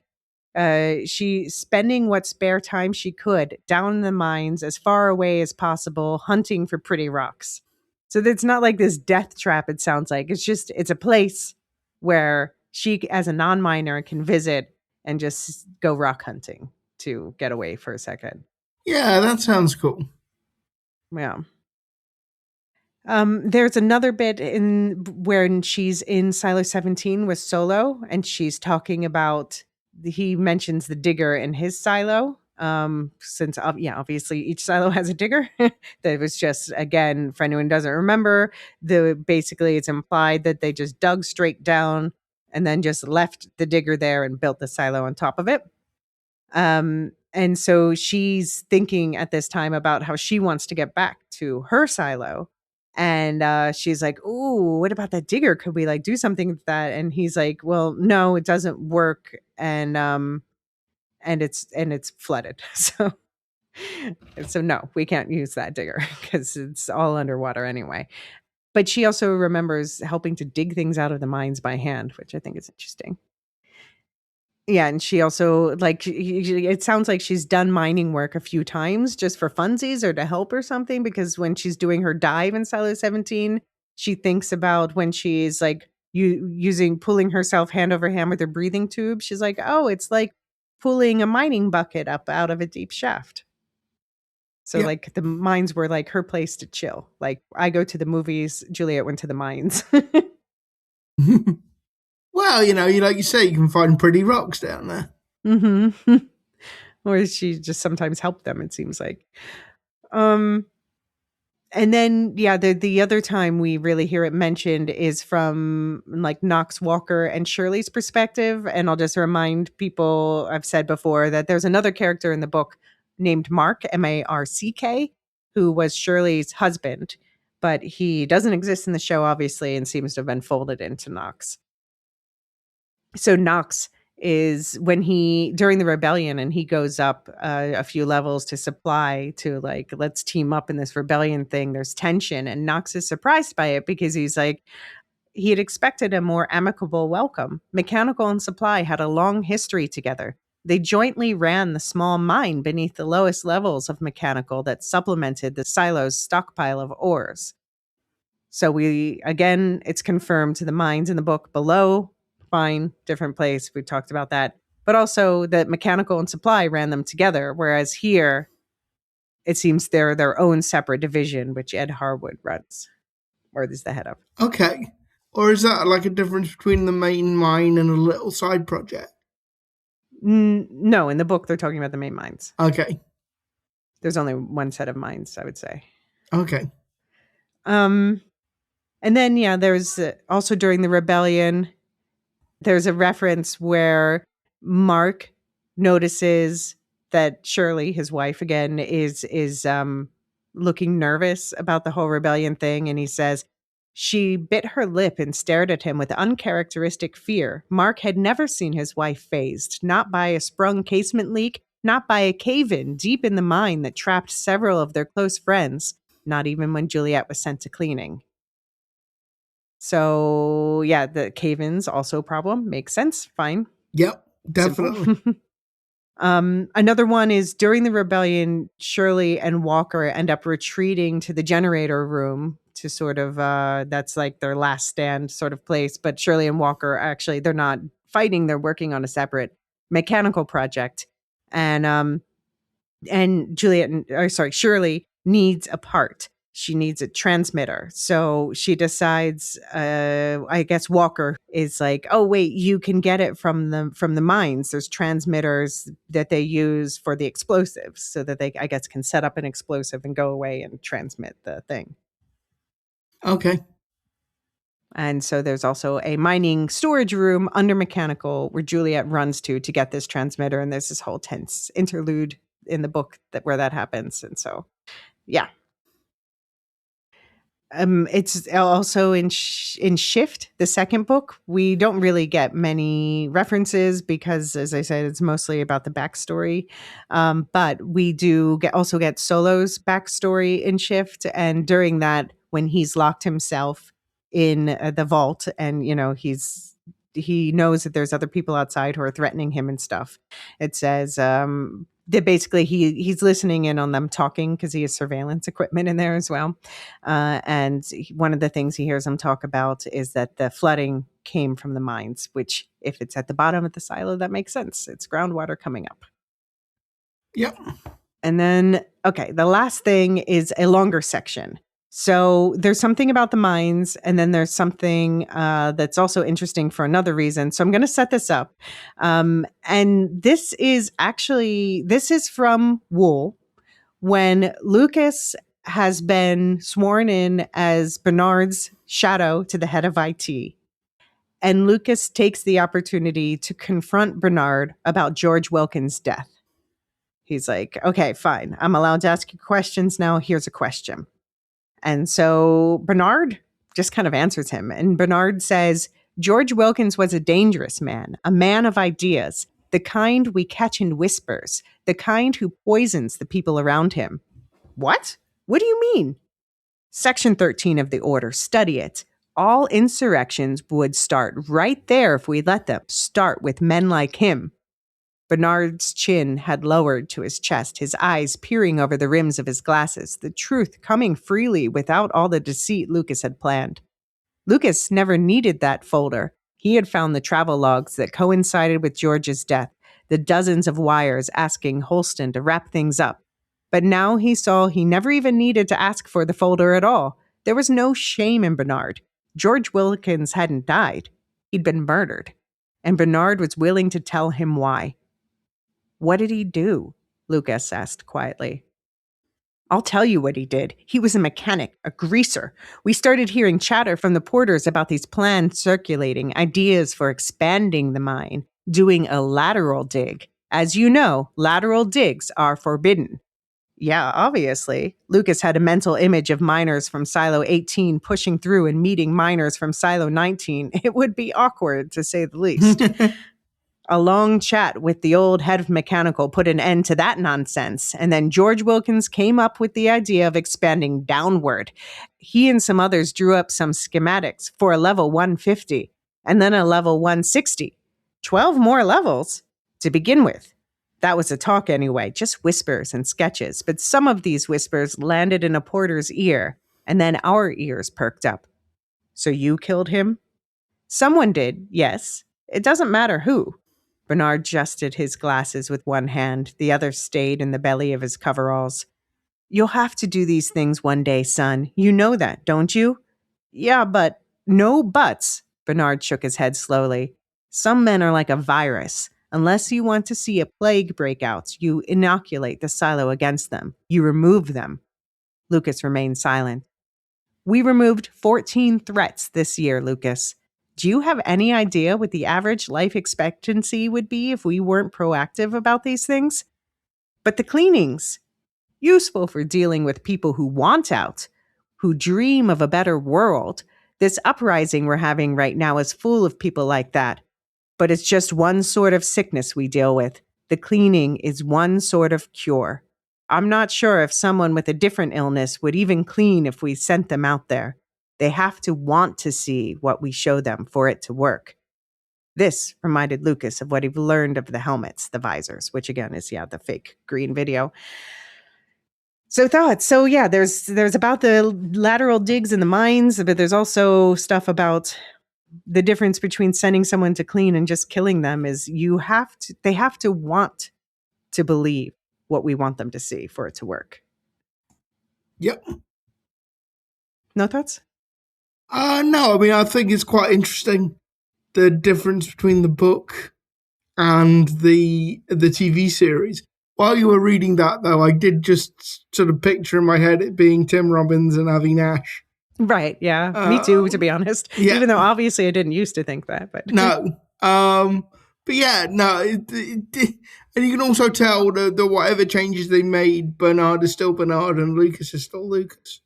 she's spending what spare time she could down in the mines as far away as possible, hunting for pretty rocks. So it's not like this death trap, it sounds like. It's a place where she, as a non-miner, can visit and just go rock hunting to get away for a second. Yeah, that sounds cool. Yeah. There's another bit in when she's in Silo 17 with Solo, and she's talking about, he mentions the digger in his silo. Since obviously each silo has a digger. That was just, again, for anyone who doesn't remember, basically it's implied that they just dug straight down and then just left the digger there and built the silo on top of it. And so she's thinking at this time about how she wants to get back to her silo. And she's like, "Ooh, what about that digger? Could we do something with that?" And he's like, "Well, no, it doesn't work, and it's flooded, so no, we can't use that digger because it's all underwater anyway." But she also remembers helping to dig things out of the mines by hand, which I think is interesting. Yeah, and she also, it sounds like she's done mining work a few times just for funsies or to help or something, because when she's doing her dive in Silo 17, she thinks about when she's pulling herself hand over hand with her breathing tube. She's like, "Oh, it's like pulling a mining bucket up out of a deep shaft." So the mines were her place to chill. I go to the movies, Juliet went to the mines. Well, like you say, you can find pretty rocks down there. Mm-hmm. Or she just sometimes helped them, it seems like. And then, the other time we really hear it mentioned is from Knox Walker and Shirley's perspective. And I'll just remind people, I've said before, that there's another character in the book named Mark, Marck, who was Shirley's husband. But he doesn't exist in the show, obviously, and seems to have been folded into Knox. So Knox is during the rebellion, and he goes up a few levels to supply to let's team up in this rebellion thing. There's tension, and Knox is surprised by it because he had expected a more amicable welcome. Mechanical and supply had a long history together. They jointly ran the small mine beneath the lowest levels of mechanical that supplemented the silo's stockpile of ores. So it's confirmed the mines in the book below, fine, different place. We talked about that. But also that mechanical and supply ran them together, whereas here it seems they're their own separate division, which Ed Harwood runs, or is the head of. Okay. Or is that a difference between the main mine and a little side project? No, in the book they're talking about the main mines. Okay. There's only one set of mines, I would say. Okay. And then, there's also during the rebellion, there's a reference where Mark notices that Shirley, his wife again, is looking nervous about the whole rebellion thing. And he says, she bit her lip and stared at him with uncharacteristic fear. Mark had never seen his wife fazed, not by a sprung casement leak, not by a cave-in deep in the mine that trapped several of their close friends, not even when Juliet was sent to cleaning. So, the cave-ins also a problem. Makes sense. Fine. Yep, definitely. Another one is during the rebellion, Shirley and Walker end up retreating to the generator room to sort of, that's like their last stand sort of place. But Shirley and Walker, actually, they're not fighting. They're working on a separate mechanical project. And Shirley needs a part. She needs a transmitter. So she decides, I guess Walker is like, oh wait, you can get it from the mines. There's transmitters that they use for the explosives so that they, I guess, can set up an explosive and go away and transmit the thing. Okay. And so there's also a mining storage room under mechanical where Juliet runs to get this transmitter. And there's this whole tense interlude in the book where that happens. And so, yeah. It's also in Shift, the second book. We don't really get many references because, as I said, it's mostly about the backstory. But we do also get Solo's backstory in Shift. And during that, when he's locked himself in the vault and, he knows that there's other people outside who are threatening him and stuff. It says that basically he's listening in on them talking because he has surveillance equipment in there as well. And one of the things he hears them talk about is that the flooding came from the mines, which if it's at the bottom of the silo, that makes sense. It's groundwater coming up. Yep. And then, okay, the last thing is a longer section. So there's something about the mines, and then there's something that's also interesting for another reason. So I'm going to set this up. And this is from Wool, when Lucas has been sworn in as Bernard's shadow to the head of IT. And Lucas takes the opportunity to confront Bernard about George Wilkins' death. He's like, okay, fine. I'm allowed to ask you questions now. Here's a question. And so Bernard just kind of answers him. And Bernard says, George Wilkins was a dangerous man, a man of ideas, the kind we catch in whispers, the kind who poisons the people around him. What? What do you mean? Section 13 of the order, study it. All insurrections would start right there if we let them start with men like him. Bernard's chin had lowered to his chest, his eyes peering over the rims of his glasses, the truth coming freely without all the deceit Lucas had planned. Lucas never needed that folder. He had found the travel logs that coincided with George's death, the dozens of wires asking Holston to wrap things up. But now he saw he never even needed to ask for the folder at all. There was no shame in Bernard. George Wilkins hadn't died. He'd been murdered. And Bernard was willing to tell him why. What did he do? Lucas asked quietly. I'll tell you what he did. He was a mechanic, a greaser. We started hearing chatter from the porters about these plans circulating, ideas for expanding the mine, doing a lateral dig. As you know, lateral digs are forbidden. Yeah, obviously. Lucas had a mental image of miners from Silo 18 pushing through and meeting miners from Silo 19. It would be awkward, to say the least. A long chat with the old head of mechanical put an end to that nonsense, and then George Wilkins came up with the idea of expanding downward. He and some others drew up some schematics for a level 150, and then a level 160. 12 more levels to begin with. That was a talk anyway, just whispers and sketches, but some of these whispers landed in a porter's ear, and then our ears perked up. So you killed him? Someone did, yes. It doesn't matter who. Bernard adjusted his glasses with one hand. The other stayed in the belly of his coveralls. You'll have to do these things one day, son. You know that, don't you? Yeah, but... No buts. Bernard shook his head slowly. Some men are like a virus. Unless you want to see a plague break out, you inoculate the silo against them. You remove them. Lucas remained silent. We removed 14 threats this year, Lucas. Do you have any idea what the average life expectancy would be if we weren't proactive about these things? But the cleanings, useful for dealing with people who want out, who dream of a better world. This uprising we're having right now is full of people like that. But it's just one sort of sickness we deal with. The cleaning is one sort of cure. I'm not sure if someone with a different illness would even clean if we sent them out there. They have to want to see what we show them for it to work. This reminded Lucas of what he learned of the helmets, the visors, which again is, the fake green video. So thoughts. So yeah, there's about the lateral digs in the mines, but there's also stuff about the difference between sending someone to clean and just killing them is they have to want to believe what we want them to see for it to work. Yep. No thoughts? No, I mean, I think it's quite interesting, the difference between the book and the TV series. While you were reading that, though, I did just sort of picture in my head it being Tim Robbins and Avi Nash. Right, yeah. Me too, to be honest. Yeah. Even though obviously I didn't used to think that. But No. But yeah, no. And you can also tell that whatever changes they made, Bernard is still Bernard and Lucas is still Lucas.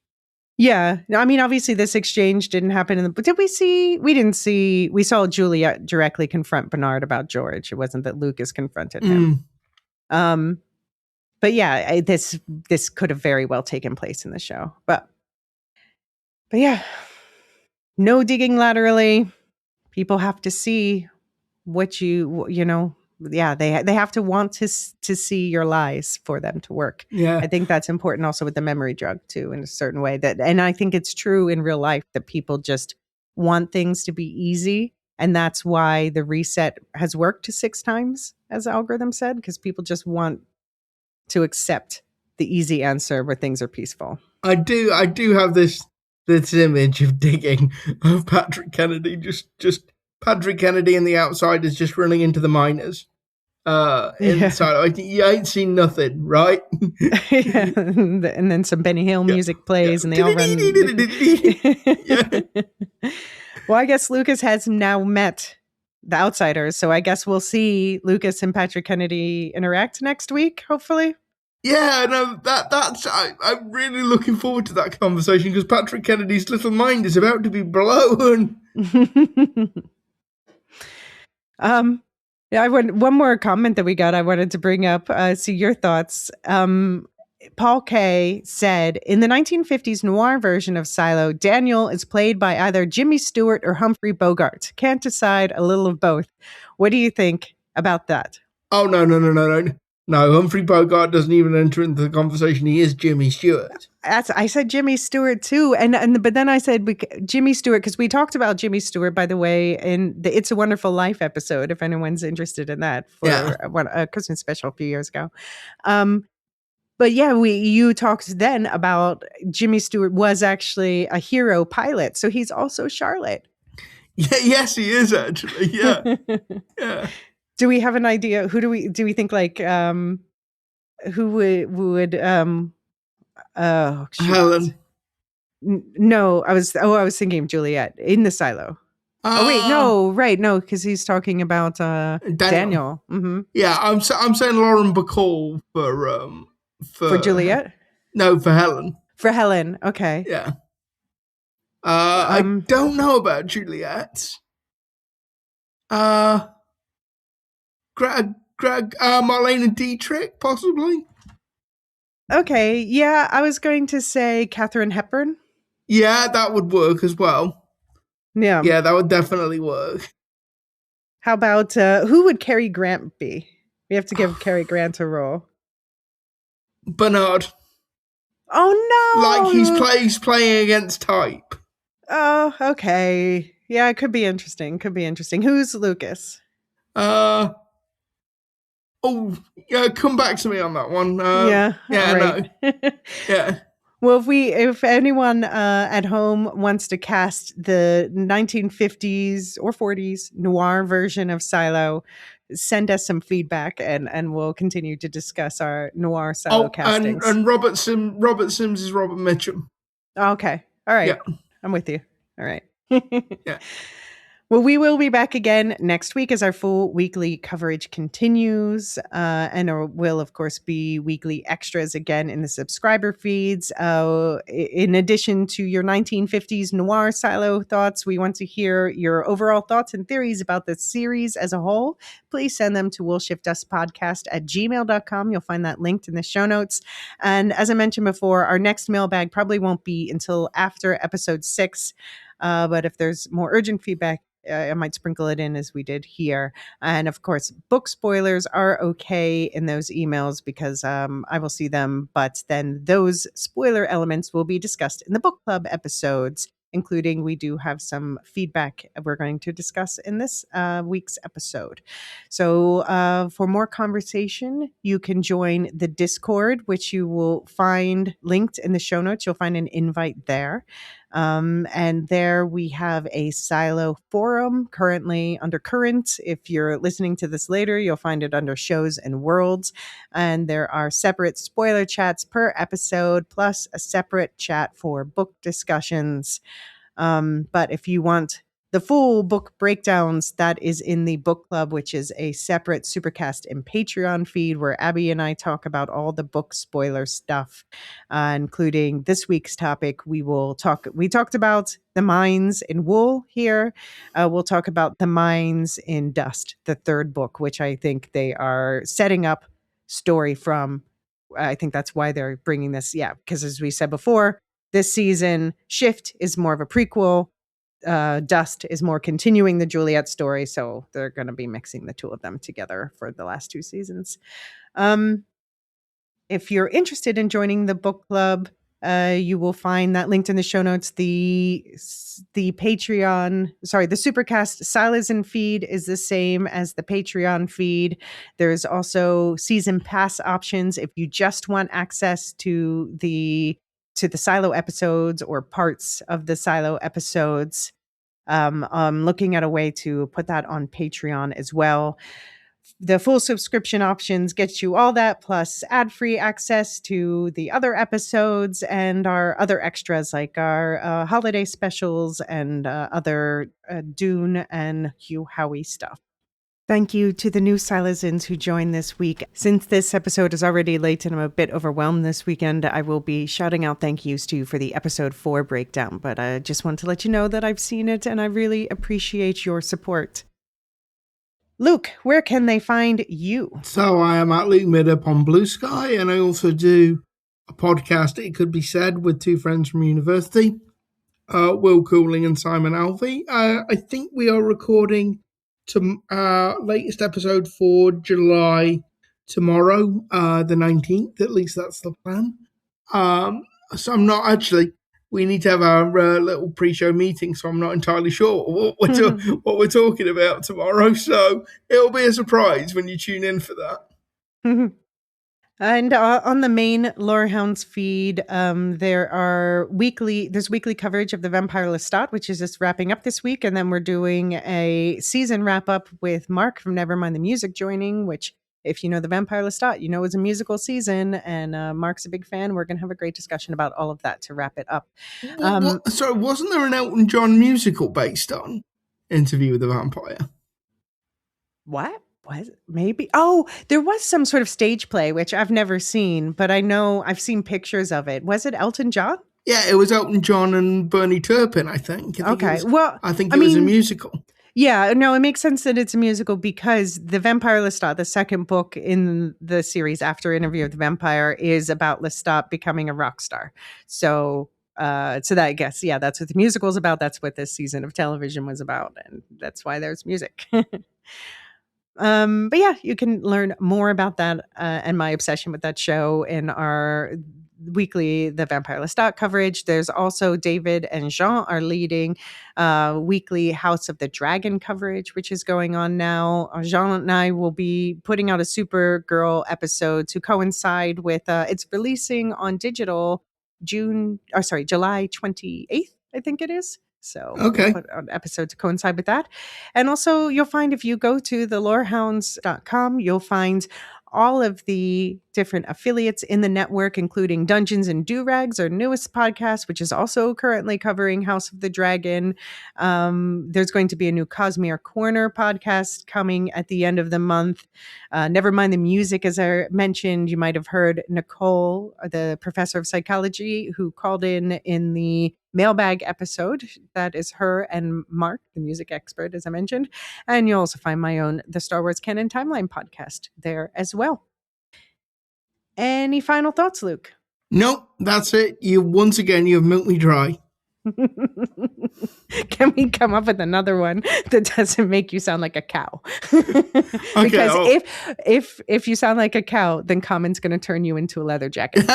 Yeah. I mean, obviously this exchange didn't happen in the book. We saw Juliet directly confront Bernard about George. It wasn't that Lucas confronted him. But yeah, this could have very well taken place in the show. But yeah, no digging laterally. People have to see what you know. Yeah, they have to want to see your lies for them to work. Yeah, I think that's important also with the memory drug too, in a certain way. And I think it's true in real life that people just want things to be easy, and that's why the reset has worked 6 times, as the algorithm said, because people just want to accept the easy answer where things are peaceful. I do have this image of digging of Patrick Kennedy, just Patrick Kennedy and the outsiders just running into the miners. Inside, you ain't seen nothing, right? Yeah. And then some Benny Hill music plays, and they all run. Well, I guess Lucas has now met the outsiders, so I guess we'll see Lucas and Patrick Kennedy interact next week, hopefully. Yeah, no, I'm really looking forward to that conversation because Patrick Kennedy's little mind is about to be blown. Yeah, one more comment that we got. I wanted to bring up. See your thoughts. Paul Kay said, in the 1950s noir version of Silo, Daniel is played by either Jimmy Stewart or Humphrey Bogart. Can't decide, a little of both. What do you think about that? Oh, no. No, Humphrey Bogart doesn't even enter into the conversation. He is Jimmy Stewart. I said Jimmy Stewart too, but then I said Jimmy Stewart because we talked about Jimmy Stewart, by the way, in the "It's a Wonderful Life" episode. If anyone's interested in that, for a Christmas special a few years ago. But yeah, you talked then about Jimmy Stewart was actually a hero pilot, so he's also Charlotte. Yeah, yes, he is actually. Yeah, yeah. Do we have an idea? Who do we think like who would oh shoot. Helen? No, I was thinking of Juliet in the Silo. No, because he's talking about Daniel. Mm-hmm. Yeah, I'm saying Lauren Bacall for Juliet. No, for Helen. For Helen, okay. Yeah. I don't know about Juliet. Marlene Dietrich, possibly. Okay, yeah, I was going to say Katharine Hepburn. Yeah, that would work as well. Yeah, that would definitely work. How about who would Cary Grant be? We have to give Cary Grant a role. Bernard. Oh no! Like he's playing against type. Oh, okay. Yeah, it could be interesting. Who's Lucas? Oh, yeah, come back to me on that one. Yeah, right. No. Yeah. Well, if anyone at home wants to cast the 1950s or 40s noir version of Silo, send us some feedback, and we'll continue to discuss our noir Silo castings. And Robert Sims is Robert Mitchum. Okay, all right. Yeah. I'm with you. All right. Yeah. Well, we will be back again next week as our full weekly coverage continues. And there will, of course, be weekly extras again in the subscriber feeds. In addition to your 1950s noir Silo thoughts, we want to hear your overall thoughts and theories about the series as a whole. Please send them to willshiftuspodcast@gmail.com. You'll find that linked in the show notes. And as I mentioned before, our next mailbag probably won't be until after episode 6. But if there's more urgent feedback, I might sprinkle it in as we did here. And of course, book spoilers are okay in those emails because I will see them, but then those spoiler elements will be discussed in the book club episodes, including we do have some feedback we're going to discuss in this week's episode. So for more conversation, you can join the Discord, which you will find linked in the show notes. You'll find an invite there. And there we have a Silo forum currently under Current. If you're listening to this later, you'll find it under Shows and Worlds. And there are separate spoiler chats per episode, plus a separate chat for book discussions. But if you want the full book breakdowns, that is in the book club, which is a separate Supercast and Patreon feed where Abby and I talk about all the book spoiler stuff, including this week's topic. We talked about the mines in Wool here. We'll talk about the mines in Dust, the third book, which I think they are setting up story from. I think that's why they're bringing this. Yeah, because as we said before, this season, Shift is more of a prequel. Dust is more continuing the Juliet story, so they're going to be mixing the two of them together for the last two seasons. If you're interested in joining the book club, you will find that linked in the show notes. The Patreon, the Supercast Silazen feed is the same as the Patreon feed. There's also season pass options if you just want access to the Silo episodes or parts of the Silo episodes. I'm looking at a way to put that on Patreon as well. The full subscription options get you all that, plus ad-free access to the other episodes and our other extras like our holiday specials and other Dune and Hugh Howey stuff. Thank you to the new Silazins who joined this week. Since this episode is already late and I'm a bit overwhelmed this weekend, I will be shouting out thank yous to you for the episode 4 breakdown. But I just want to let you know that I've seen it and I really appreciate your support. Luke, where can they find you? So I am at Luke Middup on Blue Sky, and I also do a podcast, It Could Be Said, with two friends from university, Will Cooling and Simon Alvey. I think we are recording latest episode for July tomorrow, the 19th. At least that's the plan. So I'm not actually. We need to have our little pre-show meeting, so I'm not entirely sure what we're talking about tomorrow. So it'll be a surprise when you tune in for that. And on the main Lorehounds feed, there's weekly coverage of the Vampire Lestat, which is just wrapping up this week. And then we're doing a season wrap up with Mark from Nevermind the Music joining, which if you know the Vampire Lestat, you know it's a musical season. And Mark's a big fan. We're going to have a great discussion about all of that to wrap it up. So wasn't there an Elton John musical based on Interview with the Vampire? What? Maybe. Oh, there was some sort of stage play, which I've never seen, but I know I've seen pictures of it. Was it Elton John? Yeah, it was Elton John and Bernie Turpin, I think. I think it was a musical. Yeah, no, it makes sense that it's a musical because the Vampire Lestat, the second book in the series after Interview with the Vampire, is about Lestat becoming a rock star. So that I guess, yeah, that's what the musical is about. That's what this season of television was about. And that's why there's music. But yeah, you can learn more about that and my obsession with that show in our weekly The Vampire Lestat coverage. There's also David and Jean are leading weekly House of the Dragon coverage, which is going on now. Jean and I will be putting out a Supergirl episode to coincide with it's releasing on digital July 28th, I think it is. So okay. We'll put an episode to coincide with that. And also you'll find if you go to the lorehounds.com, you'll find all of the different affiliates in the network, including Dungeons and Do-Rags, our newest podcast, which is also currently covering House of the Dragon. There's going to be a new Cosmere Corner podcast coming at the end of the month. Nevermind the Music, as I mentioned, you might have heard Nicole, the professor of psychology, who called in the mailbag episode. That is her and Mark, the music expert, as I mentioned. And you'll also find my own The Star Wars Canon Timeline podcast there as well. Any final thoughts, Luke? Nope, that's it. You've milked me dry. Can we come up with another one that doesn't make you sound like a cow? Because if you sound like a cow, then Common's going to turn you into a leather jacket.